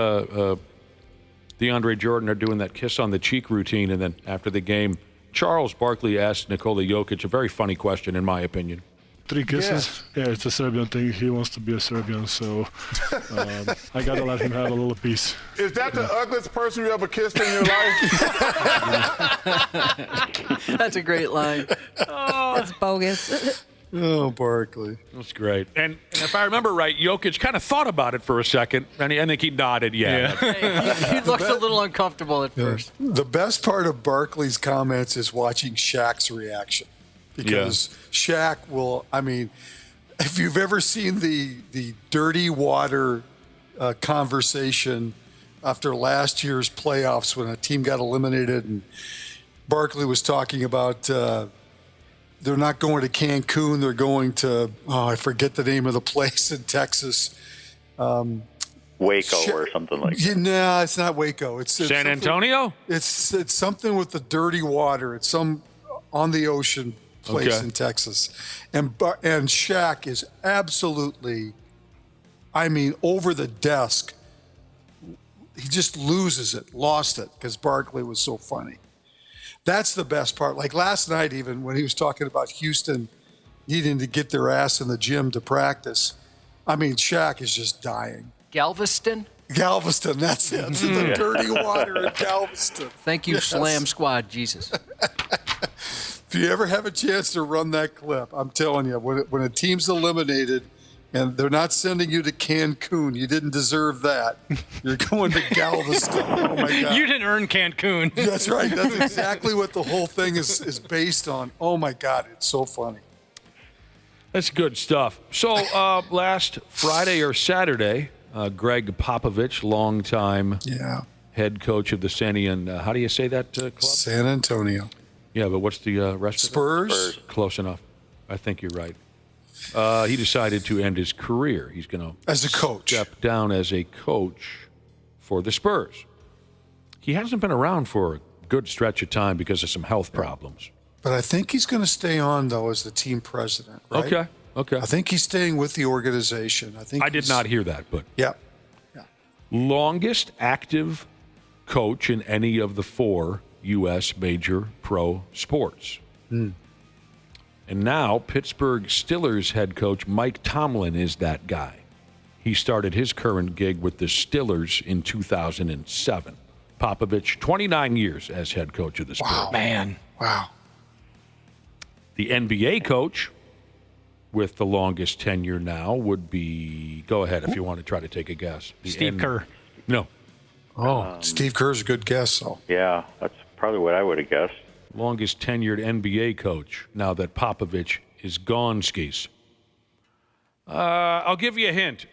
DeAndre Jordan are doing that kiss on the cheek routine. And then after the game, Charles Barkley asked Nikola Jokic a very funny question, in my opinion. 3 kisses? Yeah, it's a Serbian thing. He wants to be a Serbian, so I got to let him have a little piece. Is that the ugliest person you ever kissed in your life? That's a great line. That's bogus. Oh, Barkley. That's great. And if I remember right, Jokic kind of thought about it for a second, and I think he nodded, yeah. He looks a little uncomfortable at first. The best part of Barkley's comments is watching Shaq's reaction. Because Shaq will, I mean, if you've ever seen the dirty water conversation after last year's playoffs when a team got eliminated and Barkley was talking about they're not going to Cancun, they're going to, I forget the name of the place in Texas. Waco or something like that. No, it's not Waco. It's San Antonio? It's something with the dirty water. It's some on the ocean place in Texas. And Shaq is absolutely, I mean, over the desk. He just loses it, lost it, because Barkley was so funny. That's the best part. Like last night, even when he was talking about Houston needing to get their ass in the gym to practice, I mean, Shaq is just dying. Galveston, that's it. It's in the dirty water in Galveston. Thank you, Slam Squad, Jesus. If you ever have a chance to run that clip, I'm telling you, when a team's eliminated and they're not sending you to Cancun, you didn't deserve that. You're going to Galveston. Oh, my God. You didn't earn Cancun. That's right. That's exactly what the whole thing is based on. Oh, my God. It's so funny. That's good stuff. So last Friday or Saturday, Greg Popovich, longtime head coach of the how do you say that club? San Antonio. Yeah, but what's the rest Spurs? of it? Close enough. I think you're right. He decided to end his career. He's going to as a coach step down as a coach for the Spurs. He hasn't been around for a good stretch of time because of some health problems. But I think he's going to stay on, though, as the team president, right? Okay. I think he's staying with the organization. I did not hear that, but... Yeah. Longest active coach in any of the 4 U.S. major pro sports. And now Pittsburgh Steelers head coach Mike Tomlin is that guy. He started his current gig with the Steelers in 2007. Popovich, 29 years as head coach of the Spurs. Wow. Man. Wow. The NBA coach with the longest tenure now would be, go ahead if you want to try to take a guess. Steve Kerr. No. Steve Kerr's a good guess, though. Yeah, that's probably what I would have guessed. Longest tenured NBA coach now that Popovich is gone skis. I'll give you a hint.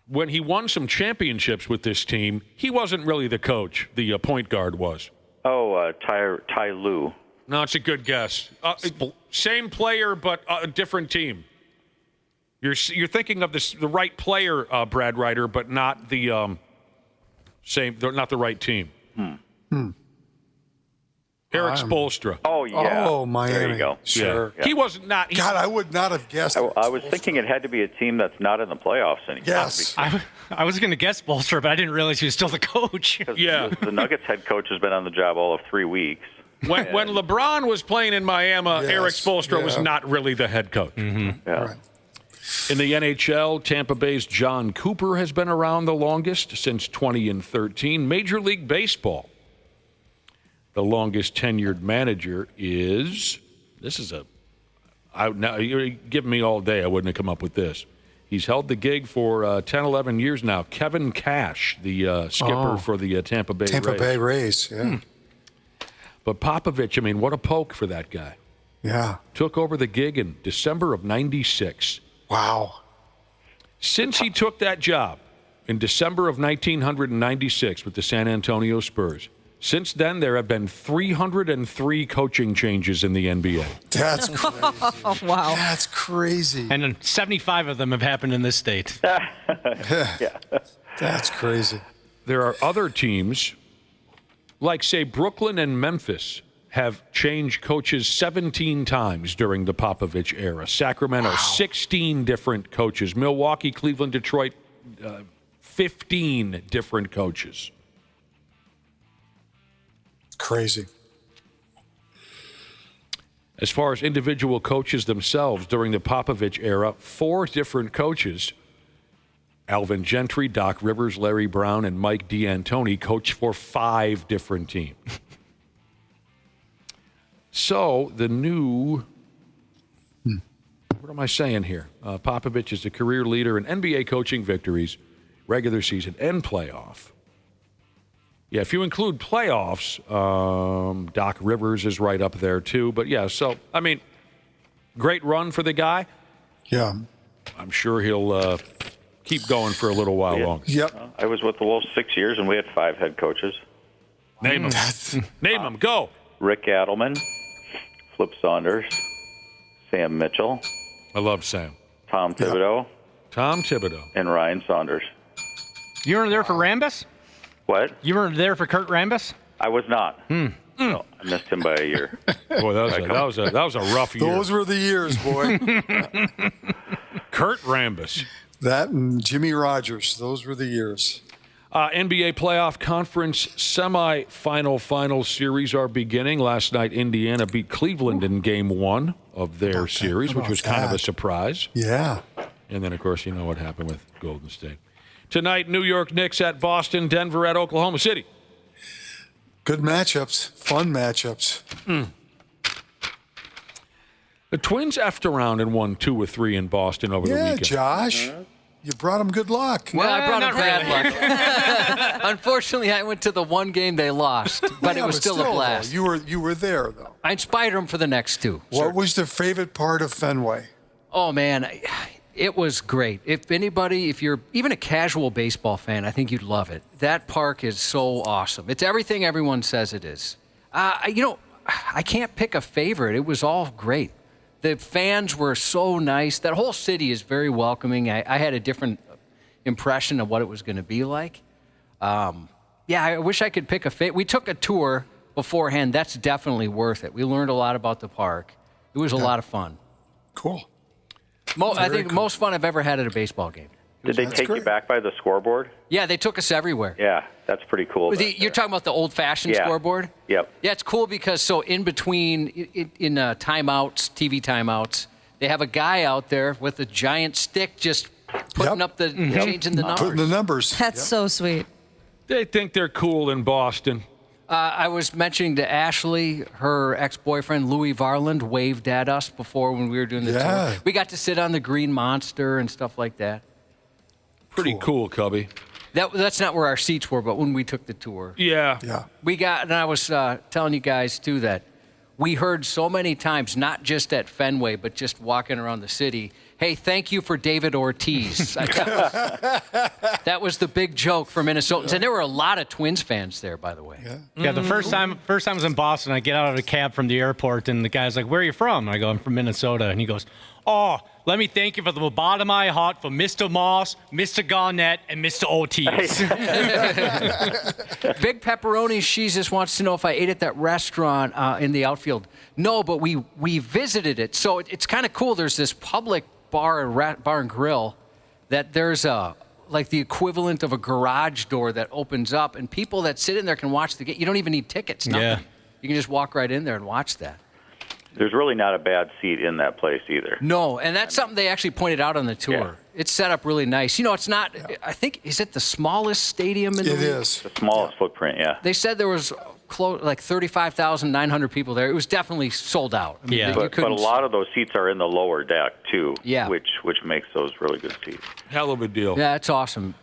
When he won some championships with this team, he wasn't really the coach. The point guard was. Oh, Ty Lue. No, it's a good guess. Same player, but a different team. You're thinking of the right player, Brad Ryder, but not the not the right team. Eric Spoelstra. Oh, yeah. Oh, Miami. There you go. Sure. Yeah. He wasn't not. God, I would not have guessed. I was thinking it had to be a team that's not in the playoffs anymore. Yes. I was going to guess Bolster, but I didn't realize he was still the coach. Yeah. The Nuggets head coach has been on the job all of 3 weeks. When LeBron was playing in Miami, Eric Spoelstra was not really the head coach. Mm-hmm. Yeah. Right. In the NHL, Tampa Bay's John Cooper has been around the longest, since 2013. Major League Baseball, the longest tenured manager is, now you're giving me all day, I wouldn't have come up with this. He's held the gig for 10, 11 years now. Kevin Cash, the skipper for the Tampa Bay Rays. Tampa Bay Rays, yeah. But Popovich, I mean, what a poke for that guy. Yeah. Took over the gig in December of '96. Wow. Since he took that job in December of 1996 with the San Antonio Spurs, since then there have been 303 coaching changes in the NBA. That's crazy. Wow. That's crazy. And 75 of them have happened in this state. Yeah. That's crazy. There are other teams, like, say, Brooklyn and Memphis, have changed coaches 17 times during the Popovich era. Sacramento, 16 different coaches. Milwaukee, Cleveland, Detroit, 15 different coaches. Crazy. As far as individual coaches themselves, during the Popovich era, 4 different coaches, Alvin Gentry, Doc Rivers, Larry Brown, and Mike D'Antoni, coached for 5 different teams. So the new, what am I saying here? Popovich is the career leader in NBA coaching victories, regular season, and playoff. Yeah, if you include playoffs, Doc Rivers is right up there too. But yeah, so, I mean, great run for the guy. Yeah. I'm sure he'll keep going for a little while longer. Yep. I was with the Wolves 6 years, and we had 5 head coaches. Name them. Name them. Go. Rick Adelman, Flip Saunders, Sam Mitchell. I love Sam. Tom Thibodeau. Tom Thibodeau. And Ryan Saunders. You weren't there for Rambis? What? You weren't there for Kurt Rambis? I was not. No, I missed him by a year. Boy, that was a rough year. Those were the years, boy. Kurt Rambis. That and Jimmy Rogers. Those were the years. NBA playoff conference final series are beginning. Last night, Indiana beat Cleveland in Game 1 of their series, which was kind of a surprise. Yeah. And then, of course, you know what happened with Golden State. Tonight, New York Knicks at Boston, Denver at Oklahoma City. Good matchups. Fun matchups. The Twins effed around and won 2 or 3 in Boston over the weekend. Josh. You brought them good luck. Well, I brought them bad luck. Unfortunately, I went to the one game they lost, but it was still a blast. Though, you were there, though. I inspired them for the next 2. What was the favorite part of Fenway? Oh, man, it was great. If you're even a casual baseball fan, I think you'd love it. That park is so awesome. It's everything everyone says it is. I can't pick a favorite. It was all great. The fans were so nice. That whole city is very welcoming. I had a different impression of what it was going to be like. I wish I could pick a favorite. We took a tour beforehand. That's definitely worth it. We learned a lot about the park. It was a lot of fun. Cool. I think most fun I've ever had at a baseball game. Did they take you back by the scoreboard? Yeah, they took us everywhere. Yeah, that's pretty cool. You're talking about the old-fashioned scoreboard? Yep. Yeah, it's cool because in between, in timeouts, TV timeouts, they have a guy out there with a giant stick just putting up changing the numbers. Putting the numbers. That's so sweet. They think they're cool in Boston. I was mentioning to Ashley, her ex-boyfriend, Louis Varland, waved at us before when we were doing the tour. We got to sit on the Green Monster and stuff like that. Pretty cool, Cubby. That's not where our seats were, but when we took the tour. Yeah. And I was telling you guys, too, that we heard so many times, not just at Fenway, but just walking around the city, hey, thank you for David Ortiz. That was the big joke for Minnesotans. And there were a lot of Twins fans there, by the way. Yeah, the first time I was in Boston, I get out of a cab from the airport, and the guy's like, where are you from? And I go, I'm from Minnesota. And he goes, oh, let me thank you from the bottom of my heart for Mr. Moss, Mr. Garnett, and Mr. Ortiz. Big Pepperoni Jesus wants to know if I ate at that restaurant in the outfield. No, but we visited it. So it's kind of cool. There's this public bar and grill that there's like the equivalent of a garage door that opens up, and people that sit in there can watch the game. You don't even need tickets, nothing. Yeah. You can just walk right in there and watch that. There's really not a bad seat in that place either. No, and that's something they actually pointed out on the tour. Yeah. It's set up really nice. It's not, I think, is it the smallest stadium in the league? It is. The smallest footprint, yeah. They said there was like 35,900 people there. It was definitely sold out. I mean, but a lot of those seats are in the lower deck, too, which makes those really good seats. Hell of a deal. Yeah, it's awesome.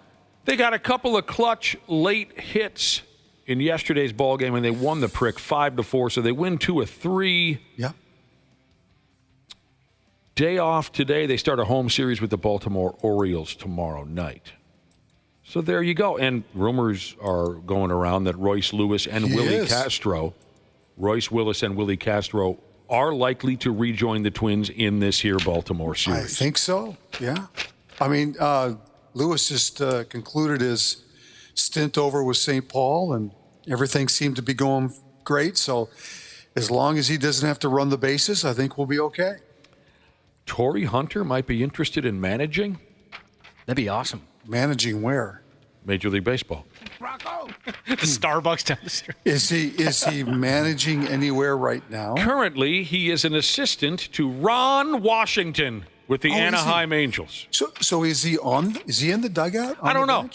They got a couple of clutch late hits in yesterday's ball game, and they won the prick 5-4, so they win 2 of 3. Yeah. Day off today. They start a home series with the Baltimore Orioles tomorrow night. So there you go. And rumors are going around that Royce Willis and Willie Castro are likely to rejoin the Twins in this here Baltimore series. I think so, yeah. I mean, Lewis just concluded his stint over with St. Paul, and everything seemed to be going great. So as long as he doesn't have to run the bases, I think we'll be okay. Torrey Hunter might be interested in managing. That'd be awesome. Managing where? Major League Baseball. The Starbucks down the street. Is he managing anywhere right now? Currently, he is an assistant to Ron Washington with the Anaheim Angels. So is he in the dugout? I don't know.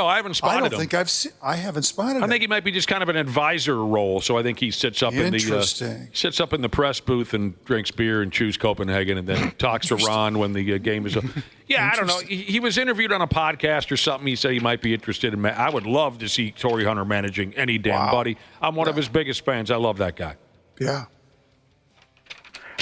I haven't spotted him. I don't think I haven't spotted him. I think he might be just kind of an advisor role. So I think he sits up in the press booth and drinks beer and chews Copenhagen and then talks to Ron when the game is up. Yeah, I don't know. He was interviewed on a podcast or something. He said he might be interested in. I would love to see Torrey Hunter managing any damn buddy. I'm one of his biggest fans. I love that guy. Yeah.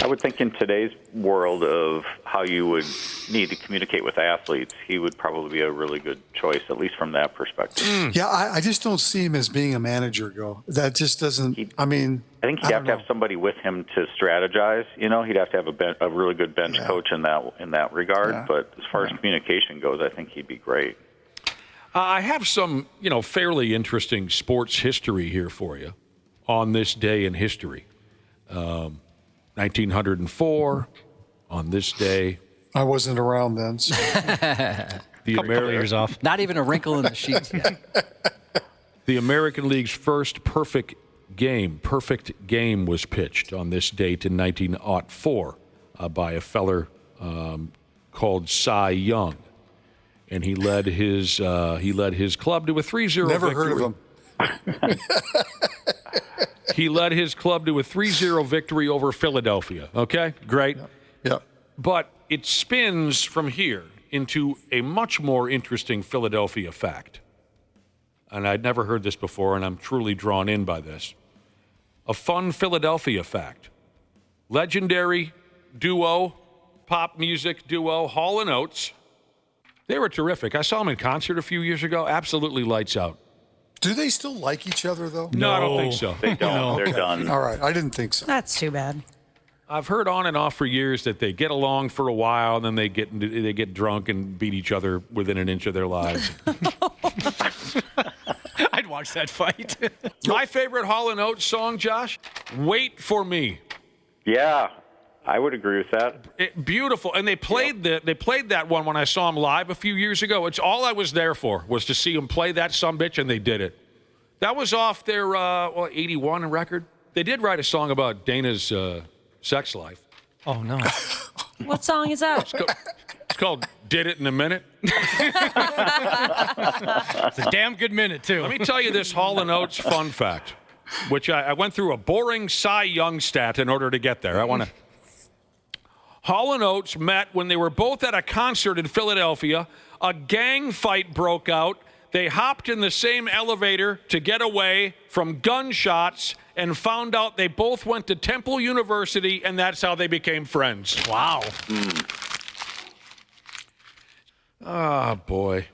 I would think in today's world of how you would need to communicate with athletes, he would probably be a really good choice, at least from that perspective. Yeah, I just don't see him as being a manager, That just doesn't, I think he'd have to have somebody with him to strategize. You know, he'd have to have a really good bench coach in that regard. Yeah. But as far as communication goes, I think he'd be great. I have some, fairly interesting sports history here for you on this day in history. 1904, on this day. I wasn't around then. So. Couple years off. Not even a wrinkle in the sheets yet. The American League's first perfect game was pitched on this date in 1904 by a feller called Cy Young, and he led his club to a 3-0 Never victory. Heard of him. He led his club to a 3-0 victory over Philadelphia. Okay, great. Yep. But it spins from here into a much more interesting Philadelphia fact. And I'd never heard this before, and I'm truly drawn in by this. A fun Philadelphia fact. Legendary duo, pop music duo, Hall & Oates. They were terrific. I saw them in concert a few years ago. Absolutely lights out. Do they still like each other, though? No, I don't think so. They don't. No. They're done. All right. I didn't think so. That's too bad. I've heard on and off for years that they get along for a while, and then they get drunk and beat each other within an inch of their lives. I'd watch that fight. My favorite Hall & Oates song, Josh, Wait for Me. Yeah, I would agree with that. Beautiful. And they played that one when I saw them live a few years ago. It's all I was there for, was to see them play that sumbitch, and they did it. That was off their 81 record. They did write a song about Dana's sex life. Oh, no. What song is that? It's called Did It in a Minute. It's a damn good minute, too. Let me tell you this Hall & Oates fun fact, which I went through a boring Cy Young stat in order to get there. Hall & Oates met when they were both at a concert in Philadelphia. A gang fight broke out. They hopped in the same elevator to get away from gunshots and found out they both went to Temple University, and that's how they became friends. Wow. Ah, boy.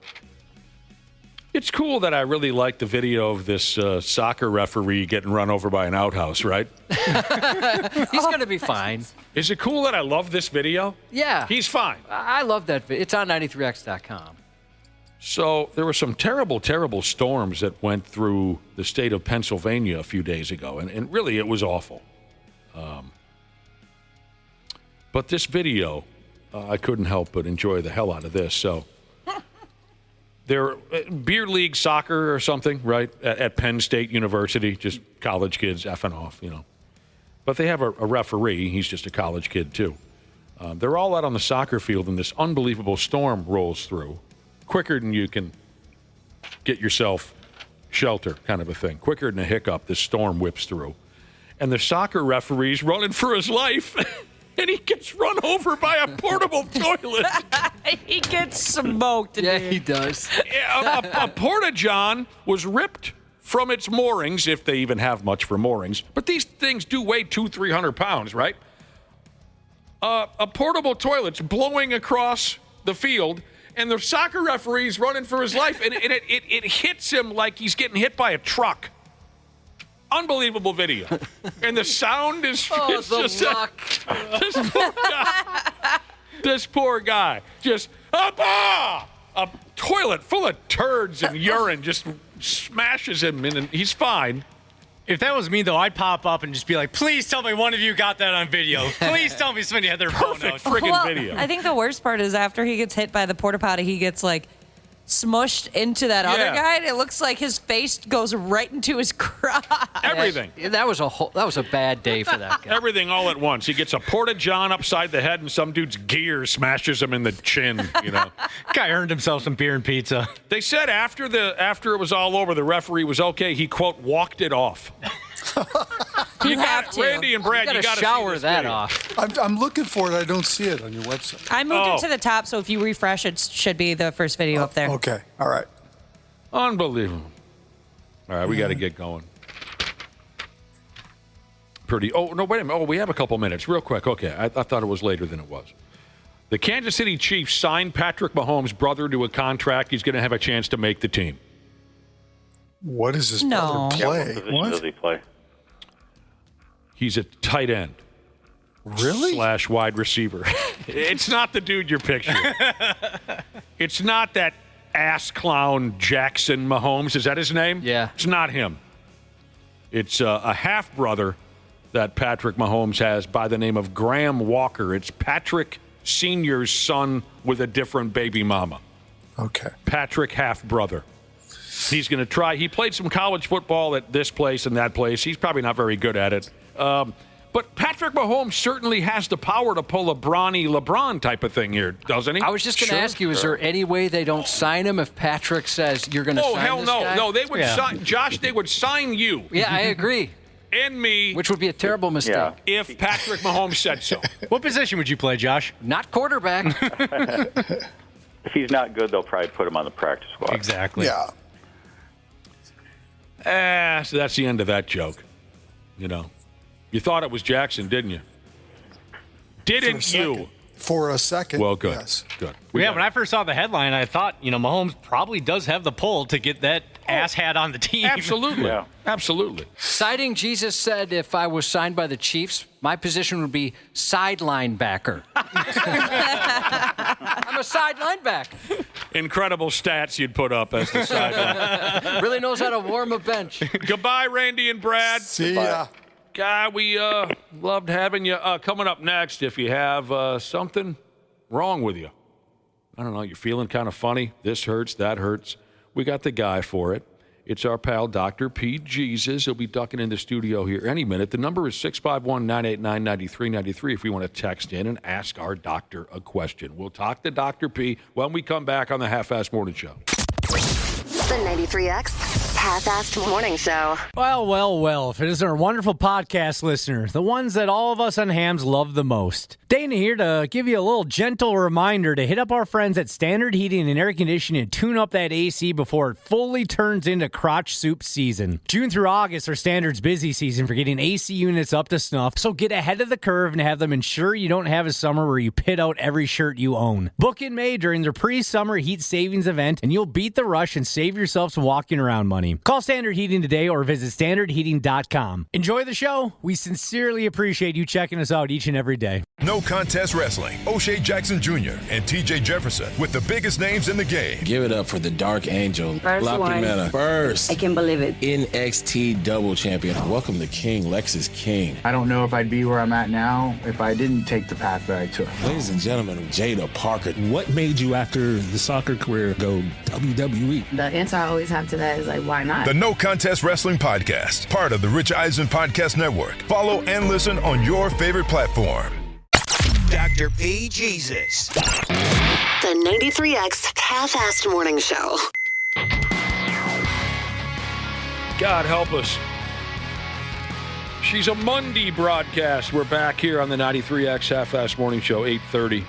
It's cool that I really like the video of this soccer referee getting run over by an outhouse, right? He's going to be fine. Is it cool that I love this video? Yeah. He's fine. I love that video. It's on 93x.com. So there were some terrible, terrible storms that went through the state of Pennsylvania a few days ago, and really it was awful. But this video, I couldn't help but enjoy the hell out of this. So they're beer league soccer or something, right, at Penn State University, just college kids effing off, But they have a referee. He's just a college kid, too. They're all out on the soccer field, and this unbelievable storm rolls through. Quicker than you can get yourself shelter, kind of a thing. Quicker than a hiccup, this storm whips through. And the soccer referee's running for his life, and he gets run over by a portable toilet. He gets smoked. Yeah, he does. A porta-john was ripped from its moorings, if they even have much for moorings. But these things do weigh 200-300 pounds, right? a portable toilet's blowing across the field, and the soccer referee's running for his life, and it hits him like he's getting hit by a truck. Unbelievable video. And the sound is just this poor guy just a toilet full of turds and urine just smashes him, and he's fine. If that was me, though, I'd pop up and just be like, please tell me one of you got that on video. Please tell me somebody had their phone out. Perfect friggin' video. I think the worst part is after he gets hit by the porta potty, he gets like smushed into that other guy, and it looks like his face goes right into his crotch. Everything. That was a bad day for that guy. Everything all at once. He gets a porta-john upside the head, and some dude's gear smashes him in the chin. Guy earned himself some beer and pizza. They said after it was all over, the referee was okay. He, quote, walked it off. You have to. Randy and Brad, you got to shower that off. I'm looking for it. I don't see it on your website. I moved it to the top, so if you refresh, it should be the first video up there. Okay. All right. Unbelievable. All right, we got to get going. Oh, no, wait a minute. Oh, we have a couple minutes. Real quick. Okay, I thought it was later than it was. The Kansas City Chiefs signed Patrick Mahomes' brother to a contract. He's going to have a chance to make the team. What does his brother play? What position does he play? He's a tight end. Really? / wide receiver. It's not the dude you're picturing. It's not that ass clown Jackson Mahomes. Is that his name? Yeah. It's not him. It's a half-brother that Patrick Mahomes has by the name of Graham Walker. It's Patrick Sr.'s son with a different baby mama. Okay. Patrick half-brother. He's going to try. He played some college football at this place and that place. He's probably not very good at it. But Patrick Mahomes certainly has the power to pull a brawny LeBron type of thing here, doesn't he? I was just going to ask you, is there any way they don't sign him if Patrick says you're going to sign hell this no. guy? No, they would sign, Josh, they would sign you. Yeah, I agree. And me. Which would be a terrible mistake. If Patrick Mahomes said so. What position would you play, Josh? Not quarterback. If he's not good, they'll probably put him on the practice squad. Exactly. Yeah. So that's the end of that joke. You thought it was Jackson, didn't you? Didn't you? For a second. Well, good. Yes. Good. When I first saw the headline, I thought, Mahomes probably does have the pull to get that ass hat on the team. Absolutely. Yeah. Absolutely. Citing Jesus said if I was signed by the Chiefs, my position would be sideline backer. I'm a sideline back. Incredible stats you'd put up as the sideline. Really knows how to warm a bench. Goodbye, Randy and Brad. See ya. God, we loved having you. Coming up next, if you have something wrong with you, I don't know, you're feeling kind of funny, this hurts, that hurts, we got the guy for it. It's our pal, Dr. P. Jesus. He'll be ducking in the studio here any minute. The number is 651-989-9393 if you want to text in and ask our doctor a question. We'll talk to Dr. P when we come back on the Half-Assed Morning Show. The 93X Half-Assed Morning Show. Well, if it isn't our wonderful podcast listener, the ones that all of us on hams love the most. Dana here to give you a little gentle reminder to hit up our friends at Standard Heating and Air Conditioning and tune up that AC before it fully turns into crotch soup season. June through August are Standard's busy season for getting AC units up to snuff, so get ahead of the curve and have them ensure you don't have a summer where you pit out every shirt you own. Book in May during their pre-summer heat savings event, and you'll beat the rush and save yourself some walking around money. Call Standard Heating today or visit standardheating.com. Enjoy the show. We sincerely appreciate you checking us out each and every day. No Contest Wrestling. O'Shea Jackson Jr. and TJ Jefferson with the biggest names in the game. Give it up for the Dark Angel. First one. First. I can't believe it. NXT double champion. Welcome to King. Lex is king. I don't know if I'd be where I'm at now if I didn't take the path that I took. Ladies and gentlemen, Jada Parker. What made you, after the soccer career, go WWE? The answer I always have to that is why not? The No Contest Wrestling Podcast, part of the Rich Eisen Podcast Network. Follow and listen on your favorite platform. Dr. P. Jesus. The 93X Half-Assed Morning Show. God help us. She's a Monday broadcast. We're back here on the 93X Half-Assed Morning Show, 8:30.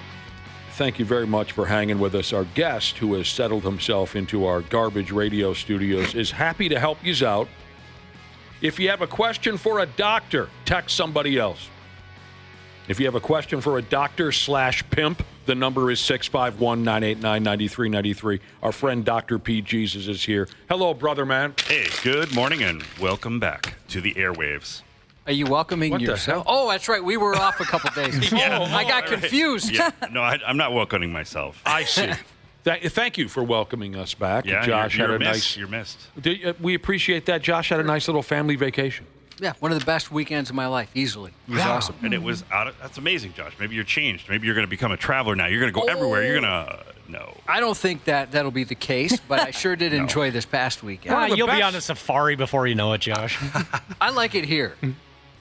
Thank you very much for hanging with us. Our guest, who has settled himself into our garbage radio studios, is happy to help you out. If you have a question for a doctor, text somebody else. If you have a question for a doctor/pimp, the number is 651-989-9393. Our friend Dr. P. Jesus is here. Hello, brother man. Hey, good morning and welcome back to the airwaves. Are you welcoming yourself? Oh, that's right. We were off a couple days. I got confused. Yeah. No, I'm not welcoming myself. I see. Thank you for welcoming us back. Yeah, Josh you're had a missed. nice. You're missed. We appreciate that. Josh had a nice little family vacation. Yeah, one of the best weekends of my life, easily. It was awesome. And it was that's amazing, Josh. Maybe you're changed. Maybe you're going to become a traveler now. You're going to go everywhere. You're going to no. I don't think that'll be the case, but I sure did enjoy this past weekend. You'll be on a safari before you know it, Josh. I like it here.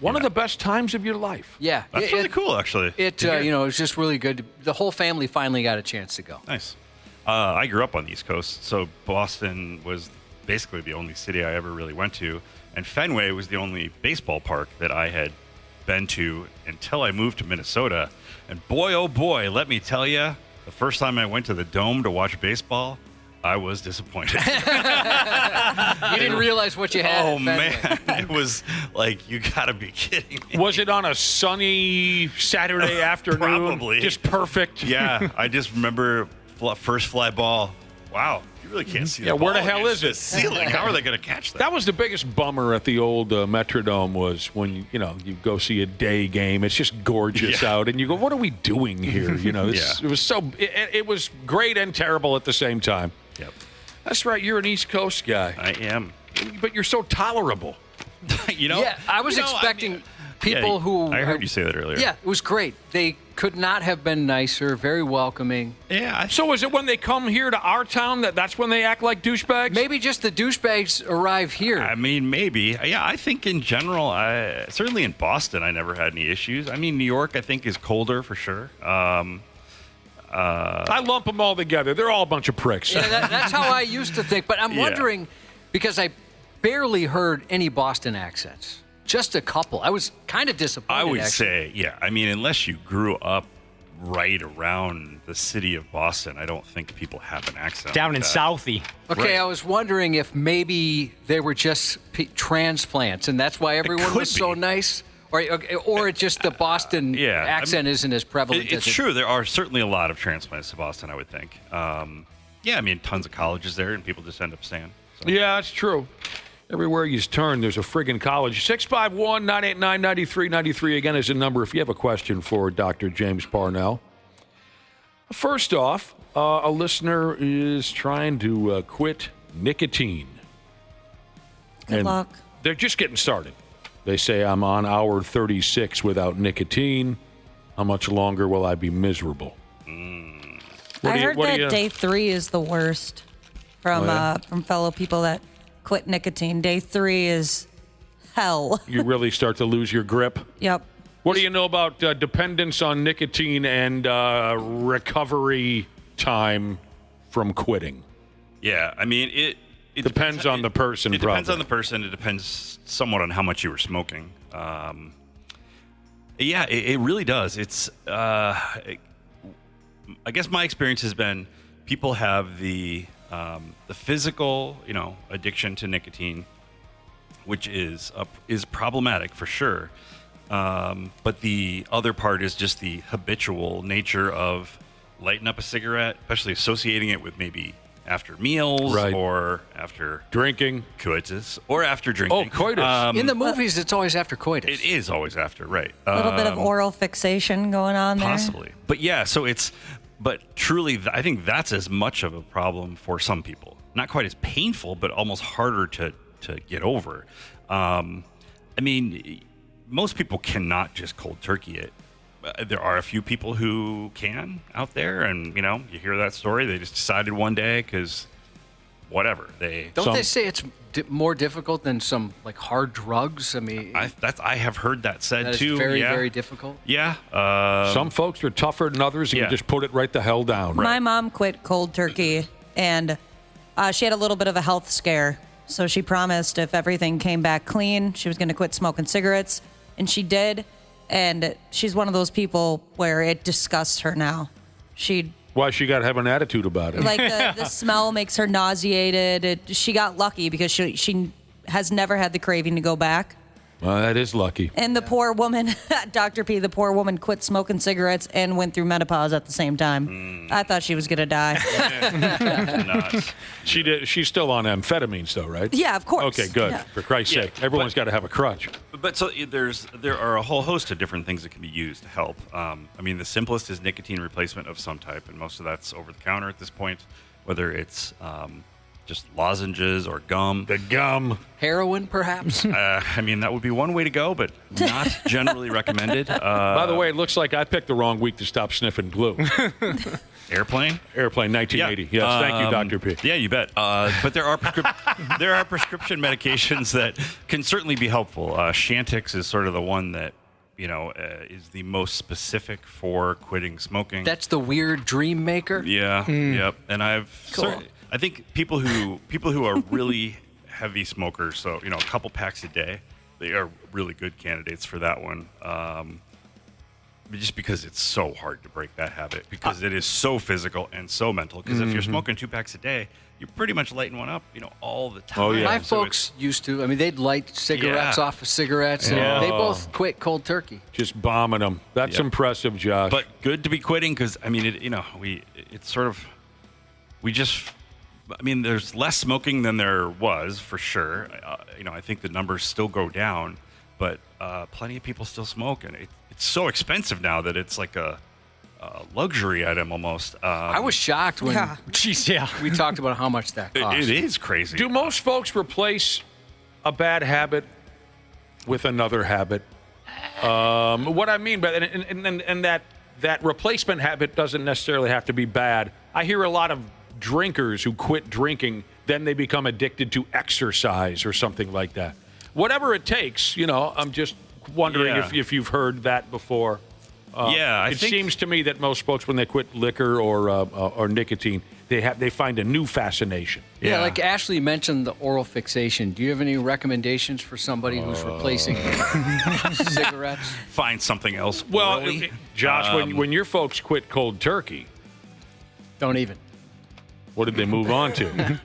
One of the best times of your life. Yeah. That's really cool, actually. It was just really good. The whole family finally got a chance to go. Nice. I grew up on the East Coast, so Boston was basically the only city I ever really went to. And Fenway was the only baseball park that I had been to until I moved to Minnesota. And boy, oh boy, let me tell you, the first time I went to the Dome to watch baseball, I was disappointed. You didn't realize what you had. Oh, man. It was like, you got to be kidding me. Was it on a sunny Saturday afternoon? Probably. Just perfect. Yeah, I just remember first fly ball. Wow. You really can't see where the hell is it? Ceiling. How are they going to catch that? That was the biggest bummer at the old Metrodome was when you go see a day game. It's just gorgeous out, and you go, "What are we doing here?" It was so. It was great and terrible at the same time. Yep. That's right. You're an East Coast guy. I am, but you're so tolerable. Yeah, I was expecting people who. I heard you say that earlier. Yeah, it was great. They could not have been nicer. Very welcoming. Yeah. So is it when they come here to our town that's when they act like douchebags? Maybe just the douchebags arrive here. I mean, maybe. Yeah, I think in general, certainly in Boston, I never had any issues. I mean, New York, I think, is colder for sure. I lump them all together. They're all a bunch of pricks. Yeah, that's how I used to think. But I'm wondering, because I barely heard any Boston accents. Just a couple. I was kind of disappointed. I would say, yeah. I mean, unless you grew up right around the city of Boston, I don't think people have an accent. Down in Southie. Okay, right. I was wondering if maybe they were just transplants, and that's why everyone was so nice. Or just the Boston accent isn't as prevalent. It's true. There are certainly a lot of transplants to Boston, I would think. I mean, tons of colleges there, and people just end up staying. So. Yeah, that's true. Everywhere you turn, there's a friggin' college. 651-989-9393, again, is the number if you have a question for Dr. James Parnell. First off, a listener is trying to quit nicotine. Good luck. They're just getting started. They say, I'm on hour 36 without nicotine. How much longer will I be miserable? I heard that day 3 is the worst from fellow people that quit nicotine. Day 3 is hell. You really start to lose your grip? Yep. What do you know about dependence on nicotine and recovery time from quitting? Yeah, I mean, it depends on the person. It depends on the person. It depends somewhat on how much you were smoking. It really does. It's I guess my experience has been people have the physical, addiction to nicotine, which is problematic for sure. But the other part is just the habitual nature of lighting up a cigarette, especially associating it with maybe after meals or after drinking, coitus, or after drinking. Oh, coitus. In the movies, it's always after coitus. It is always after, right. A little bit of oral fixation going on there. Possibly. But yeah, but truly, I think that's as much of a problem for some people. Not quite as painful, but almost harder to get over. I mean, most people cannot just cold turkey it. There are a few people who can out there, and you hear that story. They just decided one day because whatever they say it's more difficult than some like hard drugs. I mean, I have heard that said that too. Very very difficult. Yeah, some folks are tougher than others. And you just put it right the hell down. My mom quit cold turkey, and she had a little bit of a health scare. So she promised if everything came back clean, she was going to quit smoking cigarettes, and she did. And she's one of those people where it disgusts her now. Why she got to have an attitude about it? Like the smell makes her nauseated. She got lucky because she has never had the craving to go back. Well, that is lucky. And the poor woman, Dr. P, the poor woman quit smoking cigarettes and went through menopause at the same time. I thought she was going to die. She did. She's still on amphetamines, though, right? Yeah, of course. Okay, good. Yeah. For Christ's sake, everyone's got to have a crutch. But so there are a whole host of different things that can be used to help. I mean, the simplest is nicotine replacement of some type, and most of that's over the counter at this point, whether it's just lozenges or gum. The gum. Heroin, perhaps? I mean, that would be one way to go, but not generally recommended. By the way, it looks like I picked the wrong week to stop sniffing glue. Airplane? Airplane, 1980. Yes, thank you, Dr. P. Yeah, you bet. But there are prescription medications that can certainly be helpful. Chantix is sort of the one that is the most specific for quitting smoking. That's the weird dream maker? Yeah, yep. And I think people who are really heavy smokers, so a couple packs a day, they are really good candidates for that one. Just because it's so hard to break that habit, because it is so physical and so mental. Because if you're smoking 2 packs a day, you're pretty much lighting one up, all the time. Oh, yeah. My folks used to. I mean, they'd light cigarettes off of cigarettes, and they both quit cold turkey. Just bombing them. That's impressive, Josh. But good to be quitting, because I mean, it's sort of, I mean, there's less smoking than there was for sure. I think the numbers still go down, but plenty of people still smoke, and it's so expensive now that it's like a luxury item almost. I was shocked when we talked about how much that cost. It is crazy. Do most folks replace a bad habit with another habit? What I mean by that, and that replacement habit doesn't necessarily have to be bad. I hear a lot of drinkers who quit drinking, then they become addicted to exercise or something like that. Whatever it takes, I'm just wondering if you've heard that before. It seems to me that most folks, when they quit liquor or nicotine, they find a new fascination. Yeah, like Ashley mentioned the oral fixation. Do you have any recommendations for somebody who's replacing cigarettes? Find something else. Well, orally. Josh, when your folks quit cold turkey, don't even. What did they move on to?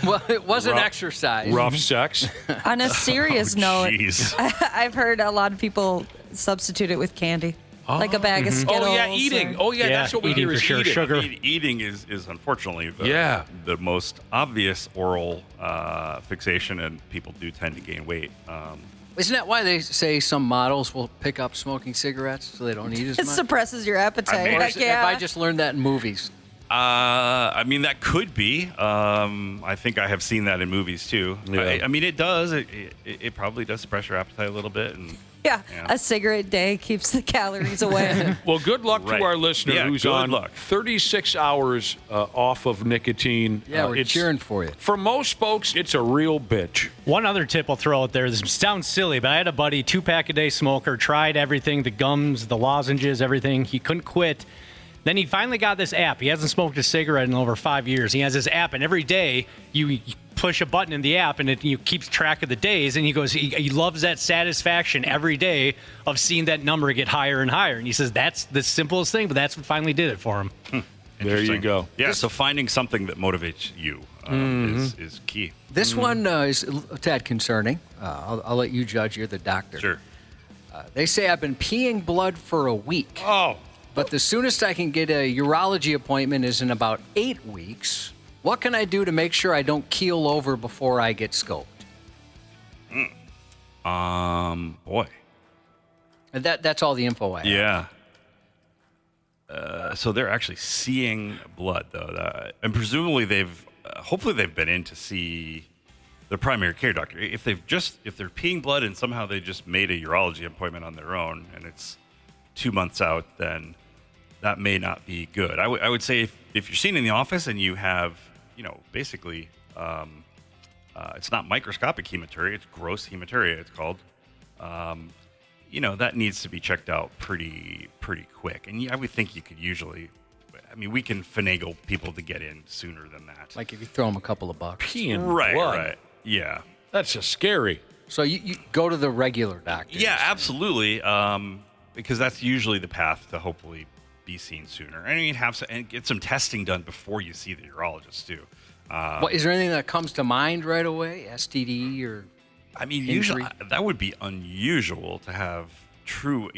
Well, it wasn't exercise. Rough sex? On a serious note, geez. I've heard a lot of people substitute it with candy. Like a bag of Skittles. Oh, yeah, eating. That's what we hear is eating. Sugar. Eating is unfortunately the most obvious oral fixation, and people do tend to gain weight. Isn't that why they say some models will pick up smoking cigarettes so they don't eat as much? It suppresses your appetite. Have I just learned that in movies? I mean, that could be. I think I have seen that in movies too. Yeah. I mean, it does. It probably does suppress your appetite a little bit. And a cigarette day keeps the calories away. Well, good luck to our listener who's on 36 hours off of nicotine. Yeah, we're cheering for you. For most folks, it's a real bitch. One other tip I'll throw out there. This sounds silly, but I had a buddy, 2-pack-a-day smoker, tried everything, the gums, the lozenges, everything. He couldn't quit. Then he finally got this app. He hasn't smoked a cigarette in over 5 years. He has this app, and every day you push a button in the app, and it keeps track of the days. And he goes, he loves that satisfaction every day of seeing that number get higher and higher. And he says that's the simplest thing, but that's what finally did it for him. There you go. Yeah, so finding something that motivates you is key. This one is a tad concerning. I'll let you judge. You're the doctor. Sure. They say I've been peeing blood for a week. Oh. But the soonest I can get a urology appointment is in about 8 weeks. What can I do to make sure I don't keel over before I get scoped? Boy. And that's all the info I have. Yeah. So they're actually seeing blood, though. And presumably hopefully they've been in to see the primary care doctor. If they're peeing blood and somehow they just made a urology appointment on their own and it's 2 months out, then that may not be good. I would say if you're seen in the office and you have, basically, it's not microscopic hematuria, it's gross hematuria, it's called. That needs to be checked out pretty quick. And I would think you could usually, we can finagle people to get in sooner than that. Like if you throw them a couple of bucks. Peeing blood. Right. Yeah. That's just scary. So you go to the regular doctor. Yeah, absolutely. Because that's usually the path to hopefully be seen sooner. And get some testing done before you see the urologist too. Is there anything that comes to mind right away? STD or? I mean, injury? usually that would be unusual to have true,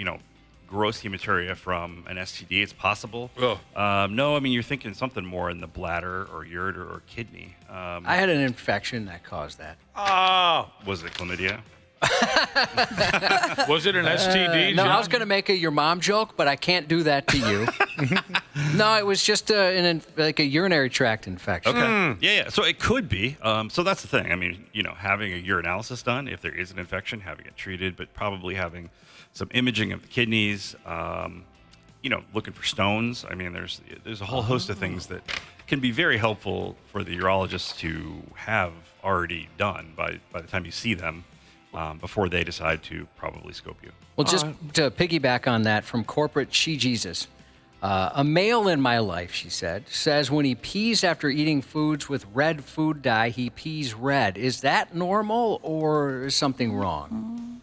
gross hematuria from an STD. It's possible. No, I mean, you're thinking something more in the bladder or ureter or kidney. I had an infection that caused that. Oh. Was it chlamydia? Was it an STD? No, I was going to make a your mom joke, but I can't do that to you. No, it was just like a urinary tract infection. Okay. Yeah. So it could be. So that's the thing. I mean, having a urinalysis done, if there is an infection, having it treated, but probably having some imaging of the kidneys, looking for stones. I mean, there's a whole host of things that can be very helpful for the urologist to have already done by the time you see them. Before they decide to probably scope you. Well, just to piggyback on that from corporate She Jesus, a male in my life, she says when he pees after eating foods with red food dye, he pees red. Is that normal or is something wrong?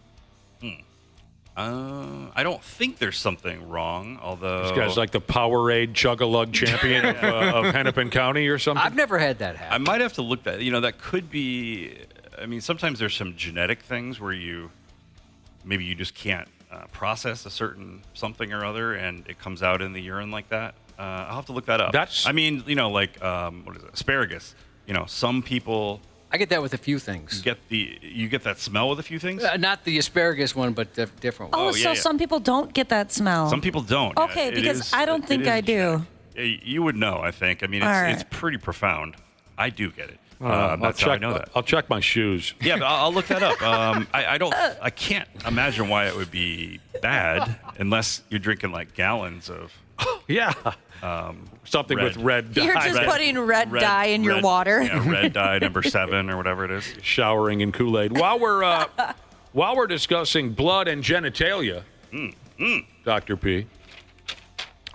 I don't think there's something wrong, although... This guy's like the Powerade Chug-a-Lug champion of Hennepin County or something? I've never had that happen. I might have to look that. That could be... I mean, sometimes there's some genetic things where maybe you just can't process a certain something or other, and it comes out in the urine like that. I'll have to look that up. What is it? Asparagus. Some people. I get that with a few things. You get that smell with a few things. Not the asparagus one, but the different one. Oh, so some people don't get that smell. Some people don't. Okay, because I don't think I do. You would know, I think. I mean, it's pretty profound. I do get it. That's how I know that. I'll check my shoes. Yeah, but I'll look that up. I can't imagine why it would be bad unless you're drinking like gallons of. Yeah. Something red. with red dye. You're just putting red dye in your water. Yeah, red dye number 7 or whatever it is. Showering in Kool-Aid. While we're discussing blood and genitalia, Dr. P,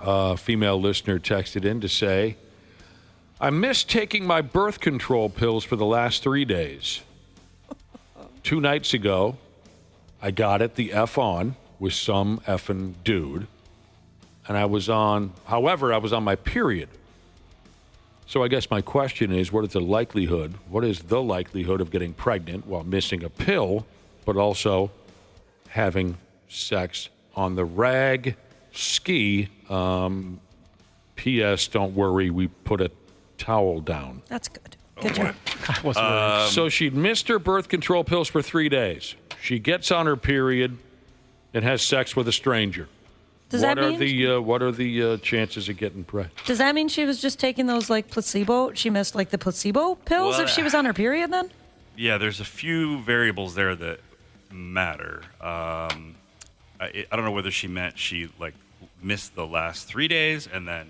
a female listener texted in to say, I missed taking my birth control pills for the last 3 days. 2 nights ago, I got it the F on with some effing dude. And I was on my period. So I guess my question is, what is the likelihood of getting pregnant while missing a pill, but also having sex on the rag ski? P.S. Don't worry, we put a towel down. That's good. Good job. So she'd missed her birth control pills for 3 days. She gets on her period and has sex with a stranger. What are the chances of getting pregnant? Does that mean she was just taking those like placebo? She missed like the placebo pills if she was on her period then? Yeah, there's a few variables there that matter. I don't know whether she meant she like missed the last 3 days and then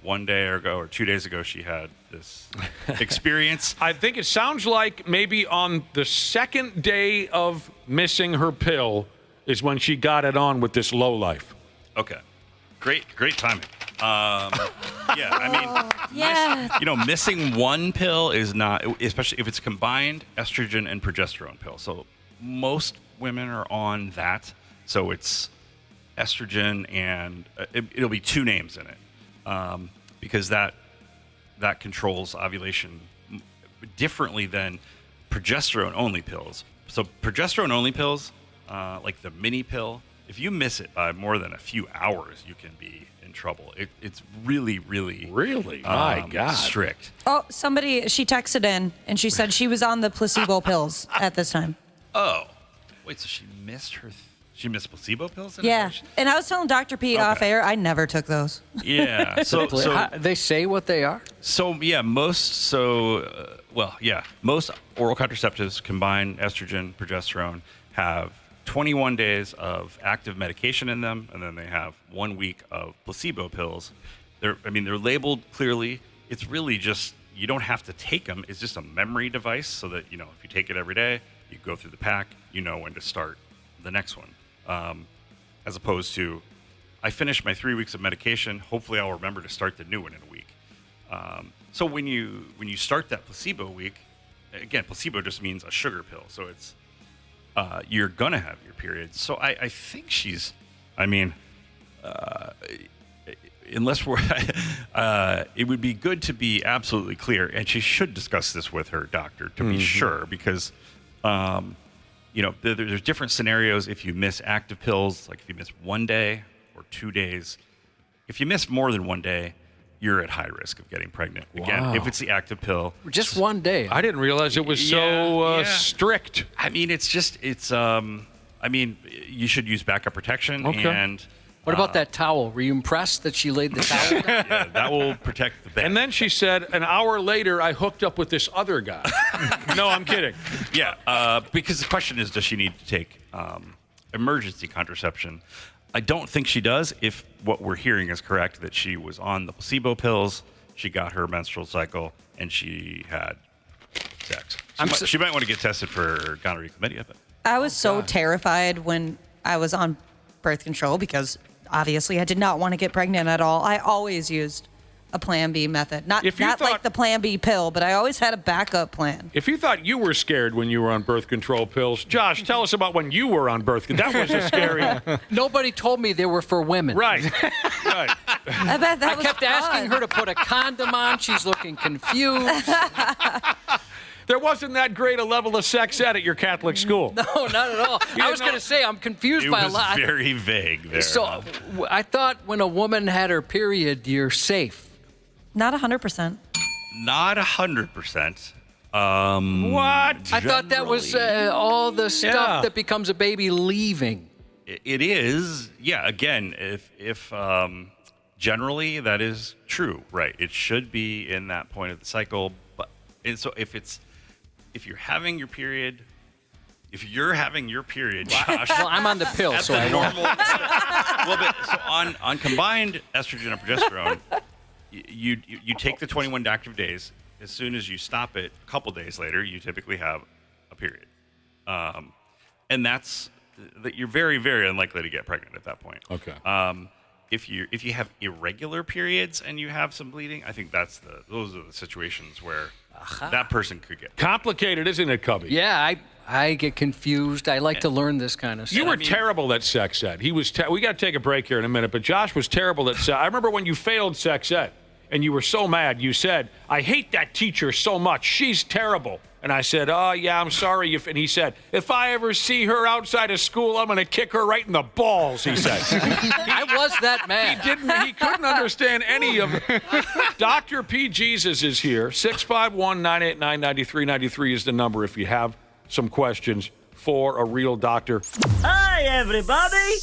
1 day ago or 2 days ago she had this experience. I think it sounds like maybe on the second day of missing her pill is when she got it on with this lowlife. Okay. Great timing. Yeah, I mean, missing one pill is not, especially if it's combined estrogen and progesterone pill. So most women are on that. So it's estrogen and it'll be 2 names in it because that controls ovulation differently than progesterone-only pills. So progesterone-only pills, like the mini pill, if you miss it by more than a few hours, you can be in trouble. It's really, really, my God, strict. Oh, she texted in and she said she was on the placebo pills at this time. Oh, wait, so she missed she missed placebo pills? Yeah, and I was telling Dr. P off air, I never took those. Yeah, so they say what they are. So yeah, most oral contraceptives combine estrogen, progesterone, have 21 days of active medication in them, and then they have 1 week of placebo pills. They're labeled clearly. It's really just, you don't have to take them. It's just a memory device so that, if you take it every day, you go through the pack, you know when to start the next one. As opposed to, I finished my 3 weeks of medication, hopefully I'll remember to start the new one in a week. So when you start that placebo week, again, placebo just means a sugar pill. So it's, you're going to have your period. So I think unless we're, it would be good to be absolutely clear, and she should discuss this with her doctor to be sure, because there's different scenarios if you miss active pills, like if you miss 1 day or 2 days. If you miss more than 1 day, you're at high risk of getting pregnant. Again, if it's the active pill. Just 1 day. I didn't realize it was so strict. I mean, you should use backup protection. Okay. And what about that towel? Were you impressed that she laid the towel down? Yeah, that will protect the bed. And then she said, an hour later, I hooked up with this other guy. No, I'm kidding. Yeah, because the question is, does she need to take emergency contraception? I don't think she does, if what we're hearing is correct, that she was on the placebo pills, she got her menstrual cycle, and she had sex. She might want to get tested for gonorrhea, chlamydia. But I was so terrified when I was on birth control because obviously I did not want to get pregnant at all. I always used a Plan B method. Not like the Plan B pill, but I always had a backup plan. If you thought you were scared when you were on birth control pills, Josh, tell us about when you were on birth control. That was a scary. Nobody told me they were for women. Right. Right. I bet that was kept asking her to put a condom on. She's looking confused. There wasn't that great a level of sex ed at your Catholic school. No, not at all. I was going to say I'm confused by a lot. It was very vague there. So I thought when a woman had her period, you're safe. Not 100%. Not 100%. What? I thought that was all the stuff that becomes a baby leaving. It is. Yeah, again, if generally that is true, right? It should be in that point of the cycle. And so if you're having your period, Josh. Well, I'm on the pill, so I won't. So on combined estrogen and progesterone, you take the 21 active days. As soon as you stop it, a couple days later, you typically have a period, and that's that you're very, very unlikely to get pregnant at that point. Okay. If you have irregular periods and you have some bleeding, I think those are the situations where that person could get complicated, isn't it, Cubby? Yeah, I get confused. I like to learn this kind of stuff. You were terrible at sex ed. He was. We got to take a break here in a minute, but Josh was terrible at sex. I remember when you failed sex ed and you were so mad. You said, "I hate that teacher so much. She's terrible." And I said, "Oh yeah, I'm sorry." And he said, "If I ever see her outside of school, I'm going to kick her right in the balls." He said. I was that mad. He couldn't understand any of it. Dr. P. Jesus is here. 651-989-9393 is the number if you have some questions for a real doctor. Hi, everybody.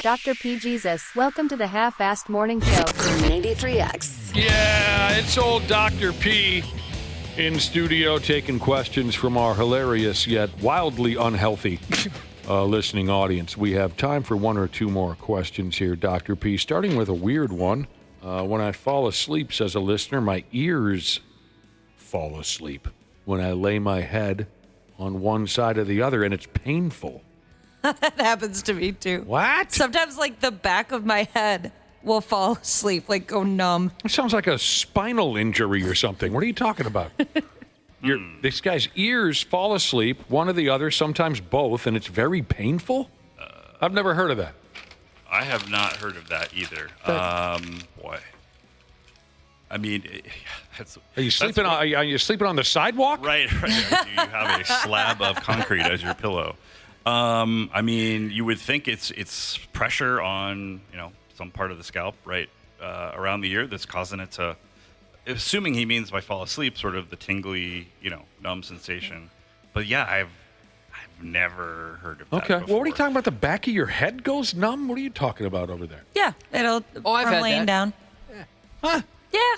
Dr. P. Jesus, welcome to the Half-Assed Morning Show. 93X. Yeah, it's old Dr. P. in studio taking questions from our hilarious yet wildly unhealthy listening audience. We have time for one or two more questions here, Dr. P. Starting with a weird one. When I fall asleep, says a listener, my ears fall asleep when I lay my head on one side or the other, and it's painful. That happens to me, too. What? Sometimes, like, the back of my head will fall asleep, like go numb. It sounds like a spinal injury or something. What are you talking about? This guy's ears fall asleep, one or the other, sometimes both, and it's very painful? I've never heard of that. I have not heard of that either. Boy. I mean, are you sleeping on the sidewalk? Right. Do you have a slab of concrete as your pillow? I mean, you would think it's pressure on, some part of the scalp, right, around the ear that's causing it to, assuming he means by fall asleep, sort of the tingly, numb sensation. But yeah, I've never heard of that Okay. before. Well, what are you talking about? The back of your head goes numb? What are you talking about over there? Yeah, it'll I've from had laying that. down. Yeah. Huh? Yeah.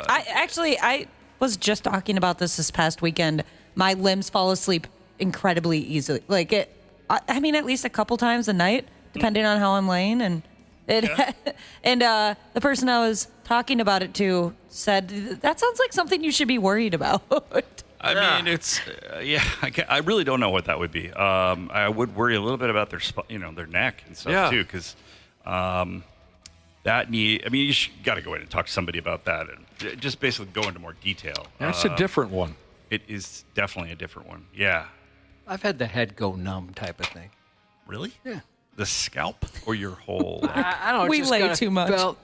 I was just talking about this past weekend. My limbs fall asleep incredibly easily. Like I mean, at least a couple times a night, depending on how I'm laying. And the person I was talking about it to said, that sounds like something you should be worried about. I mean, it's I really don't know what that would be. I would worry a little bit about their their neck and stuff too, because you got to go in and talk to somebody about that and just basically go into more detail. That's a different one. It is definitely a different one. Yeah. I've had the head go numb type of thing. Really? Yeah. The scalp or your whole neck? I don't know. We lay too much.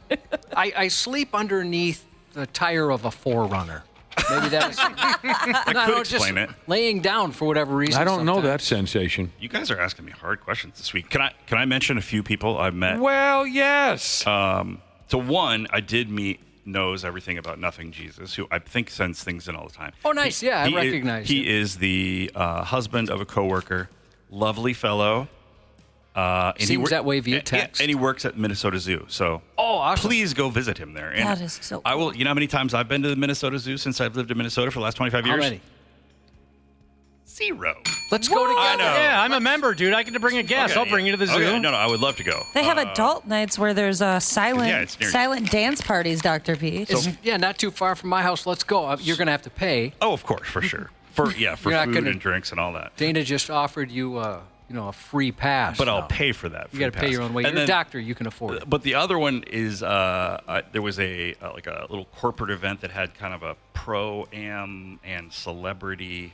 I sleep underneath the tire of a 4Runner. Maybe that was. That could explain it. Laying down for whatever reason. I don't know that sensation. You guys are asking me hard questions this week. Can I mention a few people I've met? Well, yes. So one, I did meet knows everything about nothing Jesus, who I think sends things in all the time. Oh, nice. I recognize him. He is the husband of a coworker, lovely fellow. Seems that way via text. And he works at Minnesota Zoo. So awesome. Please go visit him there. And that is so cool. I will. You know how many times I've been to the Minnesota Zoo since I've lived in Minnesota for the last 25 years? How many? 0. Let's go together. I know. Yeah, I'm a member, dude. I get to bring a guest. Okay, I'll bring you to the zoo. Okay. No, I would love to go. They have adult nights where there's silent dance parties, Dr. P. Not too far from my house. Let's go. You're going to have to pay. Oh, of course, for sure. For food and drinks and all that. Dana just offered you a free pass. But I'll pay for that. You got to pay your own way. You're a doctor. You can afford it. But the other one is there was a little corporate event that had kind of a pro-am and celebrity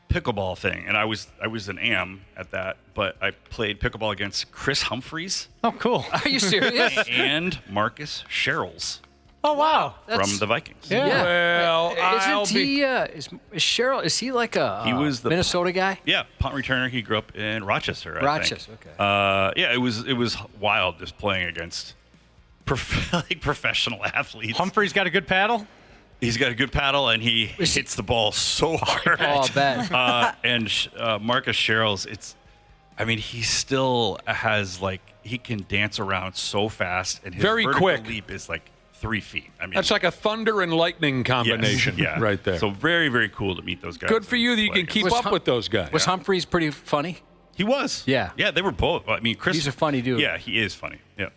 pickleball thing, and I was an am at that, but I played pickleball against Chris Humphreys. Oh, cool. Are you serious? And Marcus Sherrills. Oh, wow. From the Vikings. Yeah. Well, isn't he? Is Cheryl? Is he like a he was the Minnesota guy? Yeah, punt returner. He grew up in Rochester. Rochester. Okay. It was wild just playing against professional athletes. Humphrey's got a good paddle. He's got a good paddle, and he hits the ball so hard. Oh, I bet. And Marcus Sherrills, he still has, he can dance around so fast, and his very vertical quick leap is 3 feet. That's like a thunder and lightning combination right there. So very, very cool to meet those guys. Good for you that you can keep up with those guys. Was Humphreys pretty funny? He was. Yeah. Yeah, they were both. Chris. He's a funny dude. Yeah, he is funny. Yeah.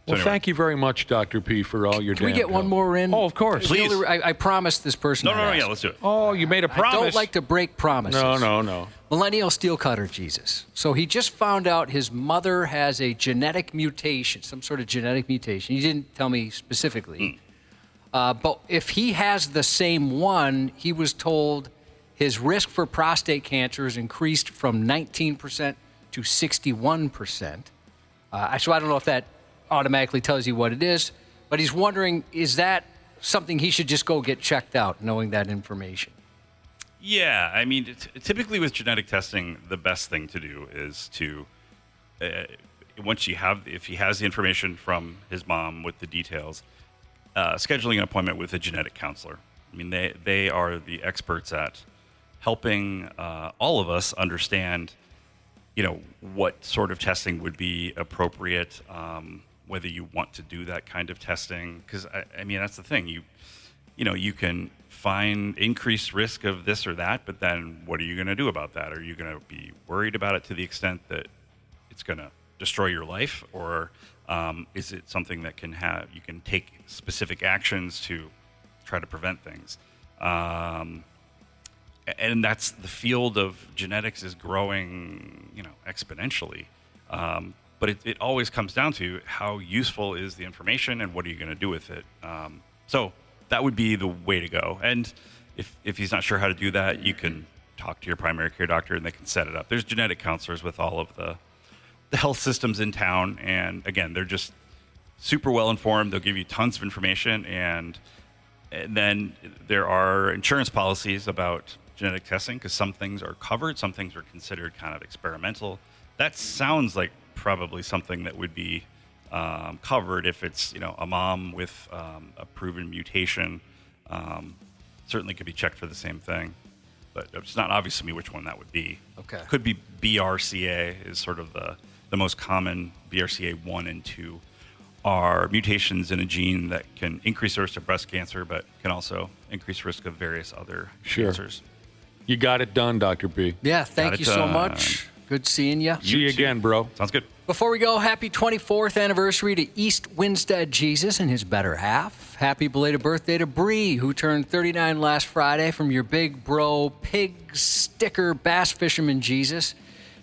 Well, thank you very much, Dr. P, for all your Can we get one more in? Oh, of course. Please. I promised this person. No, yeah, let's do it. Oh, you made a promise. I don't like to break promises. No. Millennial steel cutter Jesus. So he just found out his mother has a genetic mutation, some sort of genetic mutation. He didn't tell me specifically. But if he has the same one, he was told his risk for prostate cancer is increased from 19% to 61%. So I don't know if that automatically tells you what it is, but he's wondering, is that something he should just go get checked out, knowing that information? Yeah, typically with genetic testing, the best thing to do is to, if he has the information from his mom with the details, scheduling an appointment with a genetic counselor. They are the experts at helping all of us understand, what sort of testing would be appropriate, whether you want to do that kind of testing. Because, that's the thing. You can find increased risk of this or that, but then what are you going to do about that? Are you going to be worried about it to the extent that it's going to destroy your life? Or is it something that you can take specific actions to try to prevent things? And that's the field of genetics is growing, exponentially. But it always comes down to how useful is the information and what are you going to do with it. So that would be the way to go. And if he's not sure how to do that, you can talk to your primary care doctor and they can set it up. There's genetic counselors with all of the health systems in town. And again, they're just super well informed. They'll give you tons of information. And then there are insurance policies about genetic testing because some things are covered, some things are considered kind of experimental. That sounds like probably something that would be covered if it's a mom with a proven mutation. Certainly could be checked for the same thing, but it's not obvious to me which one that would be. Okay. Could be BRCA is sort of the most common. BRCA 1 and 2 are mutations in a gene that can increase the risk of breast cancer, but can also increase risk of various other cancers. You got it done, Dr. P. Yeah, thank you so much. Good seeing you. See you again, bro. Sounds good. Before we go, happy 24th anniversary to East Winstead Jesus and his better half. Happy belated birthday to Bree, who turned 39 last Friday, from your big bro, pig sticker bass fisherman Jesus.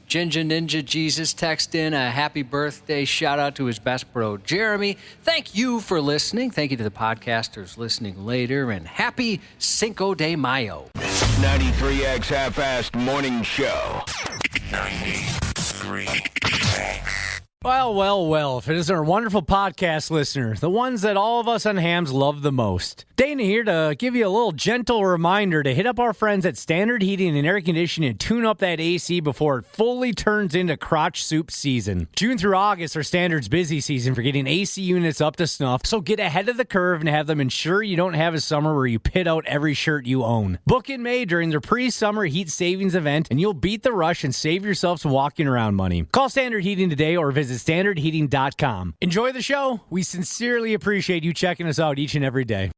Ginger Ninja Jesus text in a happy birthday shout out to his best bro, Jeremy. Thank you for listening. Thank you to the podcasters listening later, and happy Cinco de Mayo. 93X Half-Assed Morning Show. 93X. Well, if it isn't our wonderful podcast listener, the ones that all of us on hams love the most. Dana here to give you a little gentle reminder to hit up our friends at Standard Heating and Air Conditioning and tune up that AC before it fully turns into crotch soup season. June through August are Standard's busy season for getting AC units up to snuff, so get ahead of the curve and have them ensure you don't have a summer where you pit out every shirt you own. Book in May during their pre-summer heat savings event, and you'll beat the rush and save yourself some walking around money. Call Standard Heating today or visit standardheating.com. Enjoy the show. We sincerely appreciate you checking us out each and every day.